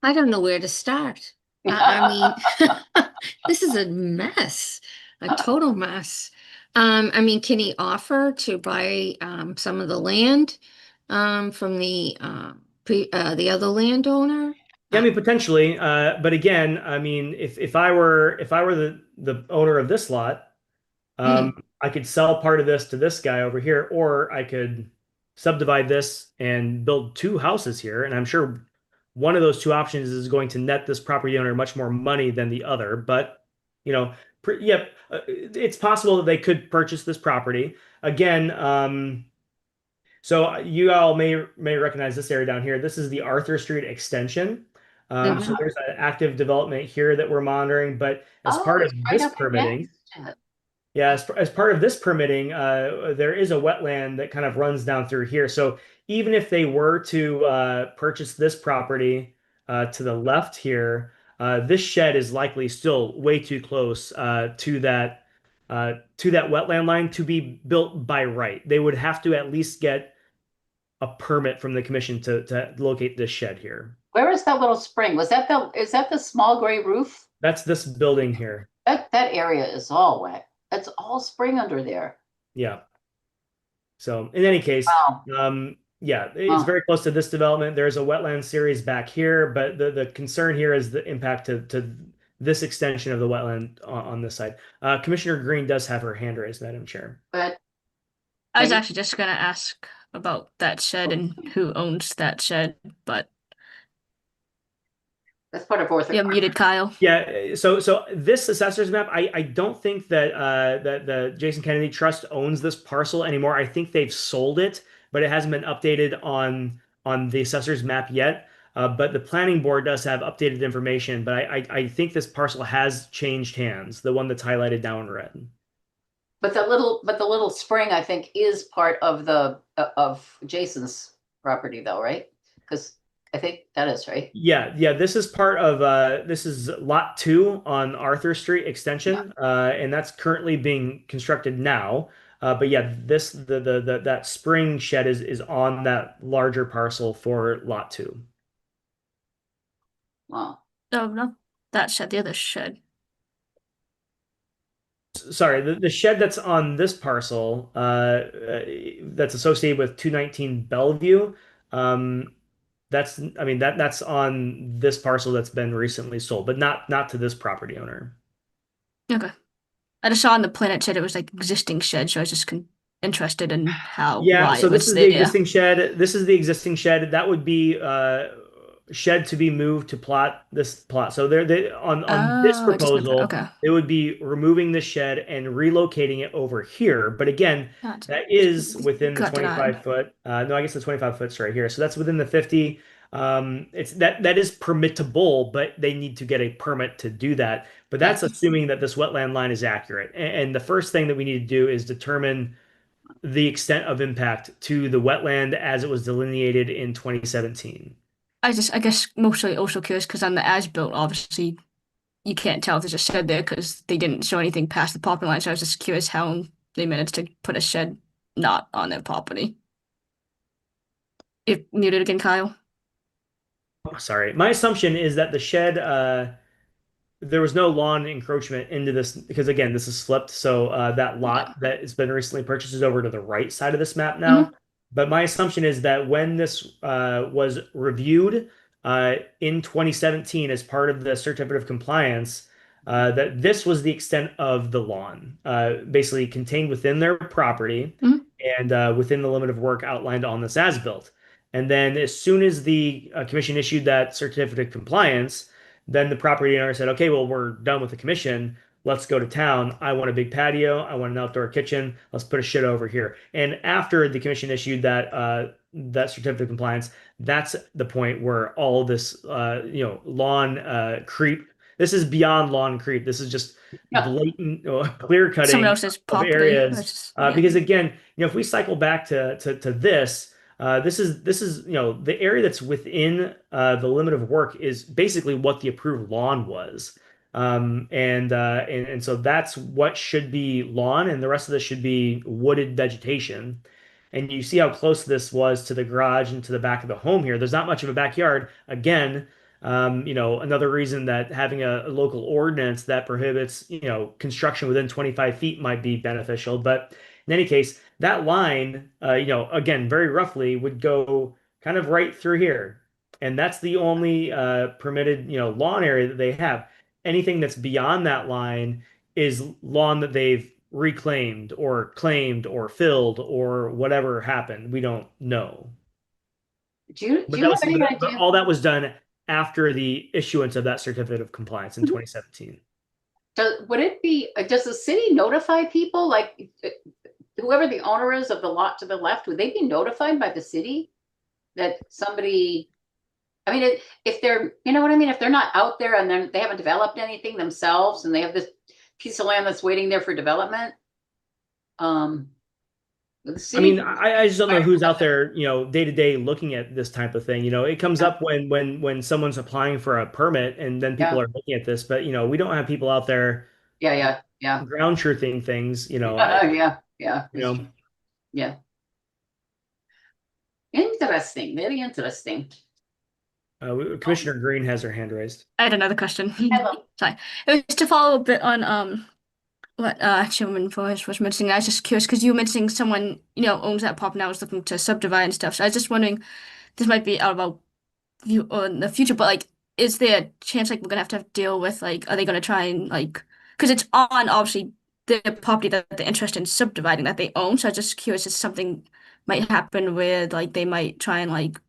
I don't know where to start. I mean, this is a mess, a total mess. I mean, can he offer to buy some of the land from the other landowner? Yeah, I mean, potentially, but again, I mean, if I were the owner of this lot, I could sell part of this to this guy over here, or I could subdivide this and build two houses here. And I'm sure one of those two options is going to net this property owner much more money than the other. But, it's possible that they could purchase this property. Again, so you all may recognize this area down here. This is the Arthur Street extension. So there's an active development here that we're monitoring, but as part of it's right this up permitting, against it. yeah, as part of this permitting, there is a wetland that kind of runs down through here. So even if they were to purchase this property to the left here, this shed is likely still way too close to that wetland line to be built by right. They would have to at least get a permit from the commission to locate this shed here. Where is that little spring? Is that the small gray roof? That's this building here. That area is all wet. That's all spring under there. Yeah. So in any case, Wow. yeah, it's very close to this development. There's a wetland series back here, but the concern here is the impact to this extension of the wetland on this side. Commissioner Green does have her hand raised, Madam Chair. But I was actually just gonna ask about that shed and who owns that shed, but that's part of Ortho. you're muted, Kyle. Yeah, so this assessor's map, I don't think that that the Jason Kennedy Trust owns this parcel anymore. I think they've sold it, but it hasn't been updated on on the assessor's map yet. But the planning board does have updated information. But I think this parcel has changed hands, the one that's highlighted down in red. But the little spring, I think, is part of the of Jason's property though, right? Because I think that is right. Yeah, this is part of this is lot 2 on Arthur Street extension. And that's currently being constructed now. But yeah, that spring shed is on that larger parcel for lot 2. Wow. Oh, no, that shed, the other shed. Sorry, the shed that's on this parcel, that's associated with 219 Bellevue. That's, I mean, that's on this parcel that's been recently sold, but not to this property owner. Okay. I just saw on the plan it said it was like existing shed, so I was just interested in Yeah, why so it this was is there. the existing shed. This is the existing shed. That would be shed to be moved to this plot. So on this Oh, it just meant that. proposal, Okay. it would be removing the shed and relocating it over here. But again, Gotcha. that is within the Got denied. 25 foot. No, I guess the 25 foot's right here. So that's within the 50. It's that is permittable, but they need to get a permit to do that. But that's assuming that this wetland line is accurate. And the first thing that we need to do is determine the extent of impact to the wetland as it was delineated in 2017. I guess mostly also curious because on the as-built, obviously, you can't tell if there's a shed there because they didn't show anything past the property line. So I was just curious how they managed to put a shed not on their property. If muted again, Kyle. Oh, sorry. My assumption is that the shed, there was no lawn encroachment into this because again, this is flipped. So that lot that has been recently purchased is over to the right side of this map now. But my assumption is that when this was reviewed in 2017 as part of the certificate of compliance, that this was the extent of the lawn, basically contained within their property and within the limit of work outlined on this as-built. And then as soon as the commission issued that certificate of compliance, then the property owner said, okay, well, we're done with the commission. Let's go to town. I want a big patio. I want an outdoor kitchen. Let's put a shed over here. And after the commission issued that certificate of compliance, that's the point where all this lawn creep. This is beyond lawn creep. This is just blatant clear cutting Someone else's of property. areas. Because again, if we cycle back to this. This is the area that's within the limit of work is basically what the approved lawn was, and so that's what should be lawn, and the rest of this should be wooded vegetation. And you see how close this was to the garage and to the back of the home here. There's not much of a backyard. Again, another reason that having a local ordinance that prohibits construction within 25 feet might be beneficial, but in any case, that line, again, very roughly would go kind of right through here. And that's the only permitted, lawn area that they have. Anything that's beyond that line is lawn that they've reclaimed or claimed or filled or whatever happened. We don't know. Do you have any idea? But all that was done after the issuance of that certificate of compliance in 2017. Does the city notify people, like whoever the owner is of the lot to the left, would they be notified by the city that somebody, I mean, if they're, you know what I mean? If they're not out there and then they haven't developed anything themselves and they have this piece of land that's waiting there for development. I mean, I just don't know who's out there, day to day looking at this type of thing. It comes up when someone's applying for a permit and then people are looking at this, but we don't have people out there. Yeah. Ground truthing things, Yeah. Interesting. Very interesting. Commissioner Green has her hand raised. I had another question. Hello. Sorry. It was to follow a bit on what Chairman Forrest was mentioning. I was just curious because you were mentioning someone, owns that property now is looking to subdivide and stuff. So I was just wondering, this might be out of our view in the future, but like, is there a chance like we're gonna have to deal with like, are they gonna try and like, because it's on obviously the property that they're interested in subdividing that they own. So I was just curious if something might happen where like they might try and like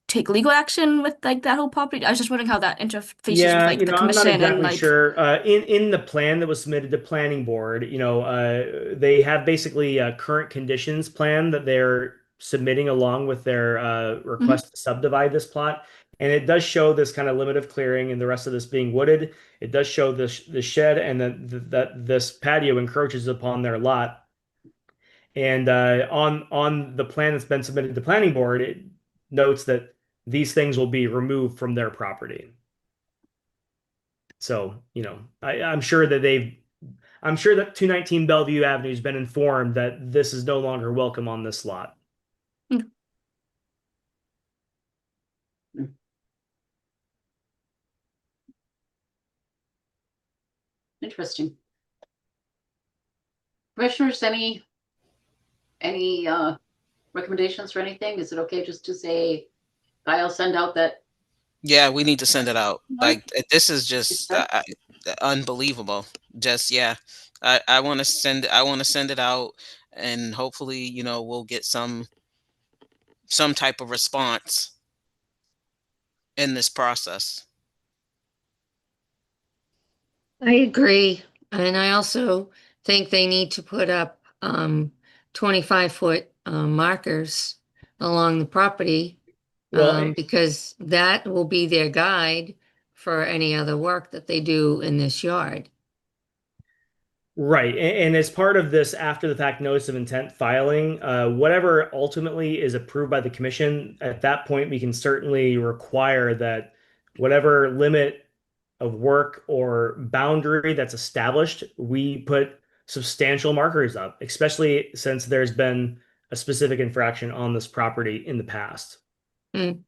take legal action with like that whole property. I was just wondering how that interfaces with like the I'm not commission exactly and like sure. In the plan that was submitted to planning board, they have basically a current conditions plan that they're submitting along with their request to subdivide this plot. And it does show this kind of limit of clearing and the rest of this being wooded. It does show the shed and that this patio encroaches upon their lot. And on the plan that's been submitted to the planning board, it notes that these things will be removed from their property. So, I'm sure that 219 Bellevue Avenue has been informed that this is no longer welcome on this lot. Interesting. Commissioners, any recommendations or anything? Is it okay just to say, Kyle, send out that? Yeah, we need to send it out. Like, this is just unbelievable. Just, yeah, I want to send it out, and hopefully, we'll get some type of response in this process. I agree. And I also think they need to put up 25-foot markers along the property Well, because that will be their guide for any other work that they do in this yard. right. And as part of this after the fact notice of intent filing, whatever ultimately is approved by the commission, at that point, we can certainly require that whatever limit of work or boundary that's established, we put substantial markers up, especially since there's been a specific infraction on this property in the past. Mm.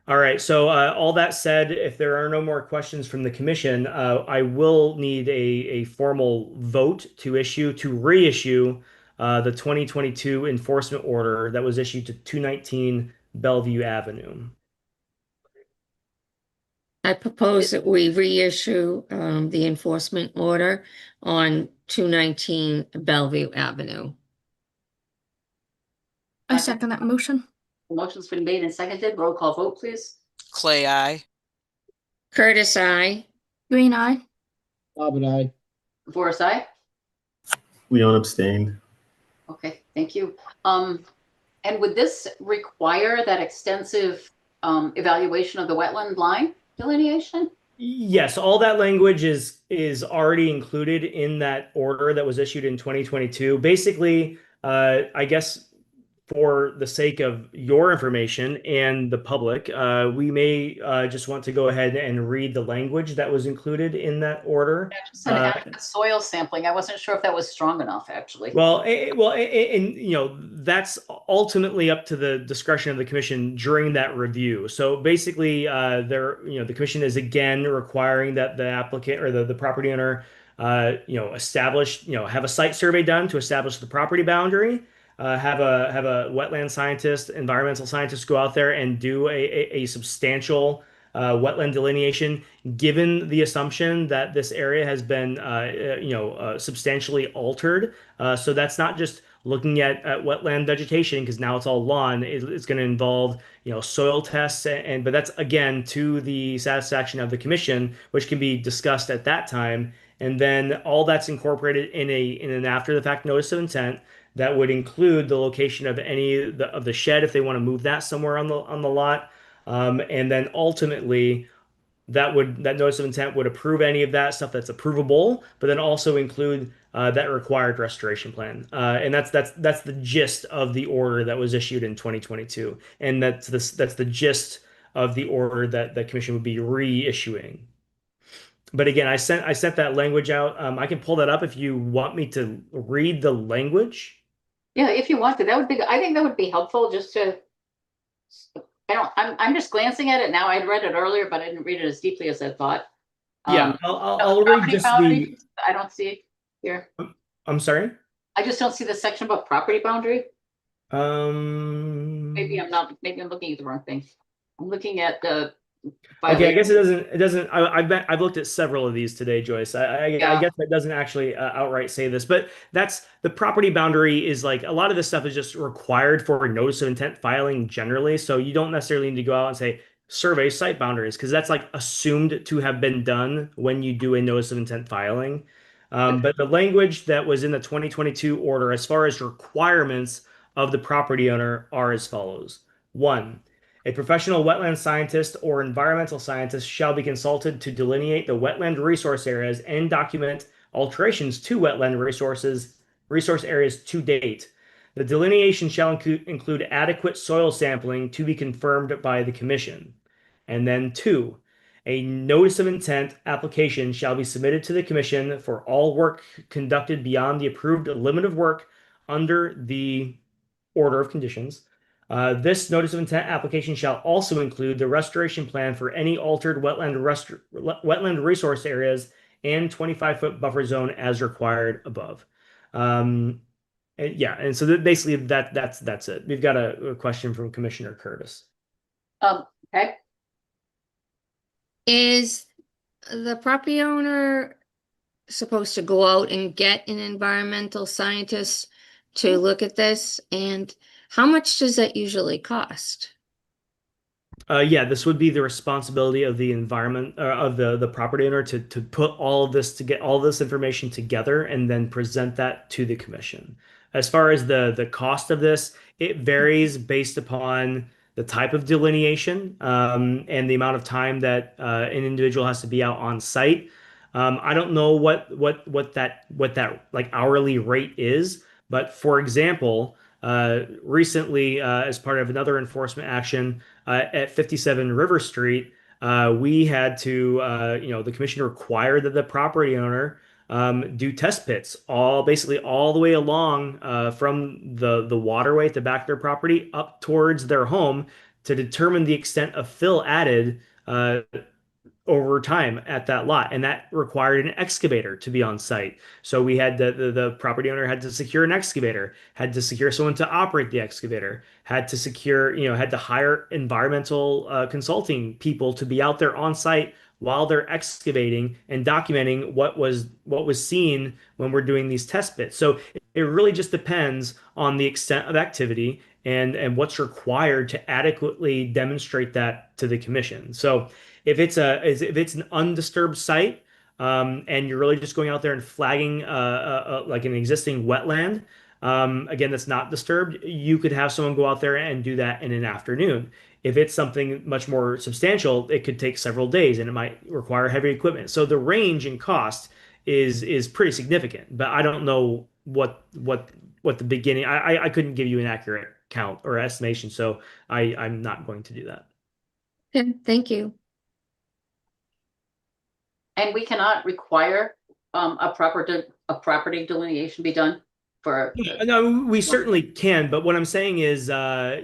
All right, so all that said, if there are no more questions from the commission, I will need a formal vote to reissue the 2022 enforcement order that was issued to 219 Bellevue Avenue. I propose that we reissue the enforcement order on 219 Bellevue Avenue. I second that motion. The motion's been made and seconded. Roll call vote, please. Clay, aye. Curtis, I. Green eye. Bob and I. Forrest, aye. Leon abstained. Okay, thank you. And would this require that extensive evaluation of the wetland line delineation? Yes, all that language is already included in that order that was issued in 2022. Basically, I guess for the sake of your information and the public, we may just want to go ahead and read the language that was included in that order. Yeah, just an adequate soil sampling. I wasn't sure if that was strong enough, actually. And that's ultimately up to the discretion of the commission during that review. So basically, the commission is again requiring that the applicant or the property owner, establish, have a site survey done to establish the property boundary. Have a wetland scientist, environmental scientist go out there and do a substantial wetland delineation, given the assumption that this area has been substantially altered. So that's not just looking at wetland vegetation, because now it's all lawn. It's going to involve soil tests, but that's again to the satisfaction of the commission, which can be discussed at that time. And then all that's incorporated in an after the fact notice of intent that would include the location of any of the shed if they want to move that somewhere on the lot, and then ultimately that notice of intent would approve any of that stuff that's approvable, but then also include that required restoration plan, and that's the gist of the order that was issued in 2022, and that's the gist of the order that the commission would be reissuing. But again, I sent that language out. I can pull that up if you want me to read the language. Yeah, if you want to, I think that would be helpful just to, I'm just glancing at it now. I'd read it earlier, but I didn't read it as deeply as I thought. Yeah, I'll read just the. I don't see it here. I'm sorry? I just don't see the section about property boundary. Maybe I'm looking at the wrong thing. I'm looking at the. Okay, I guess it doesn't. I've looked at several of these today, Joyce. I guess that doesn't actually outright say this, but that's the property boundary is like a lot of this stuff is just required for a notice of intent filing generally. So you don't necessarily need to go out and say survey site boundaries, because that's like assumed to have been done when you do a notice of intent filing. But the language that was in the 2022 order, as far as requirements of the property owner, are as follows. One, a professional wetland scientist or environmental scientist shall be consulted to delineate the wetland resource areas and document alterations to wetland resource areas to date. The delineation shall include adequate soil sampling to be confirmed by the commission. And then two, a notice of intent application shall be submitted to the commission for all work conducted beyond the approved limit of work under the order of conditions. This notice of intent application shall also include the restoration plan for any altered wetland resource areas and 25-foot buffer zone as required above. Yeah, and so basically that's it. We've got a question from Commissioner Curtis. Okay. Is the property owner supposed to go out and get an environmental scientist to look at this? And how much does that usually cost? Yeah, this would be the responsibility of the environment of the property owner to put all of this to get all this information together and then present that to the commission. As far as the cost of this, it varies based upon the type of delineation and the amount of time that an individual has to be out on site. I don't know what that like hourly rate is, but for example, recently as part of another enforcement action at 57 River Street, we had to, the commission required that the property owner do test pits basically all the way along from the waterway at the back of their property up towards their home to determine the extent of fill added over time at that lot, and that required an excavator to be on site. So we had the property owner had to secure an excavator, had to secure someone to operate the excavator, had to secure, had to hire environmental consulting people to be out there on site while they're excavating and documenting what was seen when we're doing these test bits. So it really just depends on the extent of activity and what's required to adequately demonstrate that to the commission. So if it's an undisturbed site, and you're really just going out there and flagging like an existing wetland, again that's not disturbed, you could have someone go out there and do that in an afternoon. If it's something much more substantial, it could take several days and it might require heavy equipment. So the range in cost is pretty significant, but I don't know what the beginning. I couldn't give you an accurate count or estimation, so I'm not going to do that. Okay, thank you. And we cannot require a property delineation be done for. No, we certainly can, but what I'm saying is,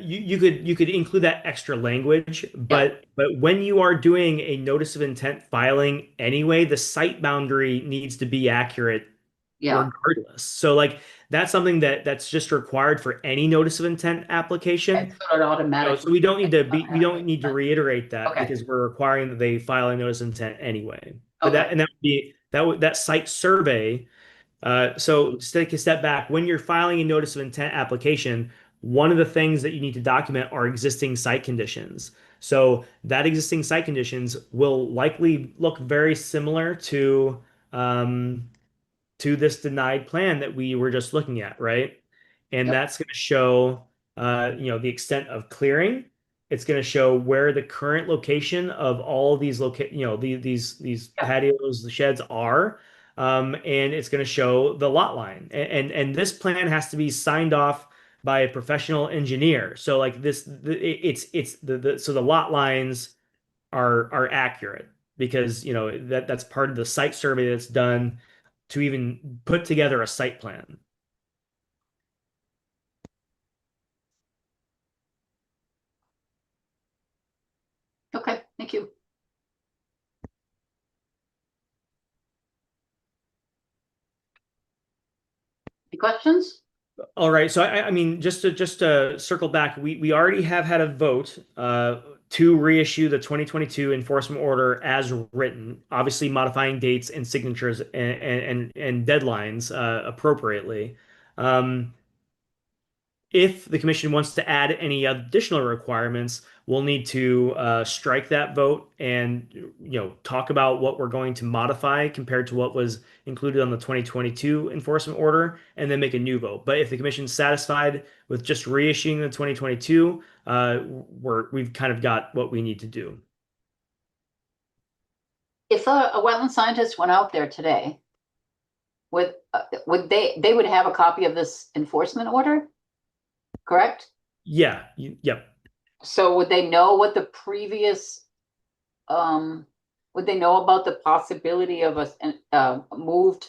you could include that extra language, but when you are doing a notice of intent filing anyway, the site boundary needs to be accurate regardless. So like that's something that's just required for any notice of intent application. So we don't need to reiterate that because we're requiring that they file a notice of intent anyway. But that would be that site survey. So to take a step back, when you're filing a notice of intent application, one of the things that you need to document are existing site conditions. So that existing site conditions will likely look very similar to this denied plan that we were just looking at, right? And that's going to show, the extent of clearing. It's going to show where the current location of all of these these patios, the sheds are, and it's going to show the lot line. And this plan has to be signed off by a professional engineer. So like so the lot lines are accurate because that's part of the site survey that's done to even put together a site plan. Okay, thank you. Any questions? All right, so I mean, just to circle back, we already have had a vote to reissue the 2022 enforcement order as written, obviously modifying dates and signatures and deadlines appropriately. if the commission wants to add any additional requirements, we'll need to strike that vote and talk about what we're going to modify compared to what was included on the 2022 enforcement order, and then make a new vote. But if the commission's satisfied with just reissuing the 2022, we've kind of got what we need to do. If a wetland scientist went out there today, would they would have a copy of this enforcement order? Correct? Yeah. Yep. So would they know what the previous, would they know about the possibility of a moved?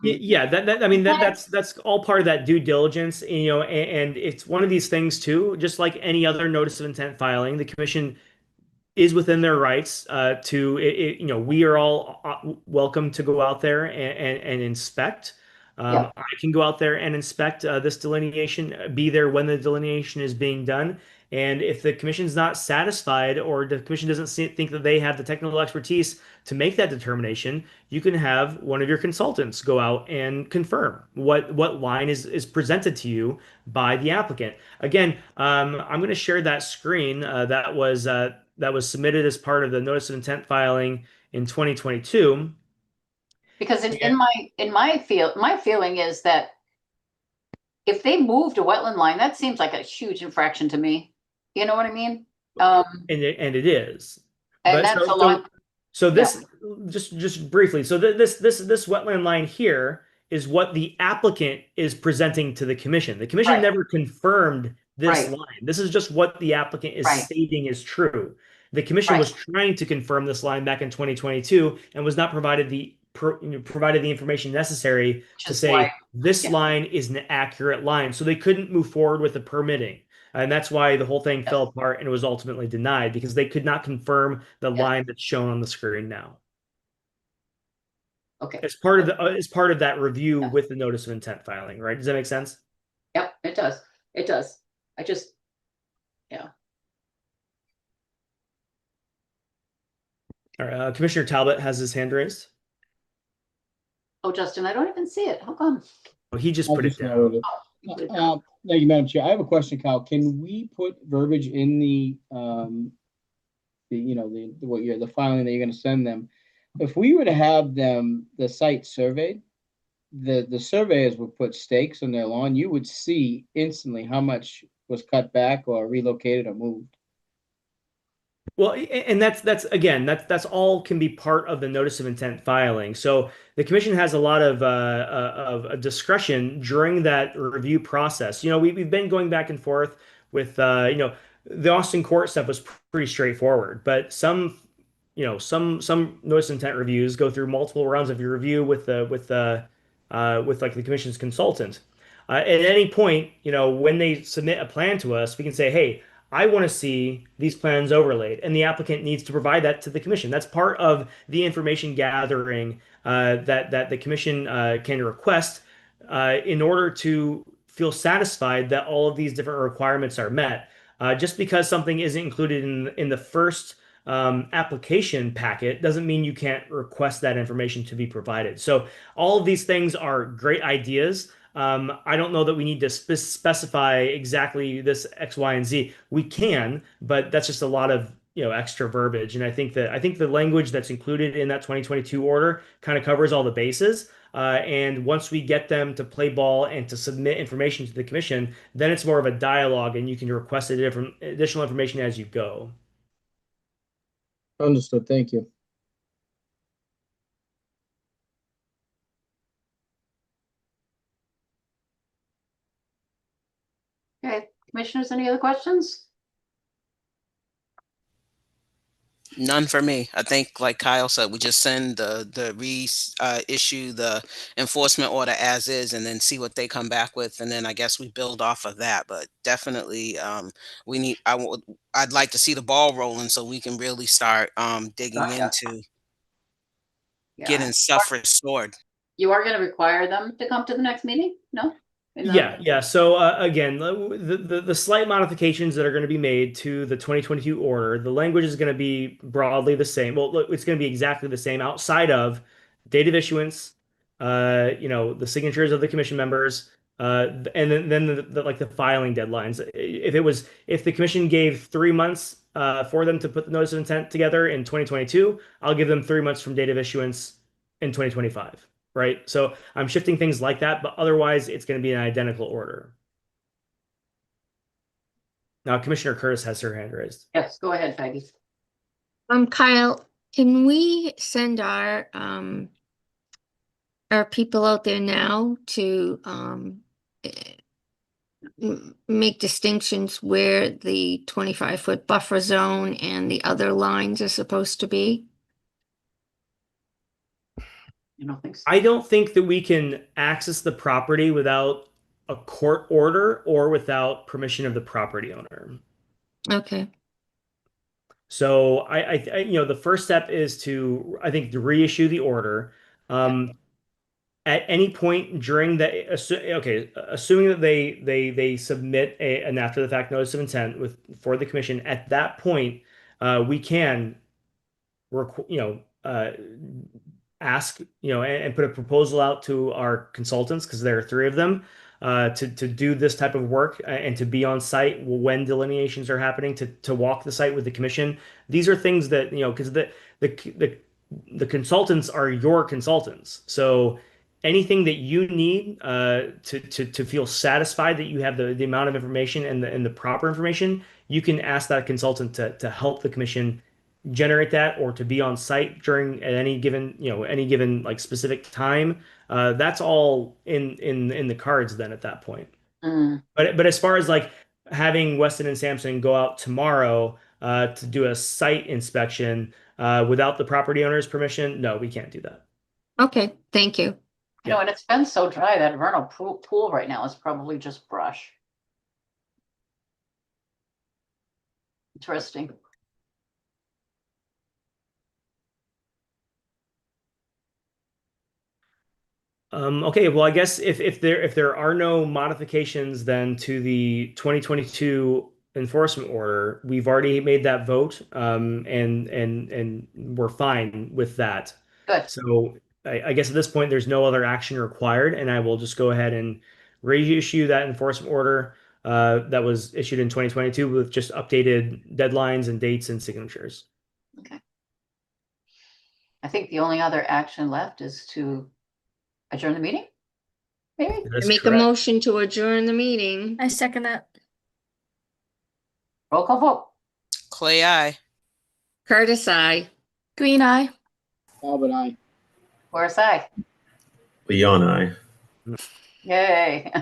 Yeah, I mean that's all part of that due diligence, and it's one of these things too, just like any other notice of intent filing, the commission is within their rights we are all welcome to go out there and inspect. Yeah. I can go out there and inspect this delineation, be there when the delineation is being done. And if the commission's not satisfied, or the commission doesn't think that they have the technical expertise to make that determination, you can have one of your consultants go out and confirm what line is presented to you by the applicant. Again, I'm going to share that screen that was submitted as part of the notice of intent filing in 2022. Because my feeling is that if they moved a wetland line, that seems like a huge infraction to me. You know what I mean? And it is. And But that's so, a lot. so this just briefly. So this wetland line here is what the applicant is presenting to the commission. The commission Right. never confirmed this Right. line. This is just what the applicant is Right. stating is true. The commission Right. was trying to confirm this line back in 2022 and was not provided the information necessary to Just say why- this yeah. line is an accurate line. So they couldn't move forward with the permitting. And that's why the whole thing fell apart and was ultimately denied, because they could not confirm the Yeah. line that's shown on the screen now. Okay. As part of that review Yeah. with the notice of intent filing, right? Does that make sense? Yep, it does. It does. Yeah. All right. Commissioner Talbot has his hand raised. Oh, Justin, I don't even see it. How come? Oh, he just I put it just down. noted it. Thank you, Madam Chair. I have a question, Kyle. Can we put verbiage in the filing that you're going to send them? If we were to have the site surveyed, the surveyors would put stakes on their lawn. You would see instantly how much was cut back or relocated or moved. Well, and that's all can be part of the notice of intent filing. So the commission has a lot of discretion during that review process. We've been going back and forth with the Austin court stuff was pretty straightforward, but some notice of intent reviews go through multiple rounds of your review with like the commission's consultant. At any point, when they submit a plan to us, we can say, hey, I want to see these plans overlaid, and the applicant needs to provide that to the commission. That's part of the information gathering that the commission can request in order to feel satisfied that all of these different requirements are met. Just because something isn't included in the first application packet doesn't mean you can't request that information to be provided. So all of these things are great ideas. I don't know that we need to specify exactly this X, Y, and Z. We can, but that's just a lot of extra verbiage. And I think the language that's included in that 2022 order kind of covers all the bases. And once we get them to play ball and to submit information to the commission, then it's more of a dialogue, and you can request additional information as you go. Understood. Thank you. Okay, commissioners, any other questions? None for me. I think, like Kyle said, we just send issue the enforcement order as is, and then see what they come back with, and then I guess we build off of that. But definitely, I'd like to see the ball rolling so we can really start digging into getting stuff restored. You are going to require them to come to the next meeting? No? Yeah. So again, the slight modifications that are going to be made to the 2022 order, the language is going to be broadly the same. Well, look, it's going to be exactly the same outside of date of issuance, the signatures of the commission members, And then like the filing deadlines. If the commission gave 3 months for them to put the notice of intent together in 2022, I'll give them 3 months from date of issuance in 2025, right? So I'm shifting things like that, but otherwise it's going to be an identical order. Now, Commissioner Curtis has her hand raised. Yes, go ahead, Peggy. Kyle, can we send our people out there now to make distinctions where the 25-foot buffer zone and the other lines are supposed to be? You don't think so? I don't think that we can access the property without a court order or without permission of the property owner. Okay. So the first step is to, I think, to reissue the order. At any point during the, assuming that they submit an after the fact notice of intent for the commission, at that point, we can, ask, and put a proposal out to our consultants, because there are three of them, to do this type of work and to be on site when delineations are happening, to walk the site with the commission. These are things that, because the consultants are your consultants. So anything that you need to feel satisfied that you have the amount of information and the proper information, you can ask that consultant to help the commission generate that, or to be on site during at any given like specific time. That's all in the cards then at that point. But as far as like having Weston and Sampson go out tomorrow to do a site inspection without the property owner's permission, no, we can't do that. Okay, thank you. And it's been so dry, that vernal pool right now is probably just brush. Interesting. Okay, well, I guess if there are no modifications then to the 2022 enforcement order, we've already made that vote, and we're fine with that. Good. So I guess at this point there's no other action required, and I will just go ahead and reissue that enforcement order that was issued in 2022 with just updated deadlines and dates and signatures. Okay. I think the only other action left is to adjourn the meeting, maybe? That's Make correct. a motion to adjourn the meeting. I second that. Roll call vote. Clay, aye. Curtis, aye. Green eye. Albert, aye. Where's I? Leon, I. Yay.